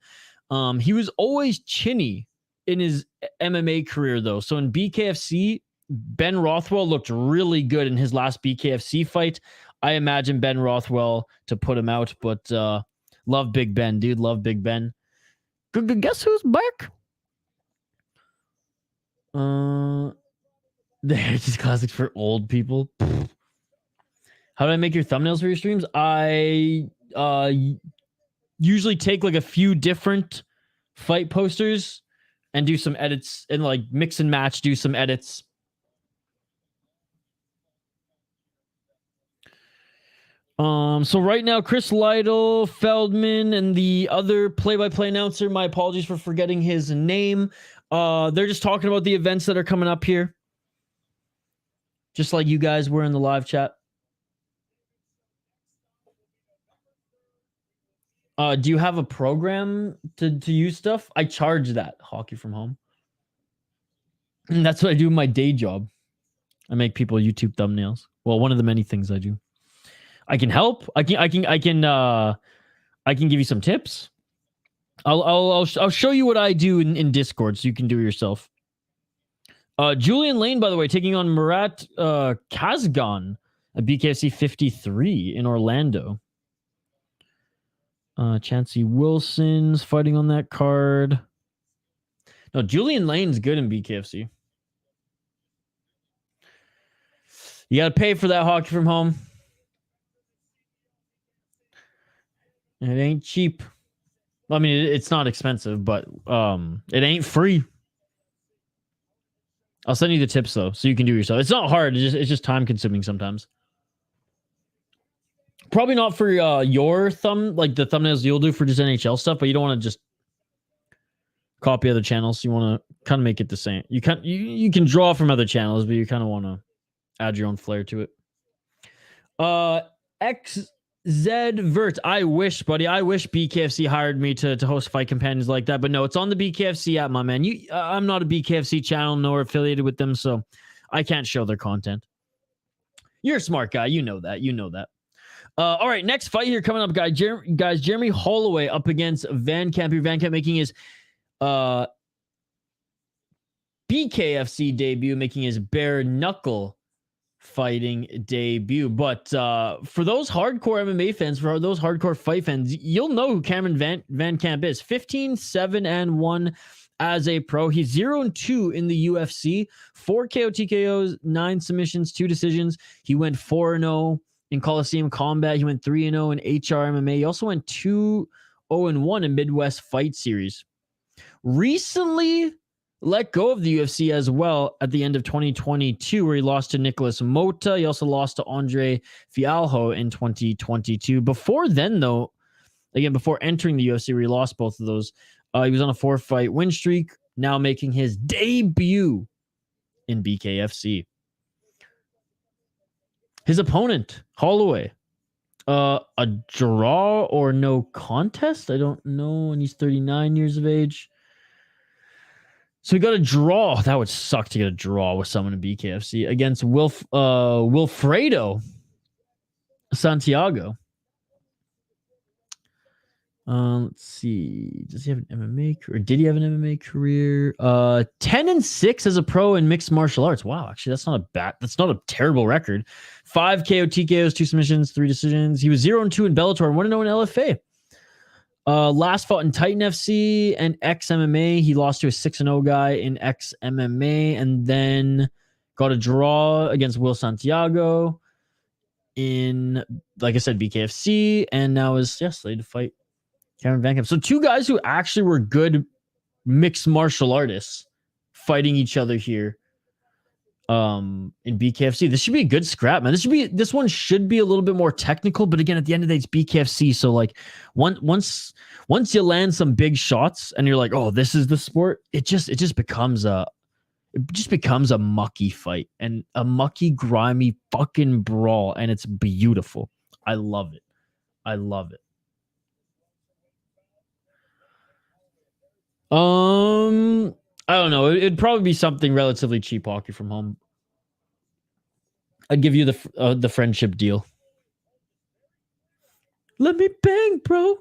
He was always chinny in his MMA career, though. So in BKFC, Ben Rothwell looked really good in his last BKFC fight. I imagine Ben Rothwell to put him out, but love Big Ben, dude. Love Big Ben. Good. Guess who's back? The Heritage Classics for old people. How do I make your thumbnails for your streams? I usually take like a few different fight posters and do some edits and like mix and match, do some edits. So right now, Chris Lytle, Feldman, and the other play-by-play announcer, my apologies for forgetting his name. They're just talking about the events that are coming up here. Just like you guys were in the live chat. Do you have a program to use stuff? I charge that. Hockey from home. And that's what I do in my day job. I make people YouTube thumbnails. Well, one of the many things I do. I can help. I can give you some tips. I'll show you what I do in Discord so you can do it yourself. Julian Lane, by the way, taking on Murat Kazgan at BKFC 53 in Orlando. Chancey Wilson's fighting on that card. No, Julian Lane's good in BKFC. You got to pay for that hockey from home. It ain't cheap. I mean, it's not expensive, but it ain't free. I'll send you the tips though, so you can do it yourself. It's not hard. It's just time consuming sometimes. Probably not for your like the thumbnails you'll do for just NHL stuff, but you don't want to just copy other channels. You want to kind of make it the same. You can draw from other channels, but you kind of want to add your own flair to it. XZ Vert, I wish, buddy. I wish BKFC hired me to host fight companions like that, but no, it's on the BKFC app, my man. I'm not a BKFC channel nor affiliated with them, so I can't show their content. You're a smart guy. You know that. All right, next fight here coming up, guys. Jeremie Holloway up against VanCamp. Here, VanCamp making his BKFC debut, making his bare knuckle fighting debut. But for those hardcore MMA fans, for those hardcore fight fans, you'll know who Cameron VanCamp is. 15-7-1 as a pro. He's 0-2 in the UFC. 4 KO TKOs, 9 submissions, 2 decisions. He went 4-0 in Coliseum Combat. He went 3-0 in HR MMA. He also went 2-0-1 in Midwest Fight Series. Recently let go of the UFC as well at the end of 2022, where he lost to Nicholas Mota. He also lost to Andre Fialho in 2022. Before then, though, again, before entering the UFC, where he lost both of those, he was on a 4-fight win streak, now making his debut in BKFC. His opponent, Holloway, a draw or no contest? I don't know, and he's 39 years of age. So we got a draw. That would suck to get a draw with someone in BKFC against Wilfredo Santiago. Let's see. Does he have an MMA career? Did he have an MMA career? 10-6 as a pro in mixed martial arts. Wow, actually, that's not a terrible record. 5 KO TKOs, 2 submissions, 3 decisions. He was 0-2 in Bellator and 1-0 in LFA. Last fought in Titan FC and XMMA. He lost to a 6-0 guy in XMMA and then got a draw against Will Santiago in, like I said, BKFC, and now is slated to fight Cameron VanCamp. So 2 guys who actually were good mixed martial artists fighting each other here in BKFC. This should be a good scrap, man. This one should be a little bit more technical, but again, at the end of the day, it's BKFC. So like once you land some big shots and you're like, oh, this is the sport, it just becomes a mucky fight and a mucky, grimy fucking brawl, and it's beautiful. I love it. I don't know. It'd probably be something relatively cheap hockey from home. I'd give you the friendship deal. Let me bang, bro.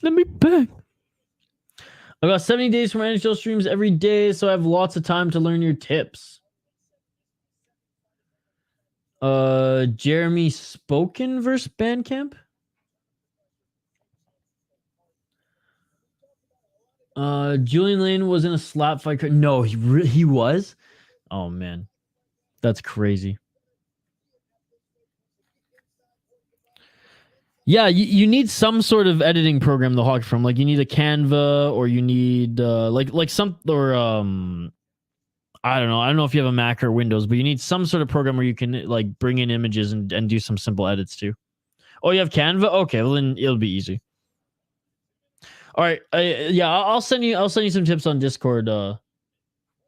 Let me bang. I got 70 days from NHL streams every day, so I have lots of time to learn your tips. Jeremie Spoken versus BanCamp. Julian Lane was in a slap fight. No, he was. Oh man, that's crazy. Yeah, you need some sort of editing program to hockey from. Like you need a Canva, or you need like some, or I don't know. I don't know if you have a Mac or Windows, but you need some sort of program where you can like bring in images and do some simple edits too. Oh, you have Canva? Okay, well then it'll be easy. All right, yeah, I'll send you some tips on Discord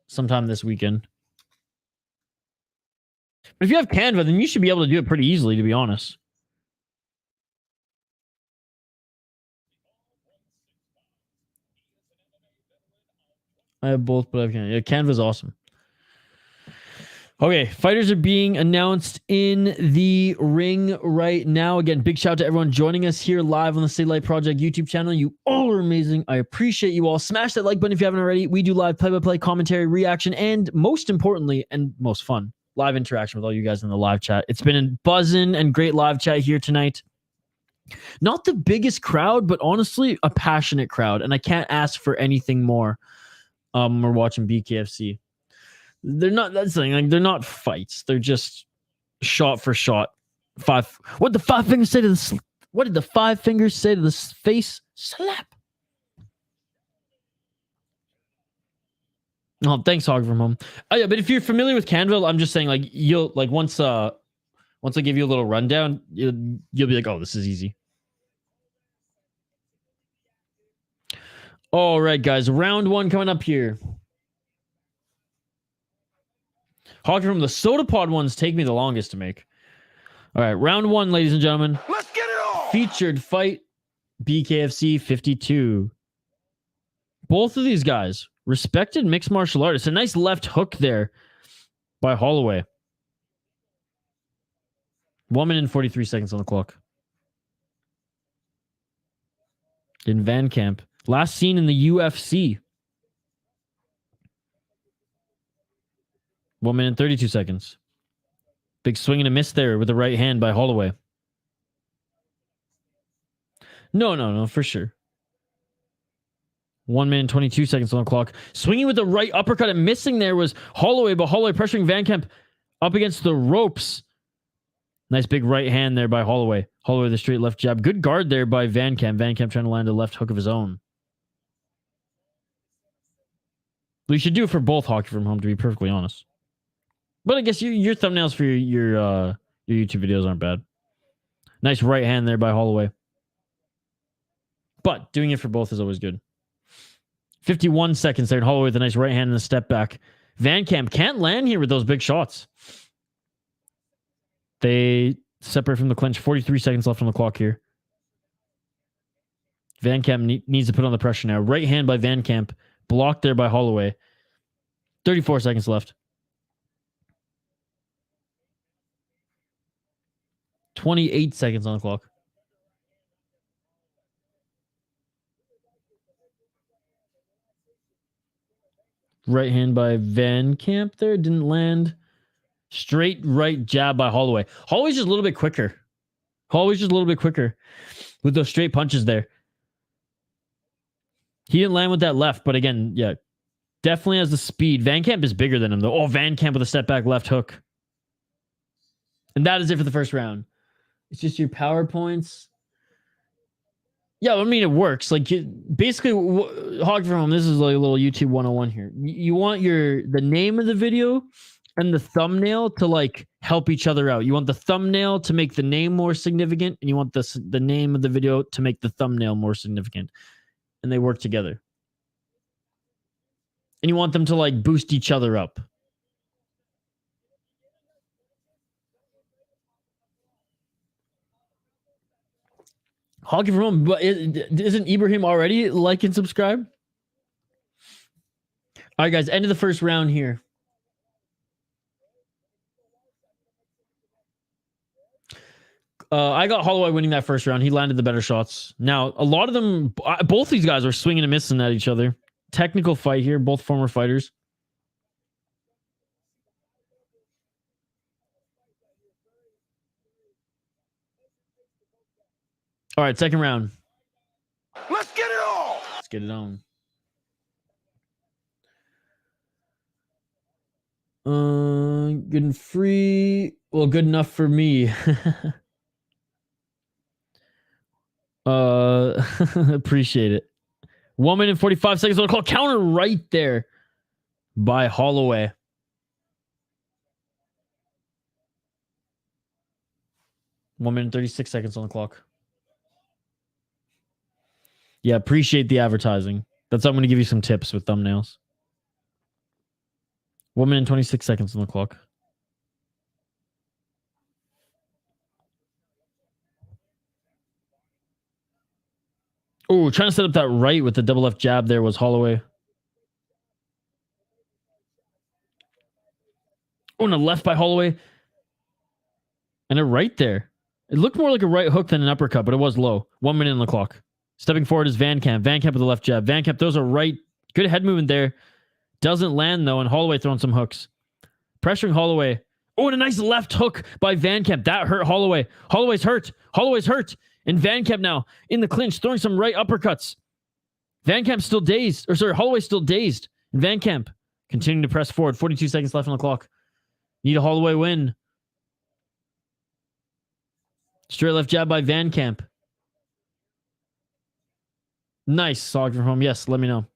sometime this weekend. But if you have Canva, then you should be able to do it pretty easily, to be honest. I have both, but I have Canva. Yeah, Canva's awesome. Okay, fighters are being announced in the ring right now. Again, big shout out to everyone joining us here live on the Stay Light Project YouTube channel. You all are amazing. I appreciate you all. Smash that like button if you haven't already. We do live play-by-play, commentary, reaction, and most importantly, and most fun, live interaction with all you guys in the live chat. It's been a buzzing and great live chat here tonight. Not the biggest crowd, but honestly, a passionate crowd. And I can't ask for anything more. We're watching BKFC. They're not, that's the thing, like, they're not fights. They're just shot for shot. What did the five fingers say to the face slap? Oh, thanks, Hog from home. Oh yeah, but if you're familiar with Canva, I'm just saying, like, you'll like once I give you a little rundown, you'll be like, oh, this is easy. All right, guys, round one coming up here. Hog from the Soda Pod ones take me the longest to make. All right, round one, ladies and gentlemen.
Let's get it on.
Featured fight, BKFC 52. Both of these guys, respected mixed martial artists. A nice left hook there by Holloway. 1 minute and 43 seconds on the clock. In VanCamp. Last seen in the UFC. 1 minute and 32 seconds. Big swing and a miss there with the right hand by Holloway. No, for sure. 1 minute and 22 seconds on the clock. Swinging with the right uppercut and missing there was Holloway, but Holloway pressuring VanCamp up against the ropes. Nice big right hand there by Holloway. Holloway with a straight left jab. Good guard there by VanCamp. VanCamp trying to land a left hook of his own. We should do it for both hockey from home, to be perfectly honest. But I guess your thumbnails for your YouTube videos aren't bad. Nice right hand there by Holloway. But doing it for both is always good. 51 seconds there, and Holloway with a nice right hand and a step back. VanCamp can't land here with those big shots. They separate from the clinch. 43 seconds left on the clock here. VanCamp needs to put on the pressure now. Right hand by VanCamp. Blocked there by Holloway. 34 seconds left. 28 seconds on the clock. Right hand by VanCamp there. Didn't land. Straight right jab by Holloway. Holloway's just a little bit quicker. With those straight punches there. He didn't land with that left, but again, yeah, definitely has the speed. VanCamp is bigger than him, though. Oh, VanCamp with a step back left hook. And that is it for the first round. It's just your PowerPoints. Yeah, I mean, it works. Like, basically, Hog from home, this is like a little YouTube 101 here. You want the name of the video and the thumbnail to, like, help each other out. You want the thumbnail to make the name more significant, and you want the name of the video to make the thumbnail more significant. And they work together. And you want them to, like, boost each other up. Hockey from home, but isn't Ibrahim already like and subscribe? All right, guys, end of the first round here. I got Holloway winning that first round. He landed the better shots. Now, a lot of them, both these guys are swinging and missing at each other. Technical fight here, both former fighters. All right, second round.
Let's get it on.
Let's get it on. Good and free. Well, good enough for me. Appreciate it. 1 minute 45 seconds on the clock. Counter right there by Holloway. One minute 36 seconds on the clock. Yeah, appreciate the advertising. That's I'm going to give you some tips with thumbnails. 1 minute 26 seconds on the clock. Oh, trying to set up that right with the double left jab there was Holloway. Oh, and a left by Holloway. And a right there. It looked more like a right hook than an uppercut, but it was low. 1 minute on the clock. Stepping forward is VanCamp. VanCamp with the left jab. VanCamp throws a right. Good head movement there. Doesn't land, though, and Holloway throwing some hooks. Pressuring Holloway. Oh, and a nice left hook by VanCamp. That hurt Holloway. Holloway's hurt. Holloway's hurt. And VanCamp now in the clinch, throwing some right uppercuts. VanCamp's still dazed. Or sorry, Holloway's still dazed. And VanCamp continuing to press forward. 42 seconds left on the clock. Need a Holloway win. Straight left jab by VanCamp. Nice. Solid from home. Yes, let me know.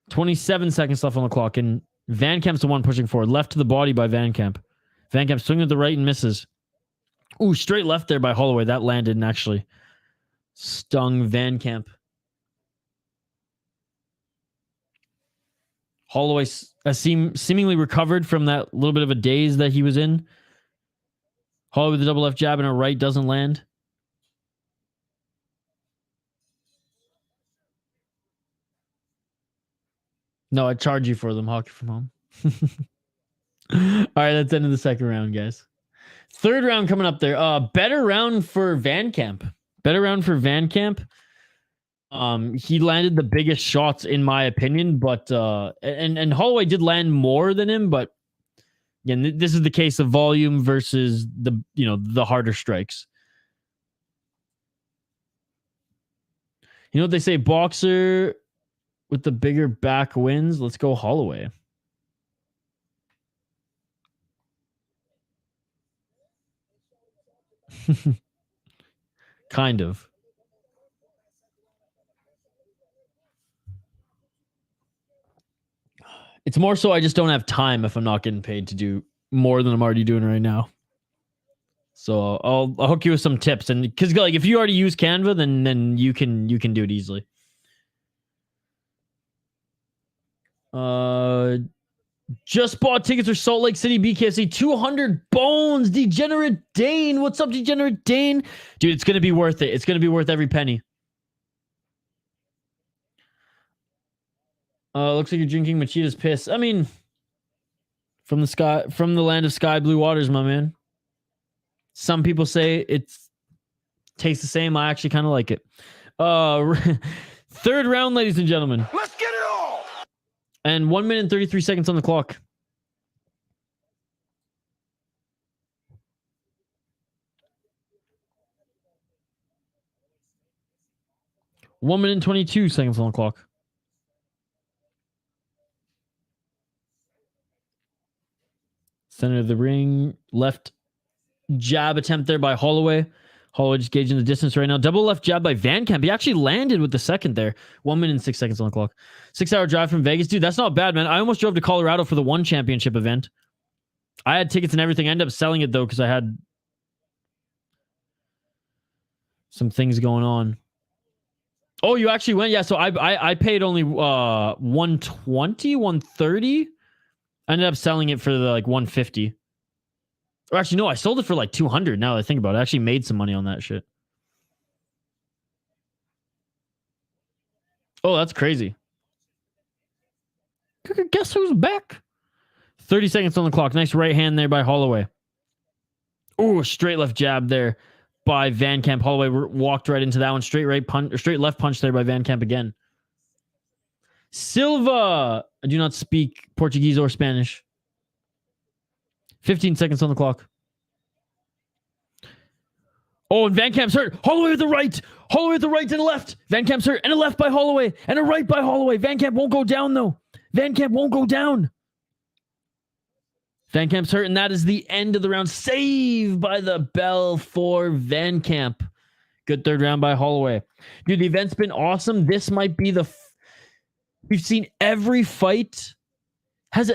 27 seconds left on the clock. And VanCamp's the one pushing forward. Left to the body by VanCamp. VanCamp swinging with the right and misses. Ooh, straight left there by Holloway. That landed and actually stung VanCamp. Holloway seemingly recovered from that little bit of a daze that he was in. Holloway with the double left jab and a right doesn't land. No, I charge you for them. Hockey from home. All right, that's the end of the second round, guys. Third round coming up there. Better round for VanCamp. Better round for VanCamp. He landed the biggest shots in my opinion, but and Holloway did land more than him, but again, this is the case of volume versus the harder strikes. You know what they say, boxer with the bigger back wins. Let's go Holloway. Kind of. It's more so I just don't have time if I'm not getting paid to do more than I'm already doing right now. So I'll hook you with some tips, and because like if you already use Canva, then you can do it easily. Just bought tickets for Salt Lake City BKFC. 200 bones. Degenerate Dane. What's up, Degenerate Dane? Dude, it's going to be worth it. It's going to be worth every penny. Looks like you're drinking Machida's piss. I mean, from the land of sky blue waters, my man. Some people say it tastes the same. I actually kind of like it. Third round, ladies and gentlemen.
Let's get it on.
And 1 minute and 33 seconds on the clock. One minute and 22 seconds on the clock. Center of the ring. Left jab attempt there by Holloway. Holloway just gauging the distance right now. Double left jab by VanCamp. He actually landed with the second there. 1 minute and 6 seconds on the clock. 6-hour drive from Vegas. Dude, that's not bad, man. I almost drove to Colorado for the one championship event. I had tickets and everything. I ended up selling it, though, because I had some things going on. Oh, you actually went? Yeah, so I paid only 120, 130. I ended up selling it for the 150. Or actually, no, I sold it for like 200 now that I think about it. I actually made some money on that shit. Oh, that's crazy. Guess who's back? 30 seconds on the clock. Nice right hand there by Holloway. Oh, straight left jab there by VanCamp. Holloway walked right into that one. Straight right punch, or straight left punch there by VanCamp again. Silva. I do not speak Portuguese or Spanish. 15 seconds on the clock. Oh, and VanCamp's hurt. Holloway with the right. Holloway with the right and the left. VanCamp's hurt. And a left by Holloway. And a right by Holloway. VanCamp won't go down, though. VanCamp won't go down. VanCamp's hurt, and that is the end of the round. Save by the bell for VanCamp. Good third round by Holloway. Dude, the event's been awesome. This might be the... We've seen every fight. Has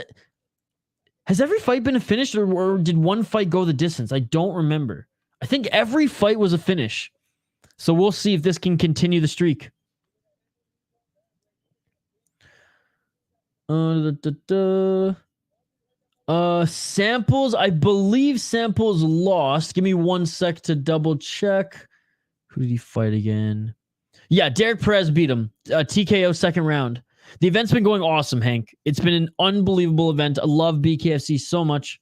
every fight been a finish, or did one fight go the distance? I don't remember. I think every fight was a finish. So we'll see if this can continue the streak. Samples, I believe Samples lost. Give me 1 sec to double check. Who did he fight again? Yeah, Darrick Perez beat him. TKO second round. The event's been going awesome, Hank. It's been an unbelievable event. I love BKFC so much.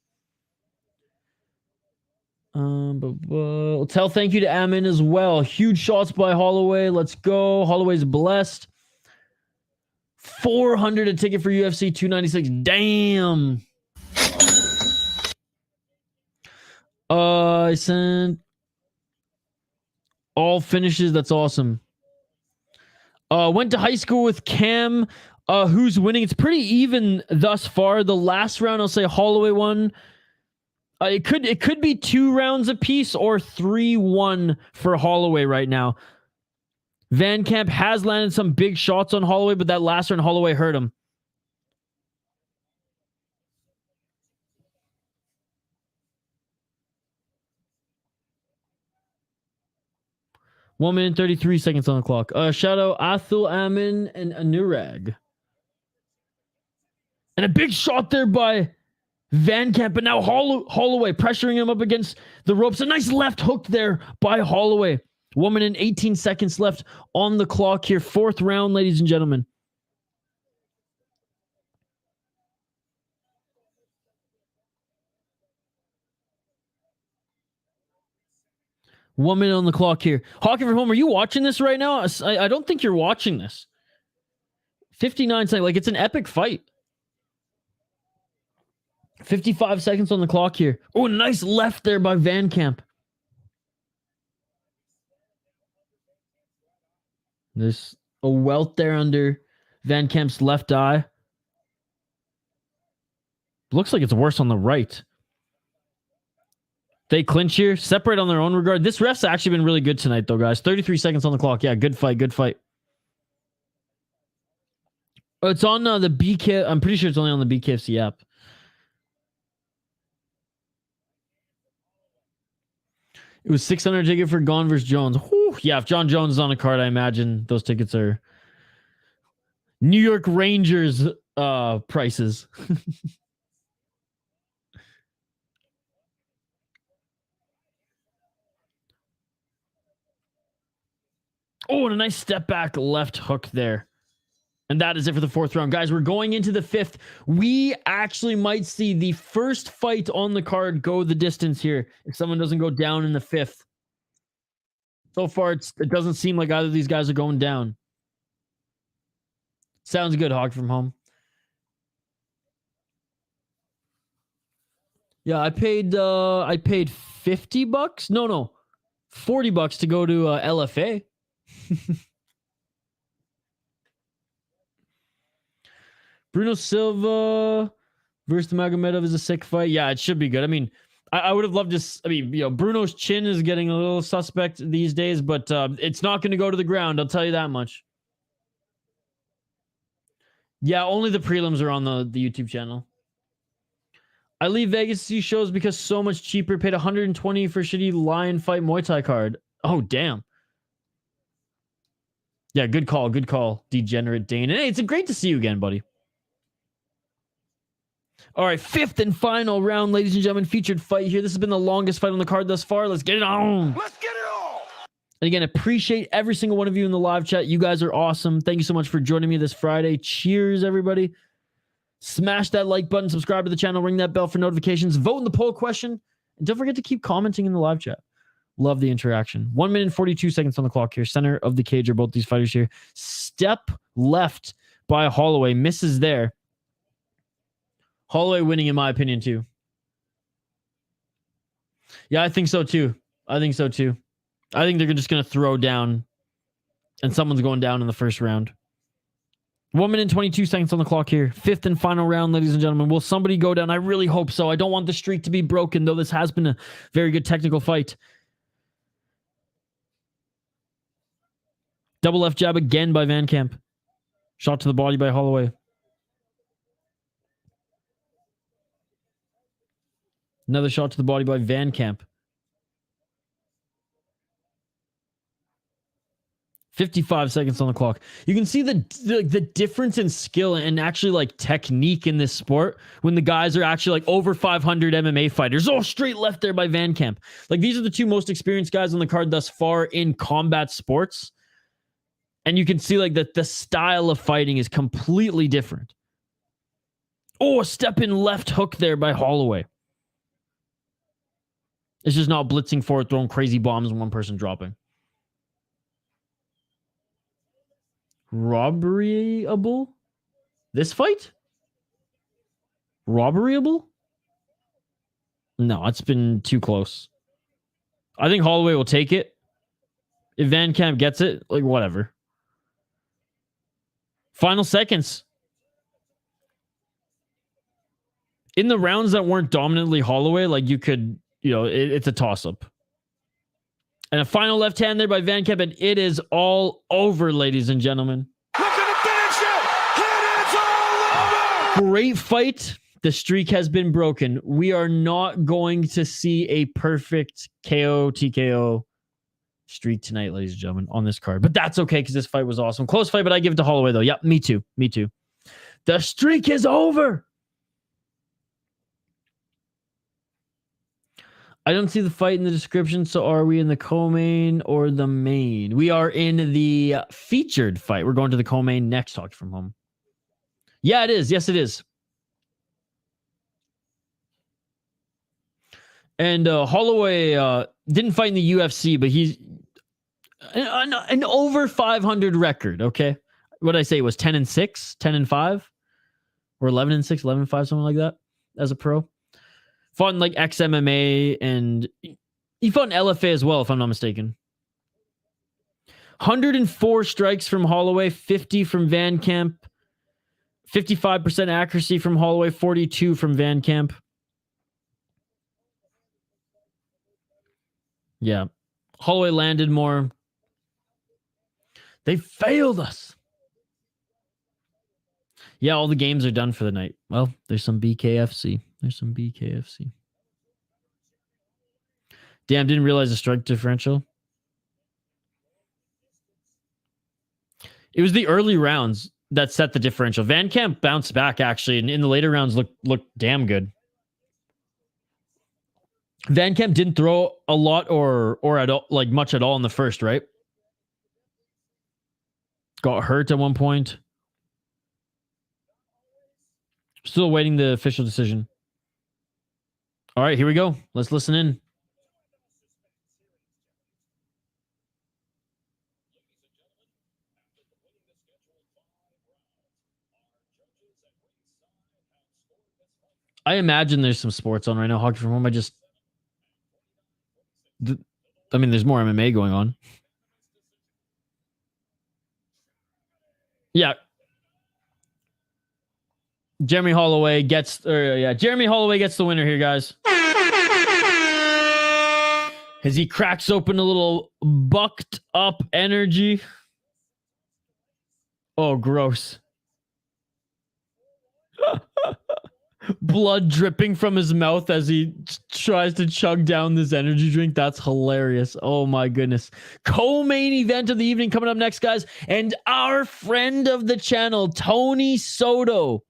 Tell thank you to Amin as well. Huge shots by Holloway. Let's go. Holloway's blessed. 400 a ticket for UFC 296. Damn. I sent all finishes. That's awesome. Went to high school with Cam. Who's winning? It's pretty even thus far. The last round, I'll say Holloway won. It could be 2 rounds apiece or 3-1 for Holloway right now. VanCamp has landed some big shots on Holloway, but that last round, Holloway hurt him. One minute 33 seconds on the clock. Shout out Athul Amin and Anurag. And a big shot there by VanCamp, but now Holloway pressuring him up against the ropes. A nice left hook there by Holloway. 1 minute and 18 seconds left on the clock here. 4th round, ladies and gentlemen. One minute on the clock here. Hockey from home, are you watching this right now? I don't think you're watching this. 59 seconds. Like, it's an epic fight. 55 seconds on the clock here. Oh, nice left there by VanCamp. There's a welt there under VanCamp's left eye. Looks like it's worse on the right. They clinch here, separate on their own regard. This ref's actually been really good tonight, though, guys. 33 seconds on the clock. Yeah, good fight, good fight. Oh, it's on the BK. I'm pretty sure it's only on the BKFC app. It was 600 ticket for Gone vs. Jones. Whew. Yeah, if John Jones is on a card, I imagine those tickets are New York Rangers prices. Oh, and a nice step back left hook there. And that is it for the 4th round. Guys, we're going into the 5th. We actually might see the first fight on the card go the distance here if someone doesn't go down in the 5th. So far, it doesn't seem like either of these guys are going down. Sounds good, Hog from home. Yeah, I paid $50. No, $40 to go to LFA. Bruno Silva versus Magomedov is a sick fight. Yeah, it should be good. I mean, I would have loved to. I mean, you know, Bruno's chin is getting a little suspect these days, but it's not going to go to the ground. I'll tell you that much. Yeah, only the prelims are on the YouTube channel. I leave Vegas to see shows because so much cheaper. Paid $120 for shitty Lion Fight Muay Thai card. Oh, damn. Yeah, good call. Good call, Degenerate Dane. And hey, it's great to see you again, buddy. All right, 5th and final round, ladies and gentlemen. Featured fight here. This has been the longest fight on the card thus far. Let's get it on.
Let's get it on.
And again, appreciate every single one of you in the live chat. You guys are awesome. Thank you so much for joining me this Friday. Cheers, everybody. Smash that like button, subscribe to the channel, ring that bell for notifications, vote in the poll question, and don't forget to keep commenting in the live chat. Love the interaction. 1 minute and 42 seconds on the clock here. Center of the cage are both these fighters here. Step left by Holloway. Misses there. Holloway winning, in my opinion, too. Yeah, I think so, too. I think so, too. I think they're just going to throw down and someone's going down in the first round. 1 minute and 22 seconds on the clock here. Fifth and final round, ladies and gentlemen. Will somebody go down? I really hope so. I don't want the streak to be broken, though this has been a very good technical fight. Double left jab again by VanCamp. Shot to the body by Holloway. Another shot to the body by VanCamp. 55 seconds on the clock. You can see the difference in skill and actually like technique in this sport when the guys are actually like over 500 MMA fighters. Oh, straight left there by VanCamp. Like these are the two most experienced guys on the card thus far in combat sports. And you can see like that the style of fighting is completely different. Oh, a step in left hook there by Holloway. It's just not blitzing forward, throwing crazy bombs and one person dropping. Robberyable? This fight? Robberyable? No, it's been too close. I think Holloway will take it. If VanCamp gets it, like whatever. Final seconds. In the rounds that weren't dominantly Holloway, like you could, it's a toss-up. And a final left hand there by VanCamp, and it is all over, ladies and gentlemen.
Looking to finish it! It is all over!
Great fight. The streak has been broken. We are not going to see a perfect KO, TKO streak tonight, ladies and gentlemen, on this card. But that's okay, because this fight was awesome. Close fight, but I give it to Holloway, though. Yep, me too. Me too. The streak is over. I don't see the fight in the description, so are we in the co-main or the main? We are in the featured fight. We're going to the co-main next. Talk from home. Yeah, it is. Yes, it is. And Holloway didn't fight in the UFC, but he's an over 500 record, okay? What did I say? It was 10-6, 10-5, or 11-6, 11-5, something like that as a pro. Fought in like XMMA, and he fought in LFA as well, if I'm not mistaken. 104 strikes from Holloway, 50 from VanCamp, 55% accuracy from Holloway, 42 from VanCamp. Yeah. Holloway landed more. They failed us. Yeah, all the games are done for the night. Well, there's some BKFC. There's some BKFC. Damn, didn't realize the strike differential. It was the early rounds that set the differential. VanCamp bounced back, actually, and in the later rounds looked damn good. VanCamp didn't throw a lot or at all, like much at all in the first, right? Got hurt at one point. Still awaiting the official decision. All right, here we go. Let's listen in. I imagine there's some sports on right now. Hockey from home. There's more MMA going on. Yeah. Jeremie Holloway gets the winner here, guys. As he cracks open a little bucked up energy. Oh, gross. Blood dripping from his mouth as he tries to chug down this energy drink. That's hilarious. Oh my goodness. Co-main event of the evening coming up next, guys. And our friend of the channel, Tony Soto,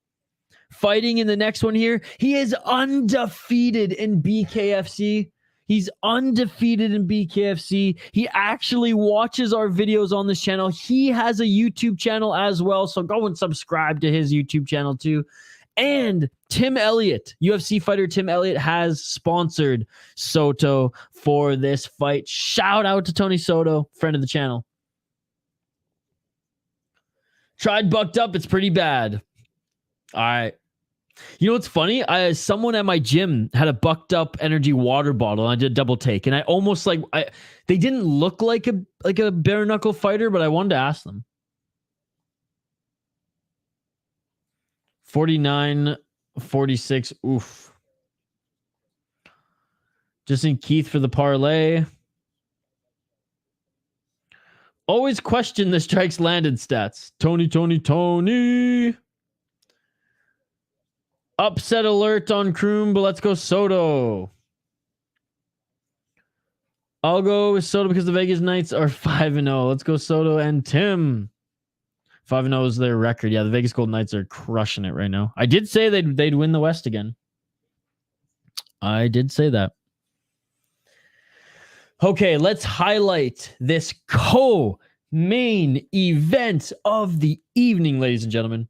fighting in the next one here. He is undefeated in BKFC. He's undefeated in BKFC. He actually watches our videos on this channel. He has a YouTube channel as well, so go and subscribe to his YouTube channel too. And Tim Elliott, UFC fighter Tim Elliott, has sponsored Soto for this fight. Shout out to Tony Soto, friend of the channel. Tried bucked up. It's pretty bad. All right. You know what's funny? Someone at my gym had a bucked up energy water bottle, and I did a double take, and I almost they didn't look like a bare knuckle fighter, but I wanted to ask them. 49-46. Oof. Justin Keith for the parlay. Always question the strikes landed stats. Tony. Upset alert on Kroom, but let's go Soto. I'll go with Soto because the Vegas Knights are 5-0. Let's go Soto and Tim. 5-0 is their record. Yeah, the Vegas Golden Knights are crushing it right now. I did say they'd win the West again. I did say that. Okay, let's highlight this co-main event of the evening, ladies and gentlemen.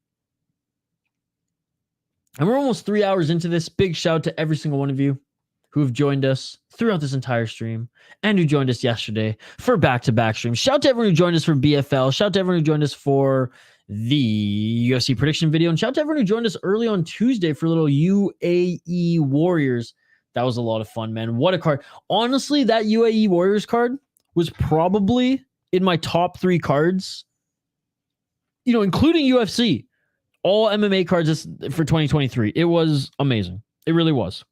And we're almost 3 hours into this. Big shout out to every single one of you who have joined us throughout this entire stream and who joined us yesterday for back-to-back streams. Shout out to everyone who joined us for BFL. Shout out to everyone who joined us for the UFC prediction video. And shout out to everyone who joined us early on Tuesday for a little UAE Warriors. That was a lot of fun, man. What a card. Honestly, that UAE Warriors card was probably in my top 3 cards, including UFC. All MMA cards for 2023. It was amazing. It really was.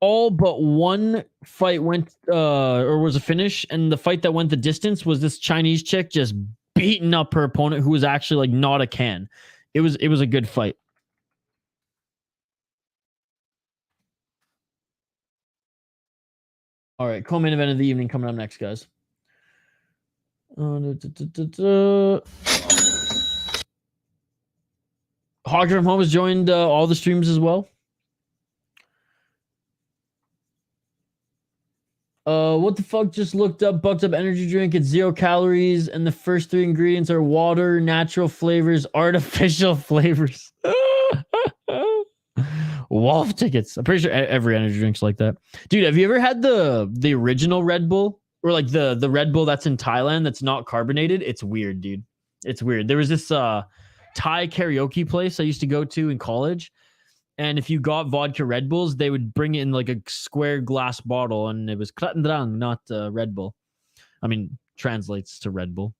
All but one fight went or was a finish, and the fight that went the distance was this Chinese chick just beating up her opponent who was actually not a can. It was a good fight. All right, co-main event of the evening coming up next, guys. Hockey from Home has joined all the streams as well. What the fuck? Just looked up bucked up energy drink. It's 0 calories, and the first 3 ingredients are water, natural flavors, artificial flavors. Wolf tickets. I'm pretty sure every energy drink's like that. Dude, have you ever had the original Red Bull? Or like the Red Bull that's in Thailand that's not carbonated? It's weird, dude. It's weird. There was this Thai karaoke place I used to go to in college. And if you got vodka Red Bulls, they would bring it in like a square glass bottle, and it was Kratendrang, not Red Bull. I mean, translates to Red Bull.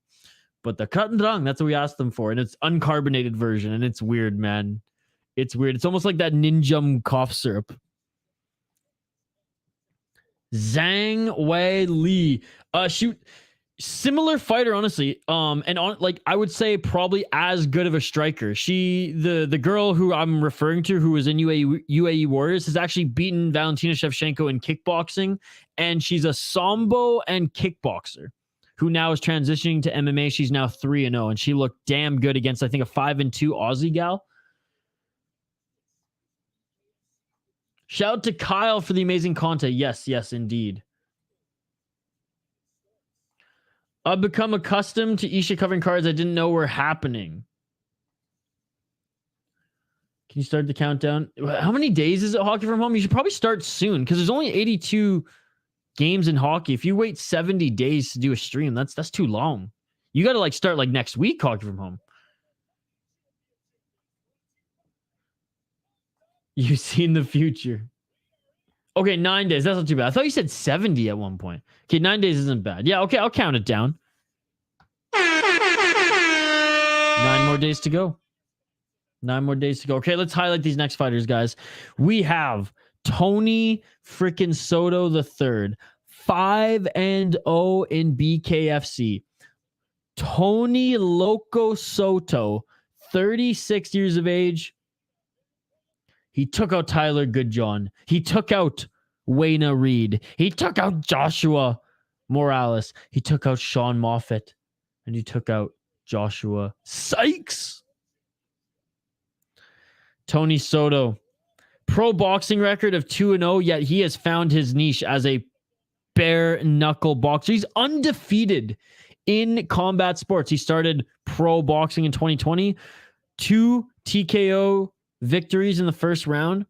But the Kratendrang, that's what we asked them for. And it's uncarbonated version, and it's weird, man. It's weird. It's almost like that Ninjum cough syrup. Zhang Wei Li. Shoot. Similar fighter, honestly. I would say probably as good of a striker. The girl who I'm referring to, who was in UAE Warriors, has actually beaten Valentina Shevchenko in kickboxing, and she's a sambo and kickboxer who now is transitioning to MMA. She's now 3-0, and she looked damn good against, I think, a 5-2 Aussie gal. Shout out to Kyle for the amazing content. Yes, indeed. I've become accustomed to Isha covering cards I didn't know were happening. Can you start the countdown? How many days is it Hockey from Home? You should probably start soon because there's only 82 games in hockey. If you wait 70 days to do a stream, that's too long. You got to start next week Hockey from Home. You've seen the future. Okay, 9 days. That's not too bad. I thought you said 70 at one point. Okay, 9 days isn't bad. Yeah, okay, I'll count it down. 9 more days to go. 9 more days to go. Okay, let's highlight these next fighters, guys. We have Tony freaking Soto the third, 5-0 in BKFC. Tony Loco Soto, 36 years of age. He took out Tyler Goodjohn. He took out Wayna Reed. He took out Joshua Morales. He took out Sean Moffat. And he took out Joshua Sykes. Tony Soto, pro boxing record of 2-0, yet he has found his niche as a bare knuckle boxer. He's undefeated in combat sports. He started pro boxing in 2020. 2 TKO victories in the first round.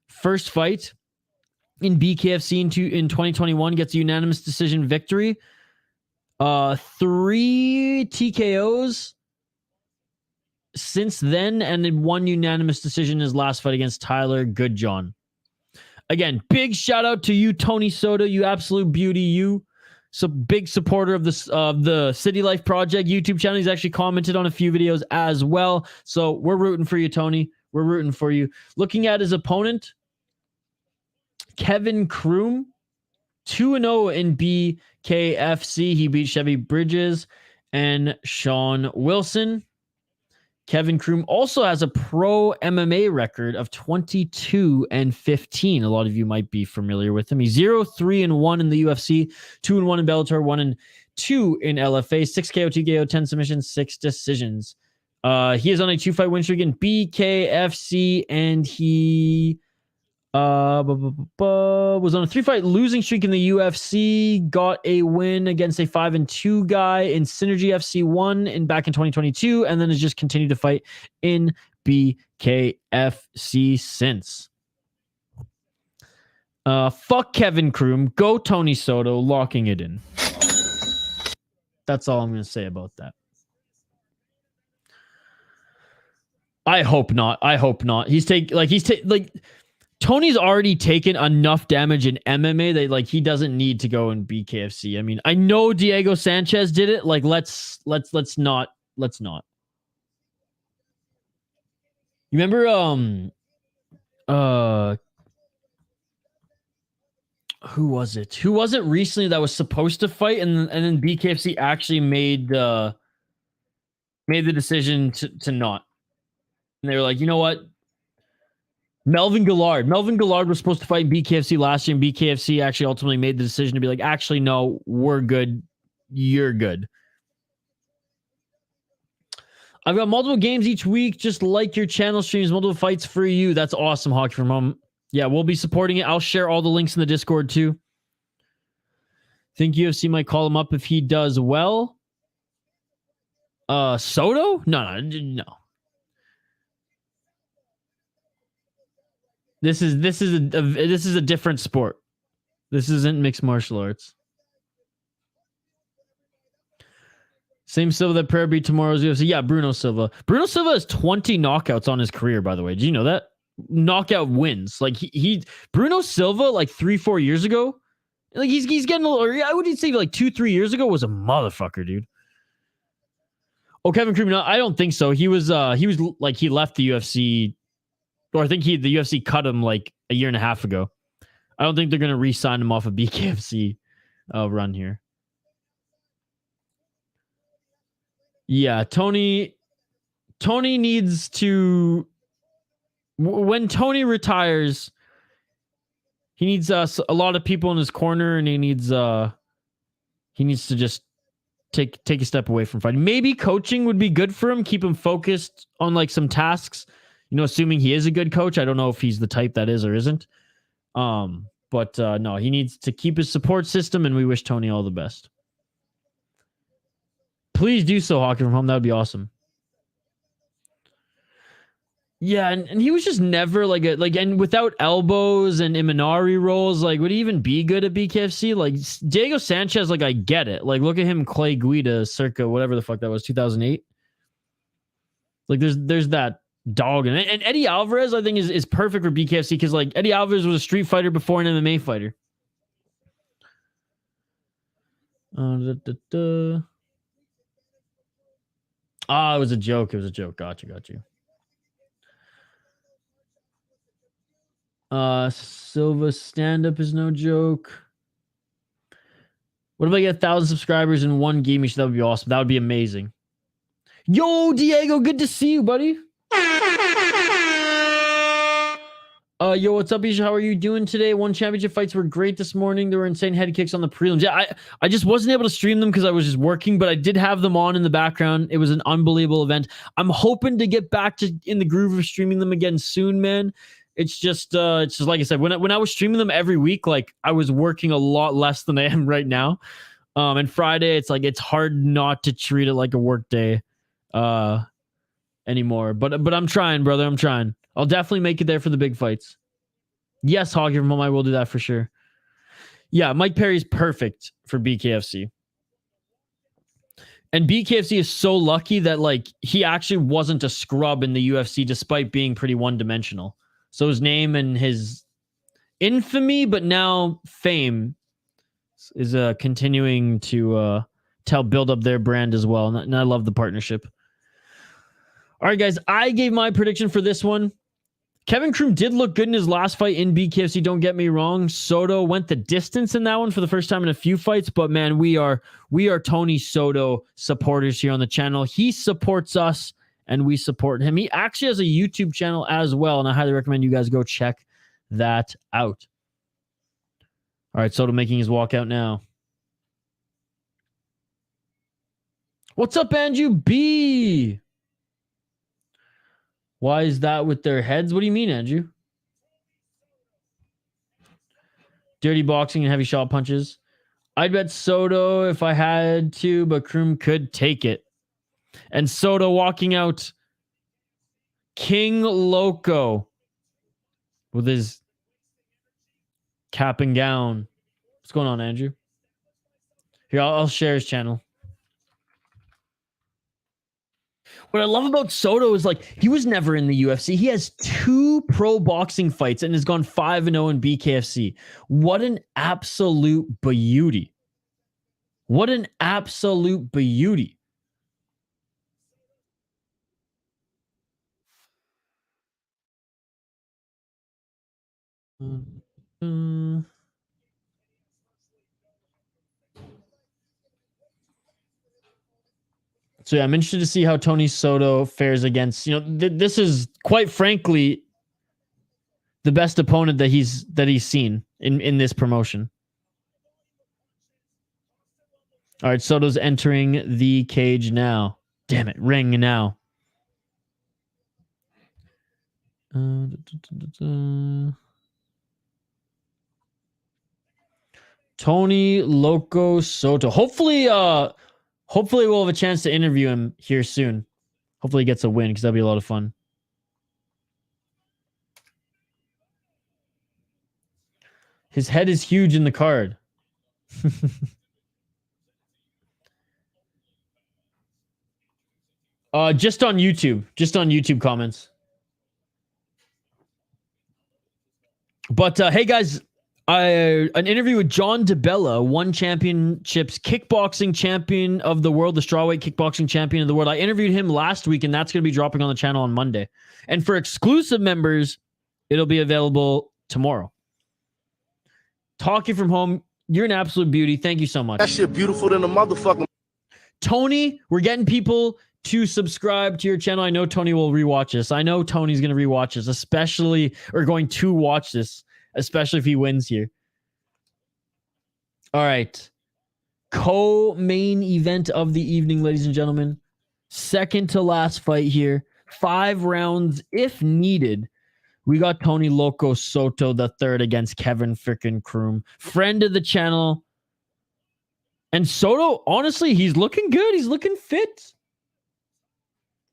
First fight in BKFC in 2021 gets a unanimous decision victory. 3 TKOs since then, and in one unanimous decision in his last fight against Tyler Goodjohn. Again, big shout out to you, Tony Soto, you absolute beauty, you. So big supporter of this the City Life Project YouTube channel. He's actually commented on a few videos as well. So we're rooting for you, Tony. We're rooting for you. Looking at his opponent, Kevin Kroom, 2-0 in BKFC. He beat Chevy Bridges and Sean Wilson. Kevin Kroom also has a pro MMA record of 22-15. A lot of you might be familiar with him. He's 0-3-1 in the UFC, 2-1 in Bellator, 1-2 in LFA, 6 KO, 2 KO, 10 submissions, 6 decisions. He is on a 2-fight win streak in BKFC, and he was on a 3-fight losing streak in the UFC, got a win against a 5-2 guy in Synergy FC 1 back in 2022, and then has just continued to fight in BKFC since. Fuck Kevin Kroom, go Tony Soto, locking it in. That's all I'm going to say about that. I hope not. Tony's already taken enough damage in MMA that he doesn't need to go in BKFC. I mean, I know Diego Sanchez did it. Let's not. You remember who was it? Who was it recently that was supposed to fight and then BKFC actually made the decision to not. And they were like, you know what? Melvin Gillard was supposed to fight in BKFC last year, and BKFC actually ultimately made the decision to be like, actually, no, we're good. You're good. I've got multiple games each week, just like your channel streams, multiple fights for you. That's awesome, Hockey from Home. Yeah, we'll be supporting it. I'll share all the links in the Discord too. Think UFC might call him up if he does well. Soto? No. This is a different sport. This isn't mixed martial arts. Same Silva that Perez beat tomorrow's UFC. Yeah, Bruno Silva. Bruno Silva has 20 knockouts on his career, by the way. Did you know that? Knockout wins. Bruno Silva 3-4 years ago. He's getting a little. I would say 2-3 years ago was a motherfucker, dude. Oh, Kevin Kroom. No, I don't think so. He left the UFC. Or I think the UFC cut him a year and a half ago. I don't think they're going to re-sign him off a BKFC run here. Yeah, Tony needs to... When Tony retires, he needs a lot of people in his corner, and he needs to just take a step away from fighting. Maybe coaching would be good for him, keep him focused on some tasks. Assuming he is a good coach. I don't know if he's the type that is or isn't. But no, he needs to keep his support system, and we wish Tony all the best. Please do so, Hockey from Home. That would be awesome. Yeah, and he was just never and without elbows and Imanari rolls, would he even be good at BKFC? Diego Sanchez, I get it. Look at him, Clay Guida, circa whatever the fuck that was, 2008. There's that dog, and Eddie Alvarez I think is perfect for BKFC because Eddie Alvarez was a street fighter before an MMA fighter. It was a joke. Got you. Silva stand-up is no joke. What if I get 1,000 subscribers in one game? That would be awesome. That would be amazing. Yo, Diego, good to see you, buddy. Yo, what's up, Isha? How are you doing today? One championship fights were great this morning. There were insane head kicks on the prelims. Yeah, I just wasn't able to stream them because I was just working, but I did have them on in the background. It was an unbelievable event. I'm hoping to get back in the groove of streaming them again soon, man. It's just like I said, when I was streaming them every week, I was working a lot less than I am right now. And Friday, it's hard not to treat it like a work day anymore. But I'm trying, brother. I'm trying. I'll definitely make it there for the big fights. Yes, Hockey from Home, I will do that for sure. Yeah, Mike Perry's perfect for BKFC. And BKFC is so lucky that like he actually wasn't a scrub in the UFC despite being pretty one-dimensional. So his name and his infamy, but now fame, is continuing to help build up their brand as well. And I love the partnership. All right, guys, I gave my prediction for this one. Kevin Kroom did look good in his last fight in BKFC, don't get me wrong. Soto went the distance in that one for the first time in a few fights, but man, we are Tony Soto supporters here on the channel. He supports us and we support him. He actually has a YouTube channel as well, and I highly recommend you guys go check that out. All right, Soto making his walkout now. What's up, Andrew B? Why is that with their heads? What do you mean, Andrew? Dirty boxing and heavy shot punches. I'd bet Soto if I had to, but Kroom could take it. And Soto walking out King Loco with his cap and gown. What's going on, Andrew? Here, I'll share his channel. What I love about Soto is like he was never in the UFC. He has 2 pro boxing fights and has gone 5-0 in BKFC. What an absolute beauty. What an absolute beauty. So yeah, I'm interested to see how Tony Soto fares against, this is quite frankly the best opponent that he's seen in this promotion. All right, Soto's entering the cage now. Damn it, ring now. Tony Loco Soto. Hopefully we'll have a chance to interview him here soon. Hopefully he gets a win because that'd be a lot of fun. His head is huge in the card. Just on YouTube. Just on YouTube comments. But hey guys, an interview with John DeBella, one championships kickboxing champion of the world, the strawweight kickboxing champion of the world. I interviewed him last week, and that's going to be dropping on the channel on Monday. And for exclusive members, it'll be available tomorrow. Talking from home, you're an absolute beauty. Thank you so much.
That shit beautiful than a motherfucker.
Tony, we're getting people to subscribe to your channel. I know Tony will rewatch this. I know Tony's going to rewatch this, especially, or going to watch this, especially if he wins here. All right. Co-main event of the evening, ladies and gentlemen. Second to last fight here. 5 rounds if needed. We got Tony Loco Soto the third against Kevin frickin' Kroom. Friend of the channel. And Soto, honestly, he's looking good. He's looking fit.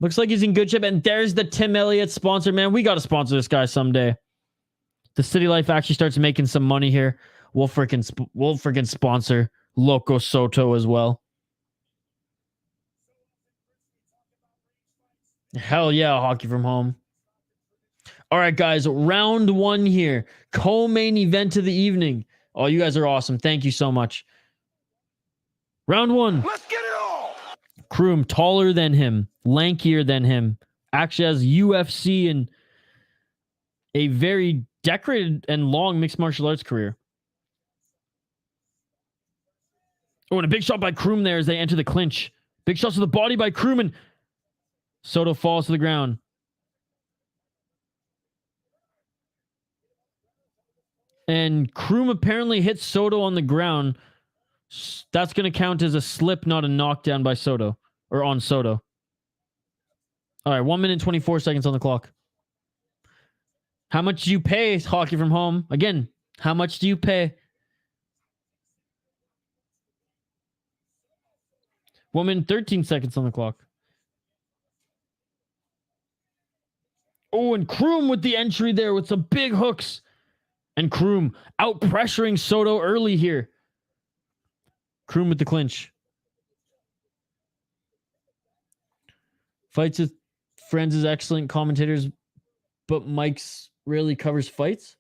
Looks like he's in good shape. And there's the Tim Elliott sponsor, man. We got to sponsor this guy someday. The City Life actually starts making some money here. We'll freaking sponsor Loco Soto as well. Hell yeah, hockey from home. All right, guys, round 1 here. Co-main event of the evening. Oh, you guys are awesome. Thank you so much. Round 1.
Let's get it all.
Kroom, taller than him, lankier than him. Actually has UFC and a very decorated and long mixed martial arts career. Oh, and a big shot by Kroom there as they enter the clinch. Big shots to the body by Kroom, and Soto falls to the ground. And Kroom apparently hits Soto on the ground. That's going to count as a slip, not a knockdown by Soto. Or on Soto. All right, 1 minute and 24 seconds on the clock. How much do you pay, hockey from home? Again, how much do you pay? 1 minute 13 seconds on the clock. Oh, and Kroom with the entry there with some big hooks. And Kroom out pressuring Soto early here. Kroom with the clinch. Fights with friends is excellent commentators, but Mike's rarely covers fights.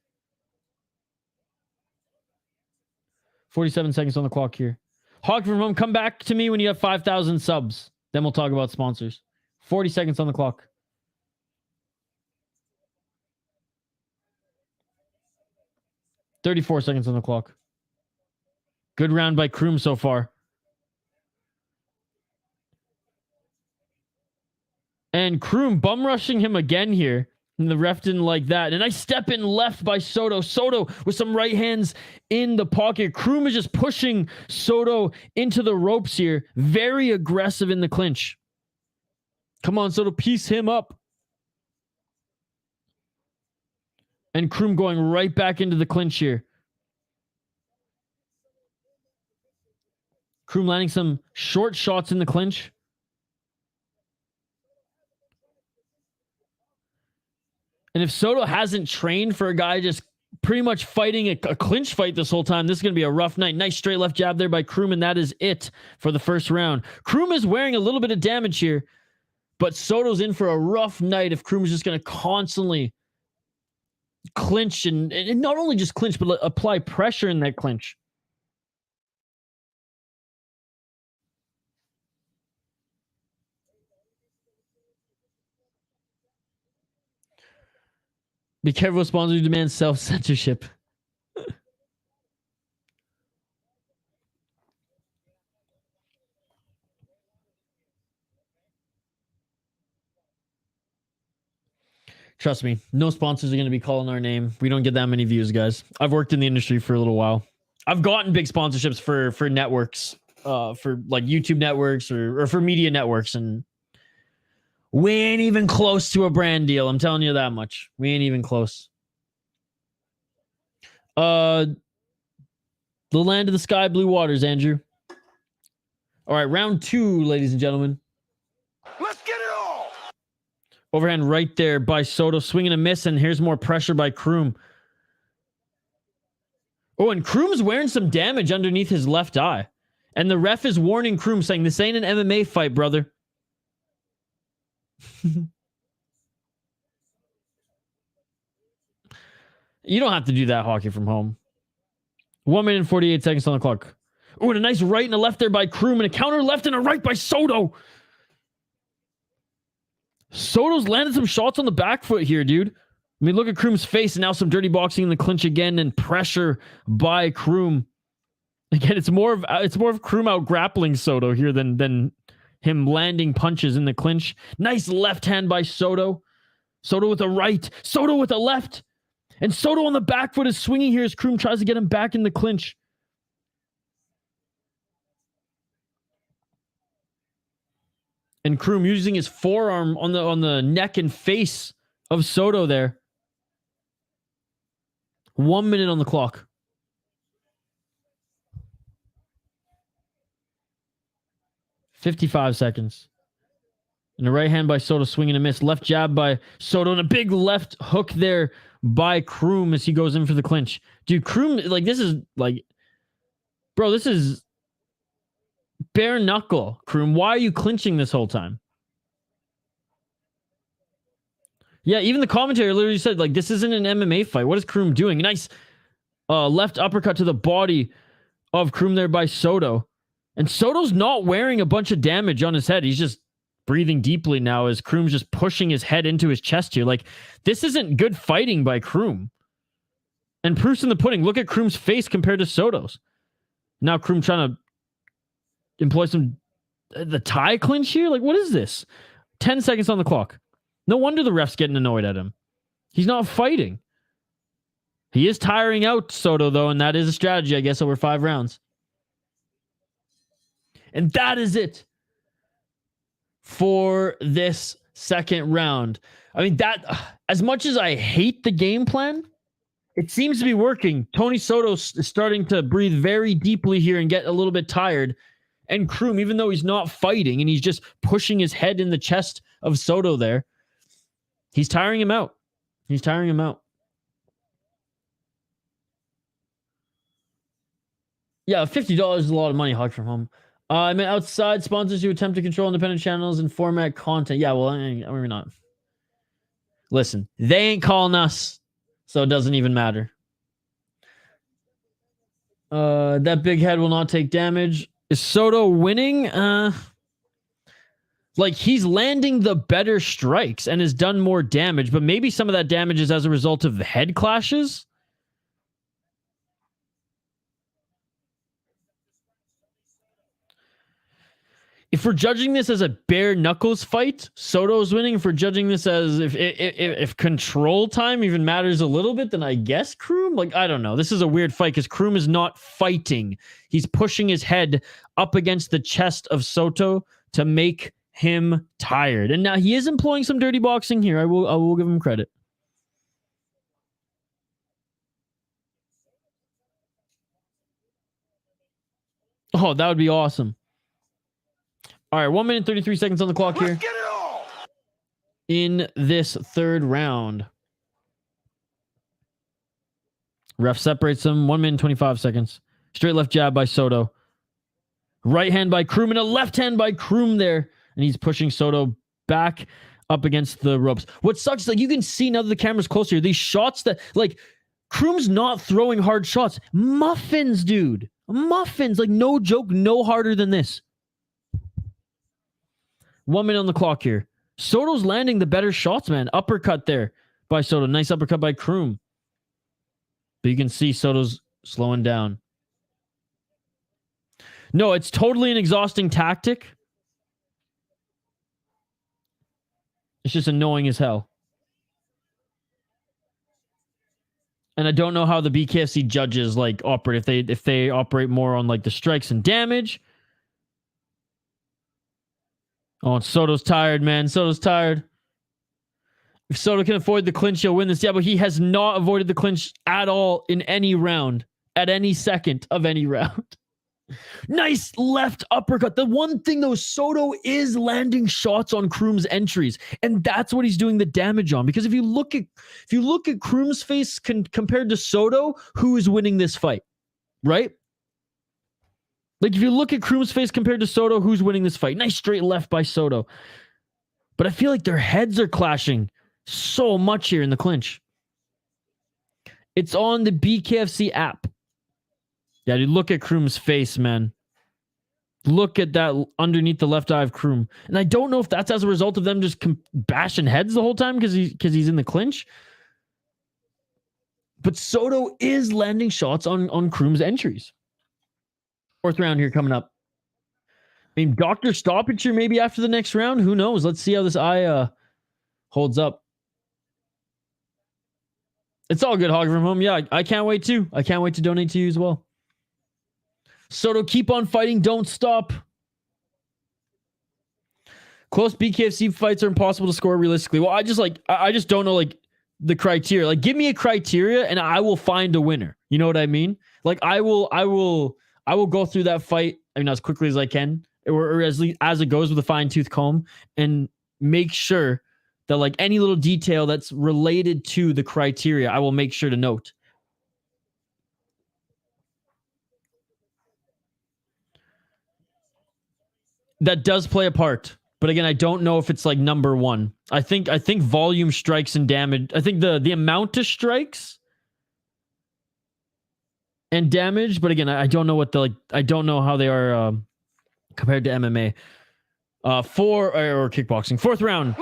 47 seconds on the clock here. Hawk from home, come back to me when you have 5,000 subs. Then we'll talk about sponsors. 40 seconds on the clock. $34 seconds on the clock. Good round by Kroom so far. And Kroom bum rushing him again here. And the ref didn't like that. And a nice step in left by Soto. Soto with some right hands in the pocket. Kroom is just pushing Soto into the ropes here. Very aggressive in the clinch. Come on, Soto, piece him up. And Kroom going right back into the clinch here. Kroom landing some short shots in the clinch. And if Soto hasn't trained for a guy just pretty much fighting a clinch fight this whole time, this is going to be a rough night. Nice straight left jab there by Kroom, and that is it for the first round. Kroom is wearing a little bit of damage here, but Soto's in for a rough night if Kroom is just going to constantly clinch and not only just clinch, but apply pressure in that clinch. Be careful, sponsors who demand self-censorship. Trust me, no sponsors are going to be calling our name. We don't get that many views, guys. I've worked in the industry for a little while. I've gotten big sponsorships for networks, for like YouTube networks or for media networks, and we ain't even close to a brand deal. I'm telling you that much. We ain't even close. The land of the sky, blue waters, Andrew. All right, round 2, ladies and gentlemen.
Let's get it all.
Overhand right there by Soto, swinging a miss, and here's more pressure by Kroom. Oh, and Kroom's wearing some damage underneath his left eye. And the ref is warning Kroom, saying, this ain't an MMA fight, brother. You don't have to do that, hockey from home. 1 minute and 48 seconds on the clock. Oh, and a nice right and a left there by Kroom, and a counter left and a right by Soto. Soto's landed some shots on the back foot here, dude. I mean, look at Kroom's face, and now some dirty boxing in the clinch again, and pressure by Kroom. Again, it's more of Kroom out grappling Soto here than him landing punches in the clinch. Nice left hand by Soto. Soto with a right. Soto with a left. And Soto on the back foot is swinging here as Kroom tries to get him back in the clinch. And Kroom using his forearm on the neck and face of Soto there. 1 minute on the clock. $55 seconds. And a right hand by Soto, swinging a miss. Left jab by Soto, and a big left hook there by Kroom as he goes in for the clinch. Dude, Kroom, like, this is like, bro, this is bare knuckle, Kroom. Why are you clinching this whole time? Yeah, even the commentator literally said, like, this isn't an MMA fight. What is Kroom doing? Nice left uppercut to the body of Kroom there by Soto. And Soto's not wearing a bunch of damage on his head. He's just breathing deeply now as Kroom's just pushing his head into his chest here. Like, this isn't good fighting by Kroom. And proof's in the pudding. Look at Kroom's face compared to Soto's. Now Kroom trying to employ the tie clinch here? Like, what is this? 10 seconds on the clock. No wonder the ref's getting annoyed at him. He's not fighting. He is tiring out Soto, though, and that is a strategy, I guess, over 5 rounds. And that is it for this second round. I mean, that, as much as I hate the game plan, it seems to be working. Tony Soto is starting to breathe very deeply here and get a little bit tired. And Kroom, even though he's not fighting and he's just pushing his head in the chest of Soto there, he's tiring him out. He's tiring him out. Yeah, $50 is a lot of money, Hug from home. I mean, outside sponsors who attempt to control independent channels and format content. Yeah, well, maybe not. Listen, they ain't calling us, so it doesn't even matter. That big head will not take damage. Is Soto winning? Like, he's landing the better strikes and has done more damage, but maybe some of that damage is as a result of the head clashes. If we're judging this as a bare knuckles fight, Soto's winning. If we're judging this as if control time even matters a little bit, then I guess Kroom. Like, I don't know. This is a weird fight because Kroom is not fighting. He's pushing his head up against the chest of Soto to make him tired. And now he is employing some dirty boxing here. I will give him credit. Oh, that would be awesome. All right, 1 minute 33 seconds on the clock here. In this third round. Ref separates them. 1 minute 25 seconds. Straight left jab by Soto. Right hand by Kroom and a left hand by Kroom there. And he's pushing Soto back up against the ropes. What sucks is, like, you can see now that the camera's closer here, these shots that, like, Kroom's not throwing hard shots. Muffins, dude. Muffins. Like, no joke, no harder than this. 1 minute on the clock here. Soto's landing the better shots, man. Uppercut there by Soto. Nice uppercut by Kroom. But you can see Soto's slowing down. No, it's totally an exhausting tactic. It's just annoying as hell. And I don't know how the BKFC judges like operate. If they operate more on like the strikes and damage. Oh, and Soto's tired, man. Soto's tired. If Soto can avoid the clinch, he'll win this. Yeah, but he has not avoided the clinch at all in any round. At any second of any round. Nice left uppercut. The one thing, though, Soto is landing shots on Kroom's entries. And that's what he's doing the damage on. Because if you look at Kroom's face compared to Soto, who is winning this fight? Right? Like, if you look at Kroom's face compared to Soto, who's winning this fight? Nice straight left by Soto. But I feel like their heads are clashing so much here in the clinch. It's on the BKFC app. Yeah, dude, look at Kroom's face, man. Look at that underneath the left eye of Kroom. And I don't know if that's as a result of them just bashing heads the whole time because he's in the clinch. But Soto is landing shots on Kroom's entries. Fourth round here coming up. I mean, Dr. Stoppage here maybe after the next round. Who knows? Let's see how this eye holds up. It's all good, Hog from home. Yeah, I can't wait too. I can't wait to donate to you as well. Soto, keep on fighting. Don't stop. Close BKFC fights are impossible to score realistically. Well, I just don't know like the criteria. Like, give me a criteria and I will find a winner. You know what I mean? Like, I will go through that fight, I mean, as quickly as I can, or as it goes with a fine-tooth comb, and make sure that like any little detail that's related to the criteria, I will make sure to note. That does play a part. But again, I don't know if it's like number one. I think volume, strikes, and damage. I think the amount of strikes and damage. But again, I don't know what I don't know how they are compared to MMA. Or kickboxing. Fourth round.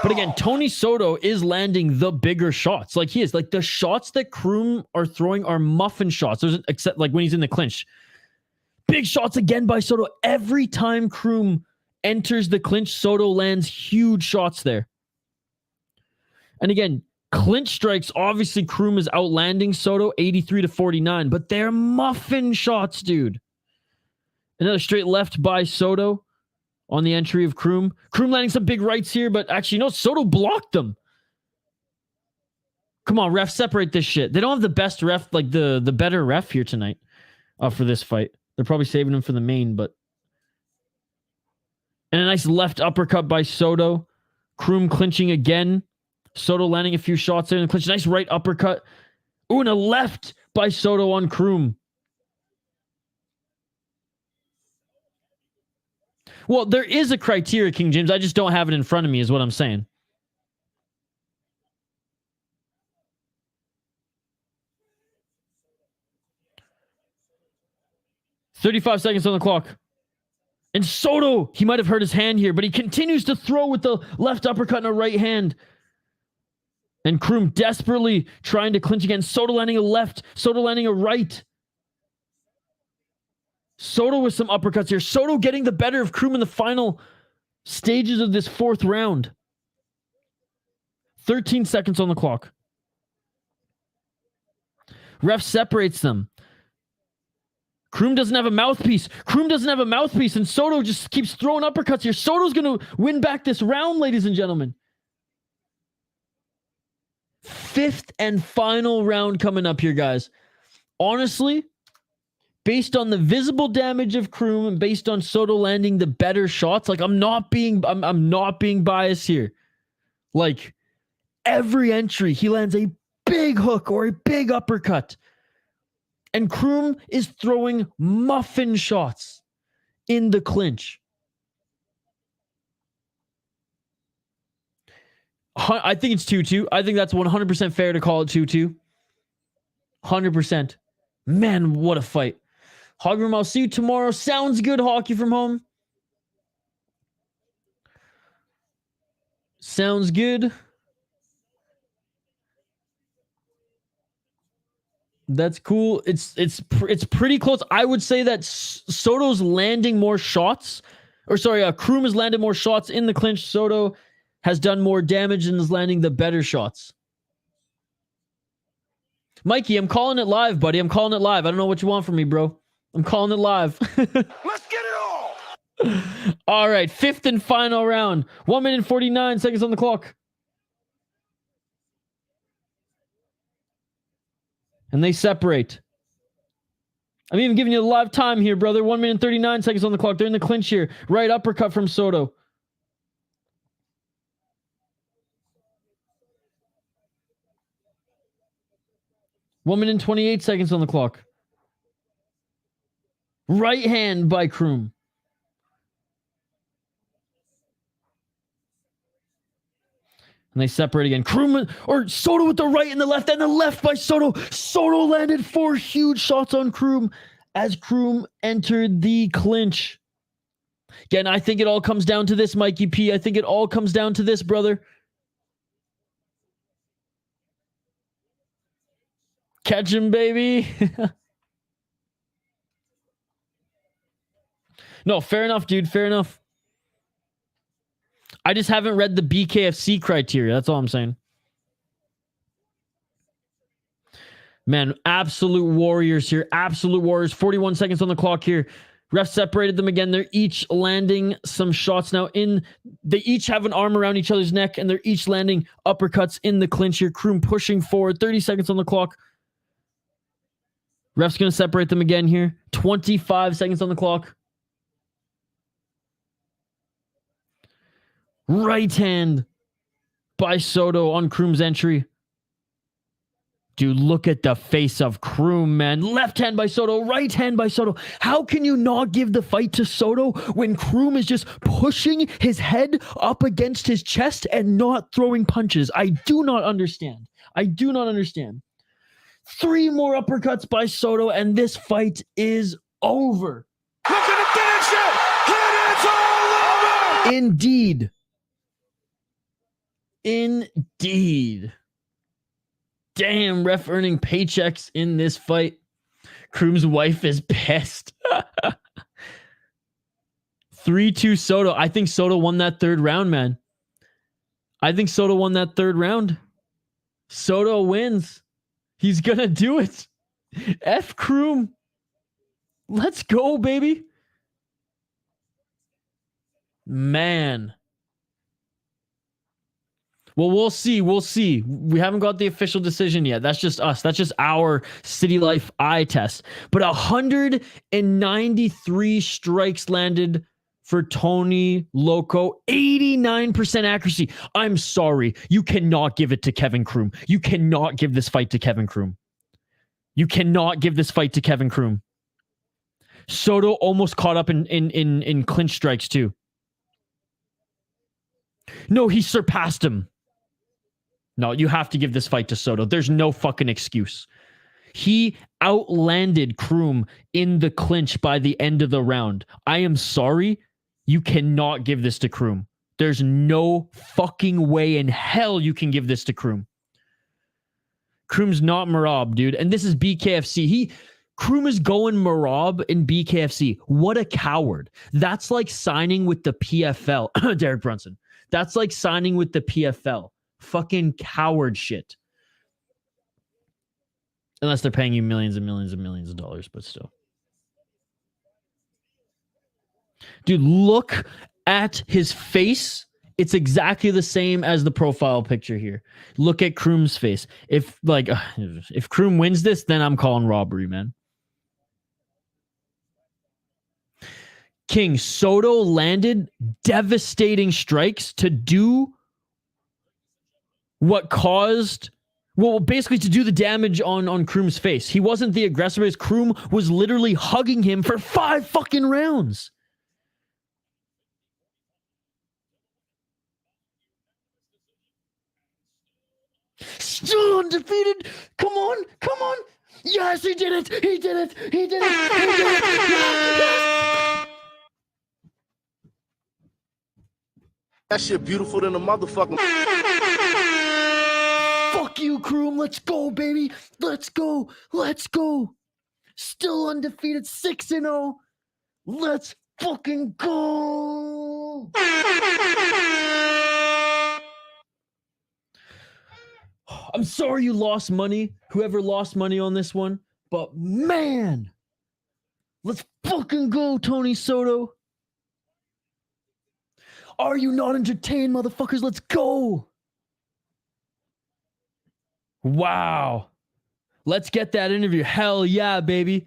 But again, Tony Soto is landing the bigger shots. Like, he is. Like, the shots that Kroom are throwing are muffin shots. Except like when he's in the clinch. Big shots again by Soto. Every time Kroom enters the clinch, Soto lands huge shots there. And again, clinch strikes, obviously Kroom is outlanding Soto 83-49, but they're muffin shots, dude. Another straight left by Soto on the entry of Kroom. Kroom landing some big rights here, but actually, no, Soto blocked them. Come on, ref, separate this shit. They don't have the best ref, like the better ref here tonight for this fight. They're probably saving him for the main, but... And a nice left uppercut by Soto. Kroom clinching again. Soto landing a few shots there in the clinch. Nice right uppercut. Ooh, and a left by Soto on Kroom. Well, there is a criteria, King James. I just don't have it in front of me, is what I'm saying. "35 seconds on the clock. And Soto, he might have hurt his hand here, but he continues to throw with the left uppercut and a right hand. And Kroom desperately trying to clinch again. Soto landing a left. Soto landing a right. Soto with some uppercuts here. Soto getting the better of Kroom in the final stages of this fourth round. 13 seconds on the clock. Ref separates them. Kroom doesn't have a mouthpiece. And Soto just keeps throwing uppercuts here. Soto's going to win back this round, ladies and gentlemen. Fifth and final round coming up here, guys. Honestly, based on the visible damage of Kroom and based on Soto landing the better shots, like I'm not being biased here. Like every entry, he lands a big hook or a big uppercut. And Kroom is throwing muffin shots in the clinch. I think it's 2-2. I think that's 100% fair to call it 2-2. 100%. Man, what a fight. Hogroom, I'll see you tomorrow. Sounds good, Hockey from Home. Sounds good. That's cool. It's pretty close. I would say that Soto's landing more shots. Kroom has landed more shots in the clinch. Soto has done more damage and is landing the better shots. Mikey, I'm calling it live, buddy. I'm calling it live. I don't know what you want from me, bro. I'm calling it live.
Let's get it all.
All right, fifth and final round. 1 minute 49 seconds on the clock. And they separate. I'm even giving you the live time here, brother. 1 minute 39 seconds on the clock. They're in the clinch here. Right uppercut from Soto. One minute and 28 seconds on the clock. Right hand by Kroom. And they separate again. Soto with the right and the left by Soto. Soto landed 4 huge shots on Kroom as Kroom entered the clinch. Again, I think it all comes down to this, Mikey P. I think it all comes down to this, brother. Catch him, baby. No, fair enough, dude. Fair enough. I just haven't read the BKFC criteria. That's all I'm saying. Man, absolute warriors here. Absolute warriors. 41 seconds on the clock here. Ref separated them again. They're each landing some shots now they each have an arm around each other's neck, and they're each landing uppercuts in the clinch here. Kroom pushing forward. 30 seconds on the clock. Ref's going to separate them again here. 25 seconds on the clock. Right hand by Soto on Kroom's entry. Dude, look at the face of Kroom, man. Left hand by Soto, right hand by Soto. How can you not give the fight to Soto when Kroom is just pushing his head up against his chest and not throwing punches? I do not understand. 3 more uppercuts by Soto, and this fight is over.
Look at the finish it! It is all over!
Indeed. Damn, ref earning paychecks in this fight. Kroom's wife is pissed. 3-2 Soto. I think Soto won that third round, man. Soto wins. He's gonna do it. F Kroom. Let's go, baby. Man. Well, we'll see. We haven't got the official decision yet. That's just us. That's just our City Life eye test. But 193 strikes landed for Tony Loco. 89% accuracy. I'm sorry. You cannot give it to Kevin Kroom. You cannot give this fight to Kevin Kroom. Soto almost caught up in clinch strikes too. No, he surpassed him. No, you have to give this fight to Soto. There's no fucking excuse. He outlanded Kroom in the clinch by the end of the round. I am sorry. You cannot give this to Kroom. There's no fucking way in hell you can give this to Kroom. Kroom's not Merab, dude. And this is BKFC. Kroom is going Merab in BKFC. What a coward. That's like signing with the PFL. Derek Brunson. That's like signing with the PFL. Fucking coward shit. Unless they're paying you millions and millions and millions of dollars, but still. Dude, look at his face. It's exactly the same as the profile picture here. Look at Kroom's face. If Kroom wins this, then I'm calling robbery, man. King, Soto landed devastating strikes to do what caused... Well, basically to do the damage on Kroom's face. He wasn't the aggressor. His Kroom was literally hugging him for 5 fucking rounds. Still undefeated. Come on. Come on. Yes, he did it. He did it. He did it. He did it. Yes.
That shit beautiful than a motherfucking...
Fuck you, Kroom. Let's go, baby. Let's go. Let's go. Still undefeated, 6-0. Let's fucking go. I'm sorry you lost money, whoever lost money on this one, but man, let's fucking go, Tony Soto. Are you not entertained, motherfuckers? Let's go. Wow. Let's get that interview. Hell yeah, baby.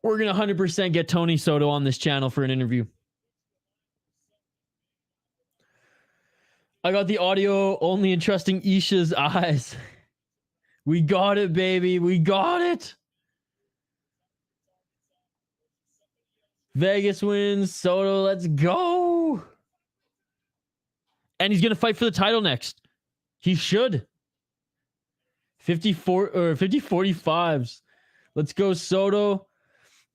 We're going to 100% get Tony Soto on this channel for an interview. I got the audio only entrusting Isha's eyes. We got it, baby. We got it. Vegas wins. Soto, let's go. And he's going to fight for the title next. He should. 54 or 50-45s. Let's go, Soto.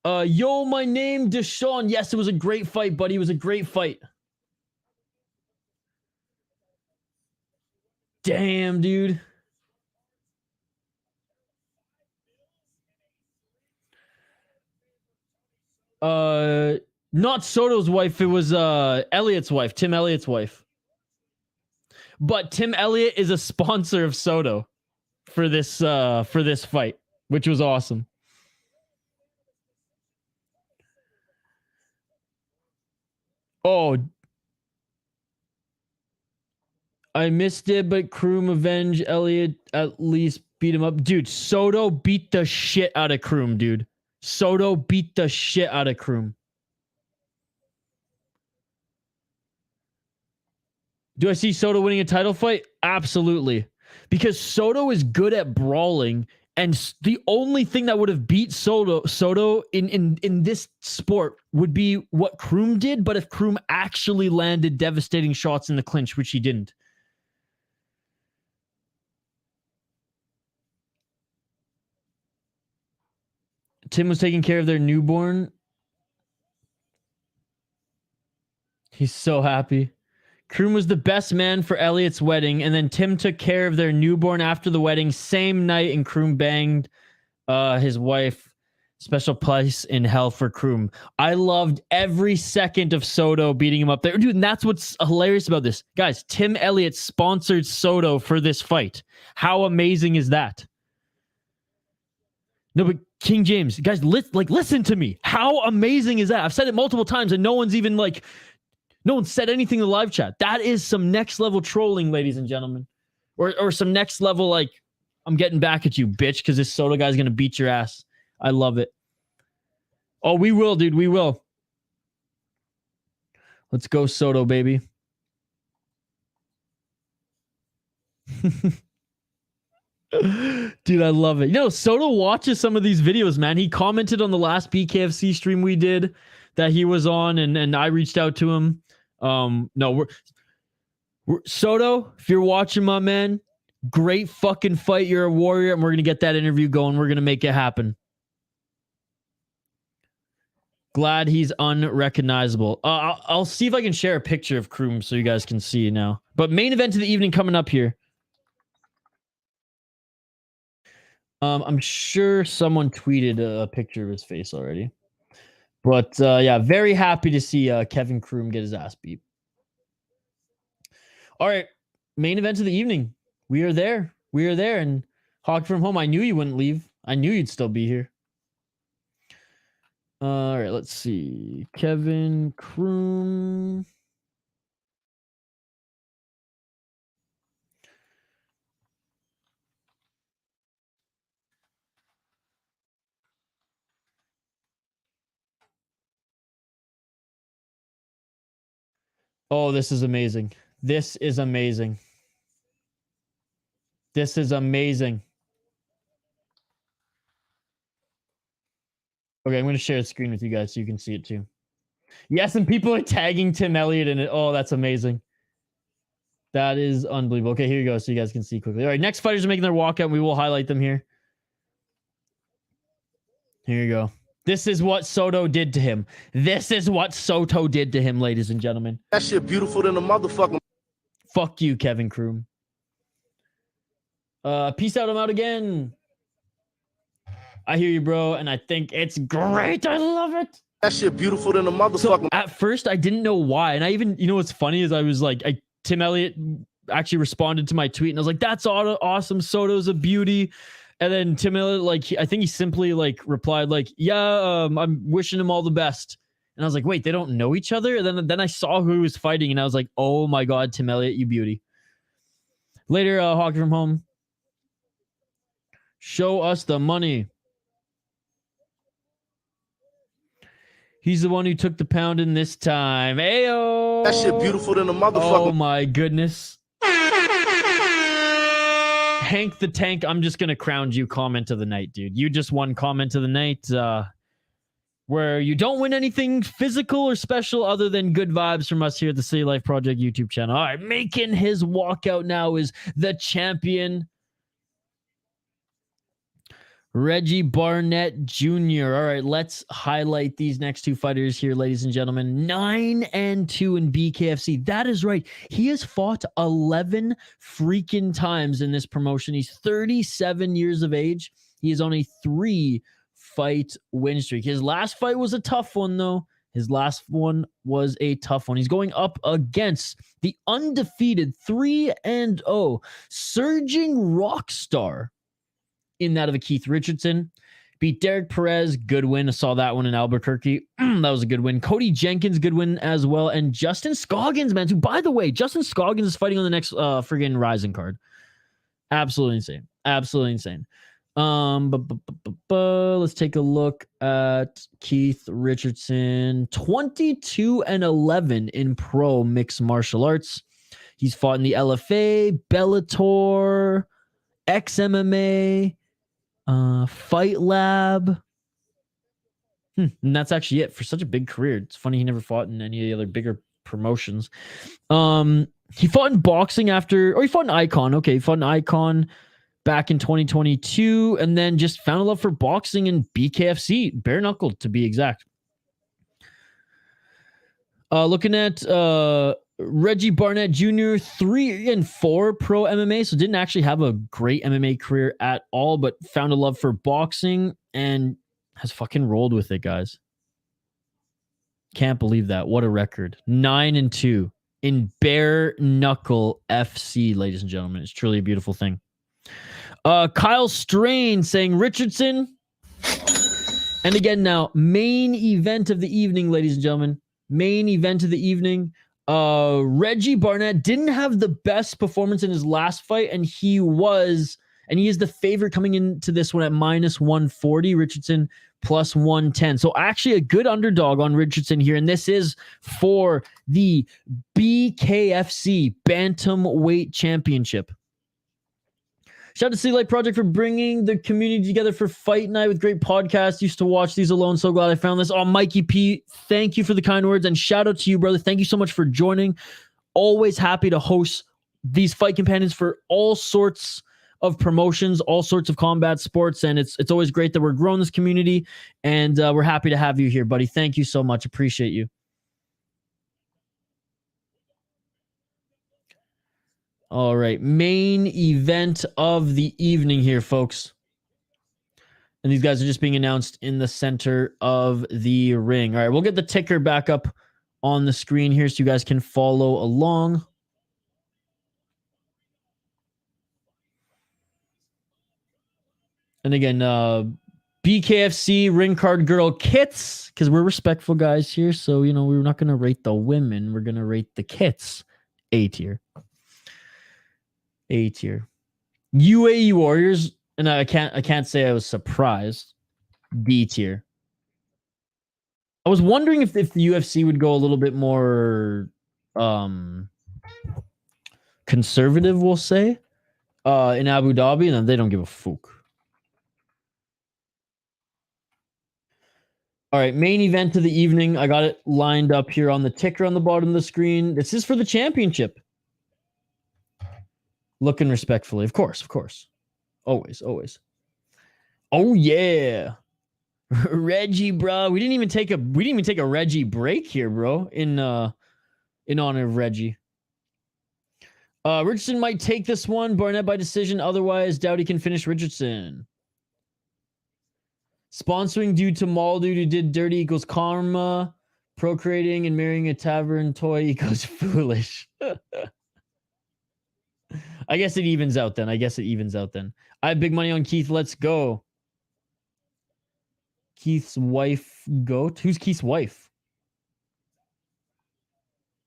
Yo, my name Deshaun. Yes, it was a great fight, buddy. It was a great fight. Damn, dude. Not Soto's wife. It was Elliott's wife, Tim Elliott's wife. But Tim Elliott is a sponsor of Soto for this fight, which was awesome. Oh, I missed it, but Kroom avenge Elliott at least beat him up. Dude, Soto beat the shit out of Kroom, dude. Soto beat the shit out of Kroom. Do I see Soto winning a title fight? Absolutely. Because Soto is good at brawling, and the only thing that would have beat Soto in this sport would be what Kroom did, but if Kroom actually landed devastating shots in the clinch, which he didn't. Tim was taking care of their newborn. He's so happy. Kroom was the best man for Elliott's wedding, and then Tim took care of their newborn after the wedding, same night, and Kroom banged his wife. Special place in hell for Kroom. I loved every second of Soto beating him up there. Dude, and that's what's hilarious about this. Guys, Tim Elliott sponsored Soto for this fight. How amazing is that? No, but King James, guys, listen to me. How amazing is that? I've said it multiple times, and no one's said anything in the live chat. That is some next level trolling, ladies and gentlemen. Or some next level, like, I'm getting back at you, bitch, because this Soto guy's going to beat your ass. I love it. Oh, we will, dude. We will. Let's go, Soto, baby. Dude, I love it. You know, Soto watches some of these videos, man. He commented on the last BKFC stream we did that he was on, and I reached out to him. Soto, if you're watching, my man, great fucking fight. You're a warrior, and we're going to get that interview going. We're going to make it happen. Glad he's unrecognizable. I'll see if I can share a picture of Kroom so you guys can see now. But main event of the evening coming up here. I'm sure someone tweeted a picture of his face already. But yeah, very happy to see Kevin Kroom get his ass beat. All right, main event of the evening. We are there. We are there. And Hawk from home, I knew you wouldn't leave. I knew you'd still be here. All right, let's see. Kevin Kroom. Oh, this is amazing. This is amazing. This is amazing. Okay, I'm going to share the screen with you guys so you can see it too. Yes, and people are tagging Tim Elliott in it. Oh, that's amazing. That is unbelievable. Okay, here you go so you guys can see quickly. All right, next fighters are making their walkout. And we will highlight them here. Here you go. This is what Soto did to him. This is what Soto did to him, ladies and gentlemen.
That shit beautiful than a motherfucker.
Fuck you, Kevin Kroom. Peace out. I'm out again. I hear you, bro, and I think it's great. I love it.
That shit beautiful than a motherfucker.
So at first, I didn't know why, and I even, you know, what's funny is I was like, Tim Elliott actually responded to my tweet, and I was like, "That's awesome. Soto's a beauty." And then Tim Elliott, like, I think he simply like replied, like, "Yeah, I'm wishing him all the best." And I was like, "Wait, they don't know each other?" And then I saw who he was fighting, and I was like, "Oh my god, Tim Elliott, you beauty." Later, Hawk from home. Show us the money. He's the one who took the pounding this time. Ayo!
That shit beautiful than a motherfucker.
Oh my goodness. Hank the Tank, I'm just going to crown you comment of the night, dude. You just won comment of the night where you don't win anything physical or special other than good vibes from us here at the City Life Project YouTube channel. All right, making his walkout now is the champion, Reggie Barnett Jr. All right, let's highlight these next two fighters here, ladies and gentlemen. 9-2 in BKFC. That is right. He has fought 11 freaking times in this promotion. He's 37 years of age. He is on a 3-fight win streak. His last fight was a tough one, though. His last one was a tough one. He's going up against the undefeated 3-0 surging rock star in that of a Keith Richardson. Beat Darrick Perez, good win. I saw that one in Albuquerque. That was a good win. Cody Jenkins, good win as well. And Justin Scoggins, man, who, by the way, Justin Scoggins is fighting on the next friggin' Rising card. Absolutely insane. Absolutely insane. Let's take a look at Keith Richardson. 22-11 in pro mixed martial arts. He's fought in the LFA, Bellator, XMMA, Fight Lab. And that's actually it for such a big career. It's funny he never fought in any of the other bigger promotions. He fought in boxing he fought in Icon. Okay, he fought in Icon back in 2022, and then just found a love for boxing in BKFC, bare knuckle to be exact. Looking at Reggie Barnett Jr., 3-4 pro MMA, so didn't actually have a great MMA career at all, but found a love for boxing and has fucking rolled with it, guys. Can't believe that. What a record. 9-2 in bare knuckle FC, ladies and gentlemen. It's truly a beautiful thing. Kyle Strain saying Richardson. And again now, main event of the evening, ladies and gentlemen. Main event of the evening. Reggie Barnett didn't have the best performance in his last fight, and he is the favorite coming into this one at -140. Richardson plus 110. So actually a good underdog on Richardson here, and this is for the BKFC Bantamweight Championship. Shout out to City Light Project for bringing the community together for fight night with great podcasts. Used to watch these alone. So glad I found this. Oh, Mikey P, thank you for the kind words. And shout out to you, brother. Thank you so much for joining. always happy to host these fight companions for all sorts of promotions, all sorts of combat sports, and it's always great that we're growing this community, and we're happy to have you here, buddy. Thank you so much. Appreciate you. All right, main event of the evening here, folks. And these guys are just being announced in the center of the ring. All right, we'll get the ticker back up on the screen here so you guys can follow along. And again, BKFC ring card girl kits, because we're respectful guys here. So, you know, we're not going to rate the women. We're going to rate the kits. A tier. A tier. UAE Warriors, and I can't say I was surprised. D tier. I was wondering if the UFC would go a little bit more conservative, we'll say, in Abu Dhabi, and then they don't give a fuck. All right, main event of the evening. I got it lined up here on the ticker on the bottom of the screen. This is for the championship. Looking respectfully, of course. Always. Oh yeah. Reggie, bro. We didn't even take a Reggie break here, bro. In honor of Reggie. Richardson might take this one. Barnett by decision. Otherwise, doubt he can finish Richardson. Sponsoring due to Mall dude who did dirty equals karma. Procreating and marrying a tavern toy equals foolish. I guess it evens out then. I have big money on Keith. Let's go. Keith's wife goat. Who's Keith's wife?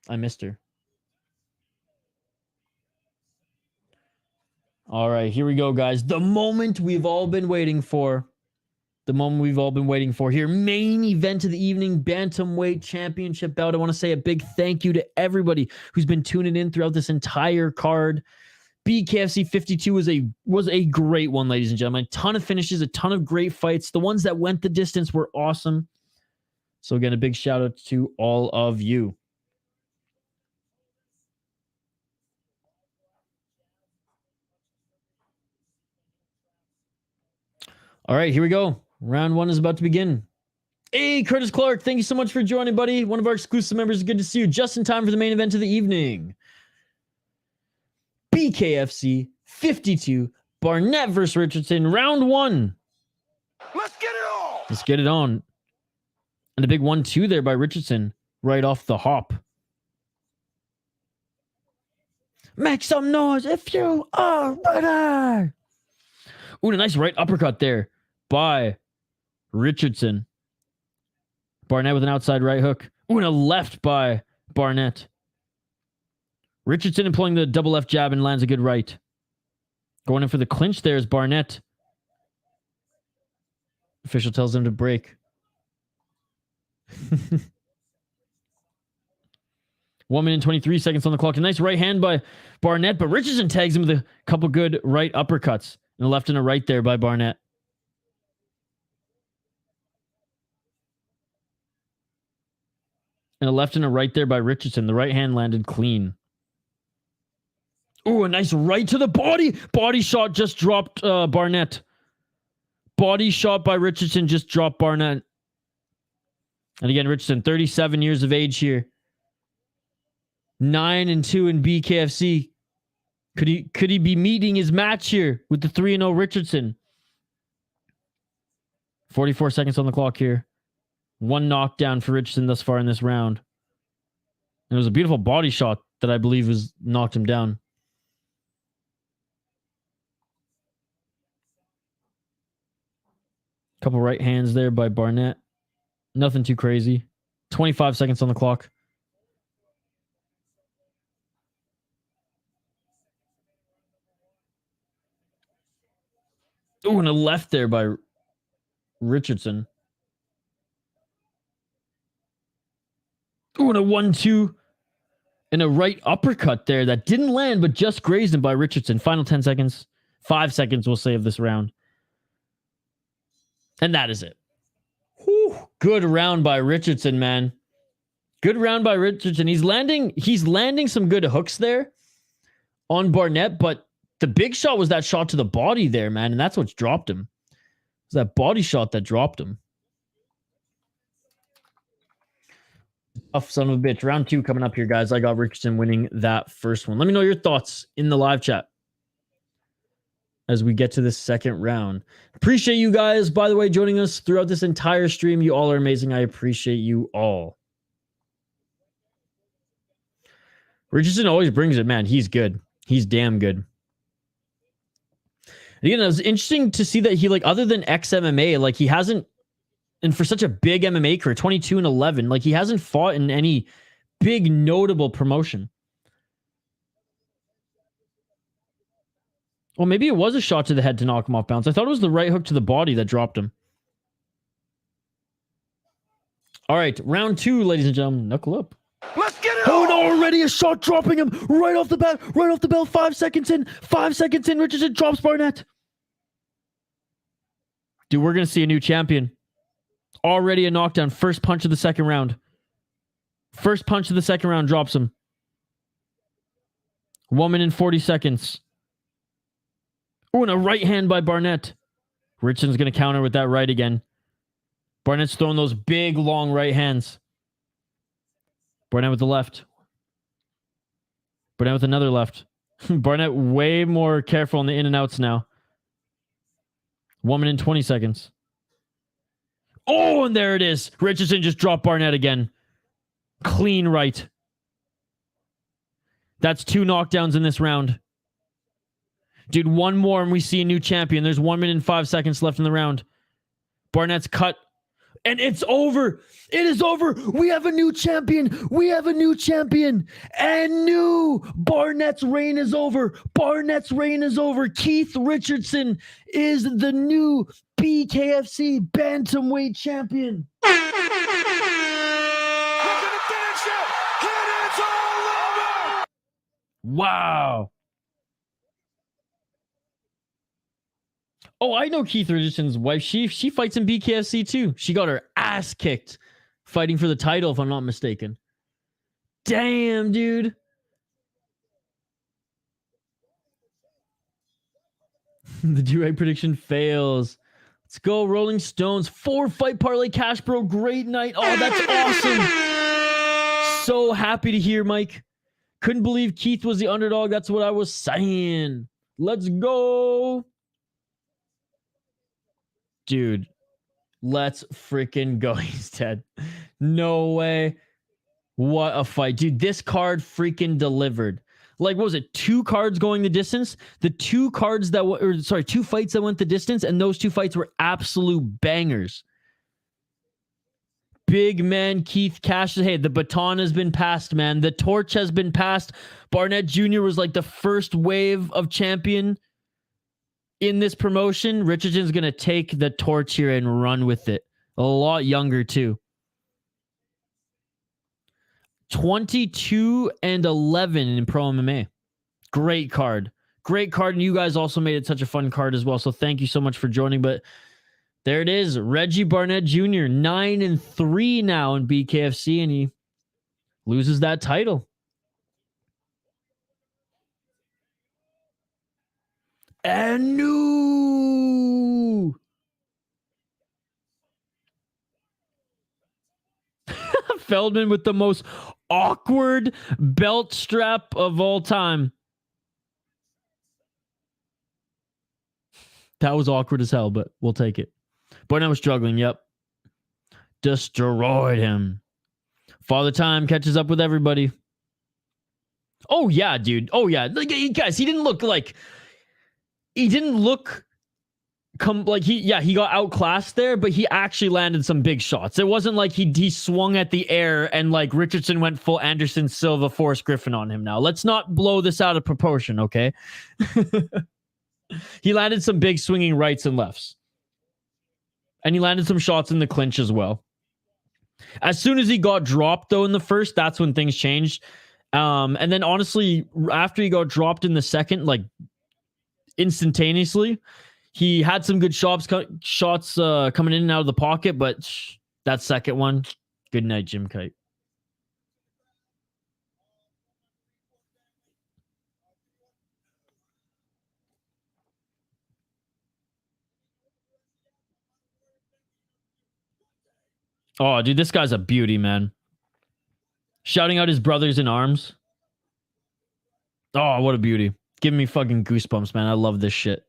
I missed her. All right, here we go, guys. The moment we've all been waiting for. Here. Main event of the evening, Bantamweight Championship bout. I want to say a big thank you to everybody who's been tuning in throughout this entire card. BKFC 52 was a great one, ladies and gentlemen. A ton of finishes, a ton of great fights. The ones that went the distance were awesome. So again, a big shout out to all of you. All right, here we go. Round one is about to begin. Hey, Curtis Clark, thank you so much for joining, buddy. One of our exclusive members. Good to see you. Just in time for the main event of the evening. BKFC 52, Barnett versus Richardson, round one.
Let's get it on.
Let's get it on. And a big 1-2 there by Richardson, right off the hop. Make some noise if you are ready. Ooh, a nice right uppercut there by Richardson. Barnett with an outside right hook. Ooh, and a left by Barnett. Richardson employing the double left jab and lands a good right. Going in for the clinch there is Barnett. Official tells him to break. 1 minute and 23 seconds on the clock. A nice right hand by Barnett, but Richardson tags him with a couple good right uppercuts. And a left and a right there by Barnett. And a left and a right there by Richardson. The right hand landed clean. Ooh, a nice right to the body. Body shot just dropped Barnett. Body shot by Richardson just dropped Barnett. And again, Richardson, 37 years of age here. 9-2 in BKFC. Could he be meeting his match here with the 3-0 Richardson? 44 seconds on the clock here. One knockdown for Richardson thus far in this round. And it was a beautiful body shot that I believe was knocked him down. Couple right hands there by Barnett. Nothing too crazy. 25 seconds on the clock. Ooh, and a left there by Richardson. Ooh, and a 1-2. And a right uppercut there that didn't land, but just grazed him by Richardson. Final 10 seconds. 5 seconds, we'll say, of this round. And that is it. Whew. Good round by Richardson, man. Good round by Richardson. He's landing some good hooks there on Barnett, but the big shot was that shot to the body there, man, and that's what's dropped him. It was that body shot that dropped him. Tough son of a bitch. Round 2 coming up here, guys. I got Richardson winning that first one. Let me know your thoughts in the live chat as we get to this second round. Appreciate you guys, by the way, joining us throughout this entire stream. You all are amazing. I appreciate you all. Richardson always brings it, man. He's good. He's damn good. Again, it was interesting to see that he, like, other than ex-MMA, like, he hasn't, and for such a big MMA career, 22-11, like, he hasn't fought in any big notable promotion. Well, maybe it was a shot to the head to knock him off balance. I thought it was the right hook to the body that dropped him. All right, round 2, ladies and gentlemen. Knuckle up.
Let's get it
Oh,
on!
no, already a shot dropping him right off the bat, right off the bell. 5 seconds in. 5 seconds in. Richardson drops Barnett. Dude, we're going to see a new champion. Already a knockdown. First punch of the second round. First punch of the second round drops him. 1 minute and 40 seconds. Oh, and a right hand by Barnett. Richardson's going to counter with that right again. Barnett's throwing those big, long right hands. Barnett with the left. Barnett with another left. Barnett way more careful on the in and outs now. 1 minute and 20 seconds. Oh, and there it is. Richardson just dropped Barnett again. Clean right. That's 2 knockdowns in this round. Dude, one more and we see a new champion. There's 1 minute and 5 seconds left in the round. Barnett's cut. And it's over. It is over. We have a new champion. We have a new champion. And new. Barnett's reign is over. Barnett's reign is over. Keith Richardson is the new BKFC Bantamweight champion.
We're gonna finish it! And it's all over!
Wow. Oh, I know Keith Richardson's wife. She fights in BKFC too. She got her ass kicked fighting for the title, if I'm not mistaken. Damn, dude. The do-right prediction fails. Let's go, Rolling Stones. 4-fight parlay cash, bro. Great night. Oh, that's awesome. So happy to hear, Mike. Couldn't believe Keith was the underdog. That's what I was saying. Let's go. Dude, let's freaking go. He's dead. No way. What a fight. Dude, this card freaking delivered. Like, what was it? 2 cards going the distance? The 2 cards that were, 2 fights that went the distance, and those 2 fights were absolute bangers. Big man Keith cashes. Hey, the baton has been passed, man. The torch has been passed. Barnett Jr. was like the first wave of champion in this promotion. Richardson's going to take the torch here and run with it. A lot younger, too. 22-11 in Pro MMA. Great card. Great card. And you guys also made it such a fun card as well. So thank you so much for joining. But there it is. Reggie Barnett Jr. 9-3 now in BKFC. And he loses that title. And new Feldman with the most awkward belt strap of all time. That was awkward as hell, but we'll take it. Barnett was struggling. Yep. Destroyed him. Father Time catches up with everybody. Oh, yeah, dude. Oh, yeah. Like, guys, he didn't look like... He didn't look like he got outclassed there, but he actually landed some big shots. It wasn't like he swung at the air and like Richardson went full Anderson Silva, Forrest Griffin on him now. Let's not blow this out of proportion, okay? He landed some big swinging rights and lefts. And he landed some shots in the clinch as well. As soon as he got dropped, though, in the first, that's when things changed. And then, honestly, after he got dropped in the second, like, instantaneously, he had some good shots coming in and out of the pocket, but that second one, good night, Jim Kite. Oh, dude, this guy's a beauty, man. Shouting out his brothers in arms. Oh, what a beauty. Give me fucking goosebumps, man. I love this shit.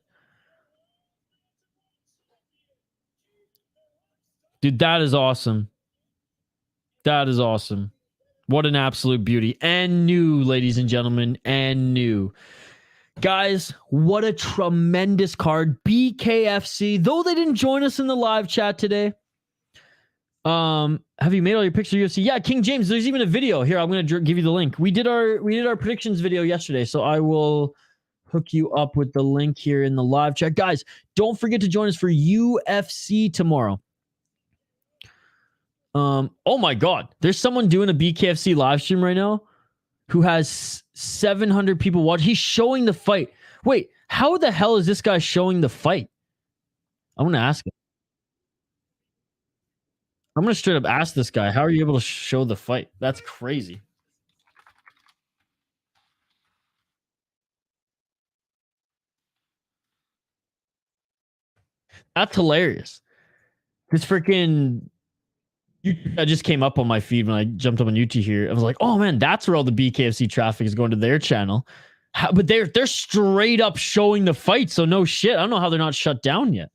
Dude, that is awesome. That is awesome. What an absolute beauty. And new, ladies and gentlemen, and new. Guys, what a tremendous card. BKFC, though they didn't join us in the live chat today. Have you made all your pictures of UFC? Yeah, King James, there's even a video. Here, I'm going to give you the link. We did our predictions video yesterday, so I will hook you up with the link here in the live chat. Guys, don't forget to join us for UFC tomorrow. Oh my God, there's someone doing a BKFC live stream right now who has 700 people watch. He's showing the fight. Wait, how the hell is this guy showing the fight? I want to ask him. I'm going to straight up ask this guy, how are you able to show the fight? That's crazy. That's hilarious. This freaking... I just came up on my feed when I jumped up on YouTube here. I was like, oh man, that's where all the BKFC traffic is going to their channel. But they're straight up showing the fight, so no shit. I don't know how they're not shut down yet.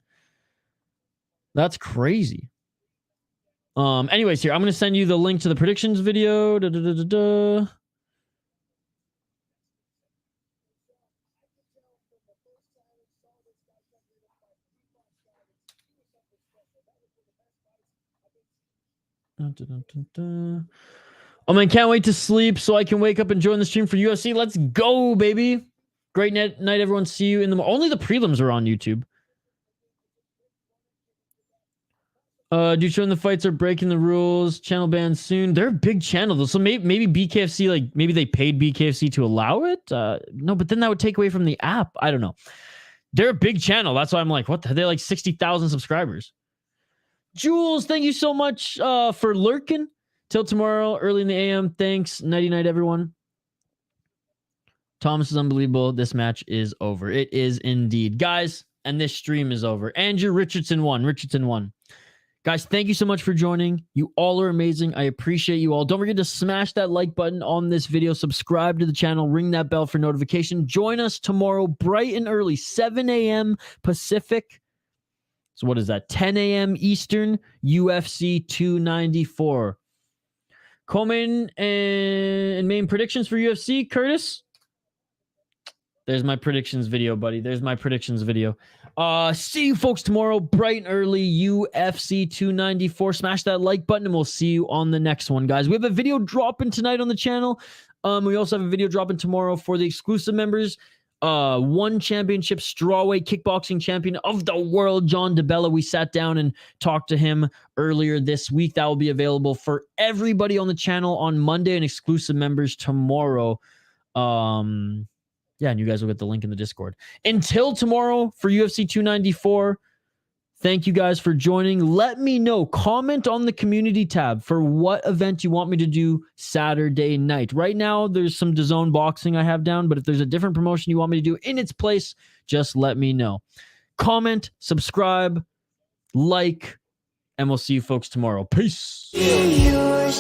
That's crazy. Anyways, here, I'm going to send you the link to the predictions video. Oh man, can't wait to sleep so I can wake up and join the stream for UFC. Let's go, baby. Great night, everyone. See you in the... Only the prelims are on YouTube. Dude, showing the fights are breaking the rules. Channel ban soon. They're a big channel though, so maybe BKFC, like maybe they paid BKFC to allow it. No, but then that would take away from the app. I don't know. They're a big channel. That's why I'm like, what? They're like 60,000 subscribers. Jules, thank you so much for lurking. Till tomorrow, early in the AM. Thanks. Nighty night, everyone. Thomas is unbelievable. This match is over. It is indeed. Guys, and this stream is over. Andrew Richardson won. Richardson won. Guys, thank you so much for joining. You all are amazing. I appreciate you all. Don't forget to smash that like button on this video. Subscribe to the channel. Ring that bell for notification. Join us tomorrow bright and early, 7 a.m. Pacific. So what is that? 10 a.m. Eastern, UFC 294. Komen and main predictions for UFC, Curtis? There's my predictions video, buddy. There's my predictions video. See you folks tomorrow, bright and early, UFC 294. Smash that like button and we'll see you on the next one, guys. We have a video dropping tonight on the channel. We also have a video dropping tomorrow for the exclusive members. One championship strawweight kickboxing champion of the world, John DeBella. We sat down and talked to him earlier this week. That will be available for everybody on the channel on Monday and exclusive members tomorrow. Yeah, and you guys will get the link in the Discord. Until tomorrow for UFC 294, thank you guys for joining. Let me know. Comment on the community tab for what event you want me to do Saturday night. Right now, there's some DAZN boxing I have down, but if there's a different promotion you want me to do in its place, just let me know. Comment, subscribe, like, and we'll see you folks tomorrow. Peace.
Yeah.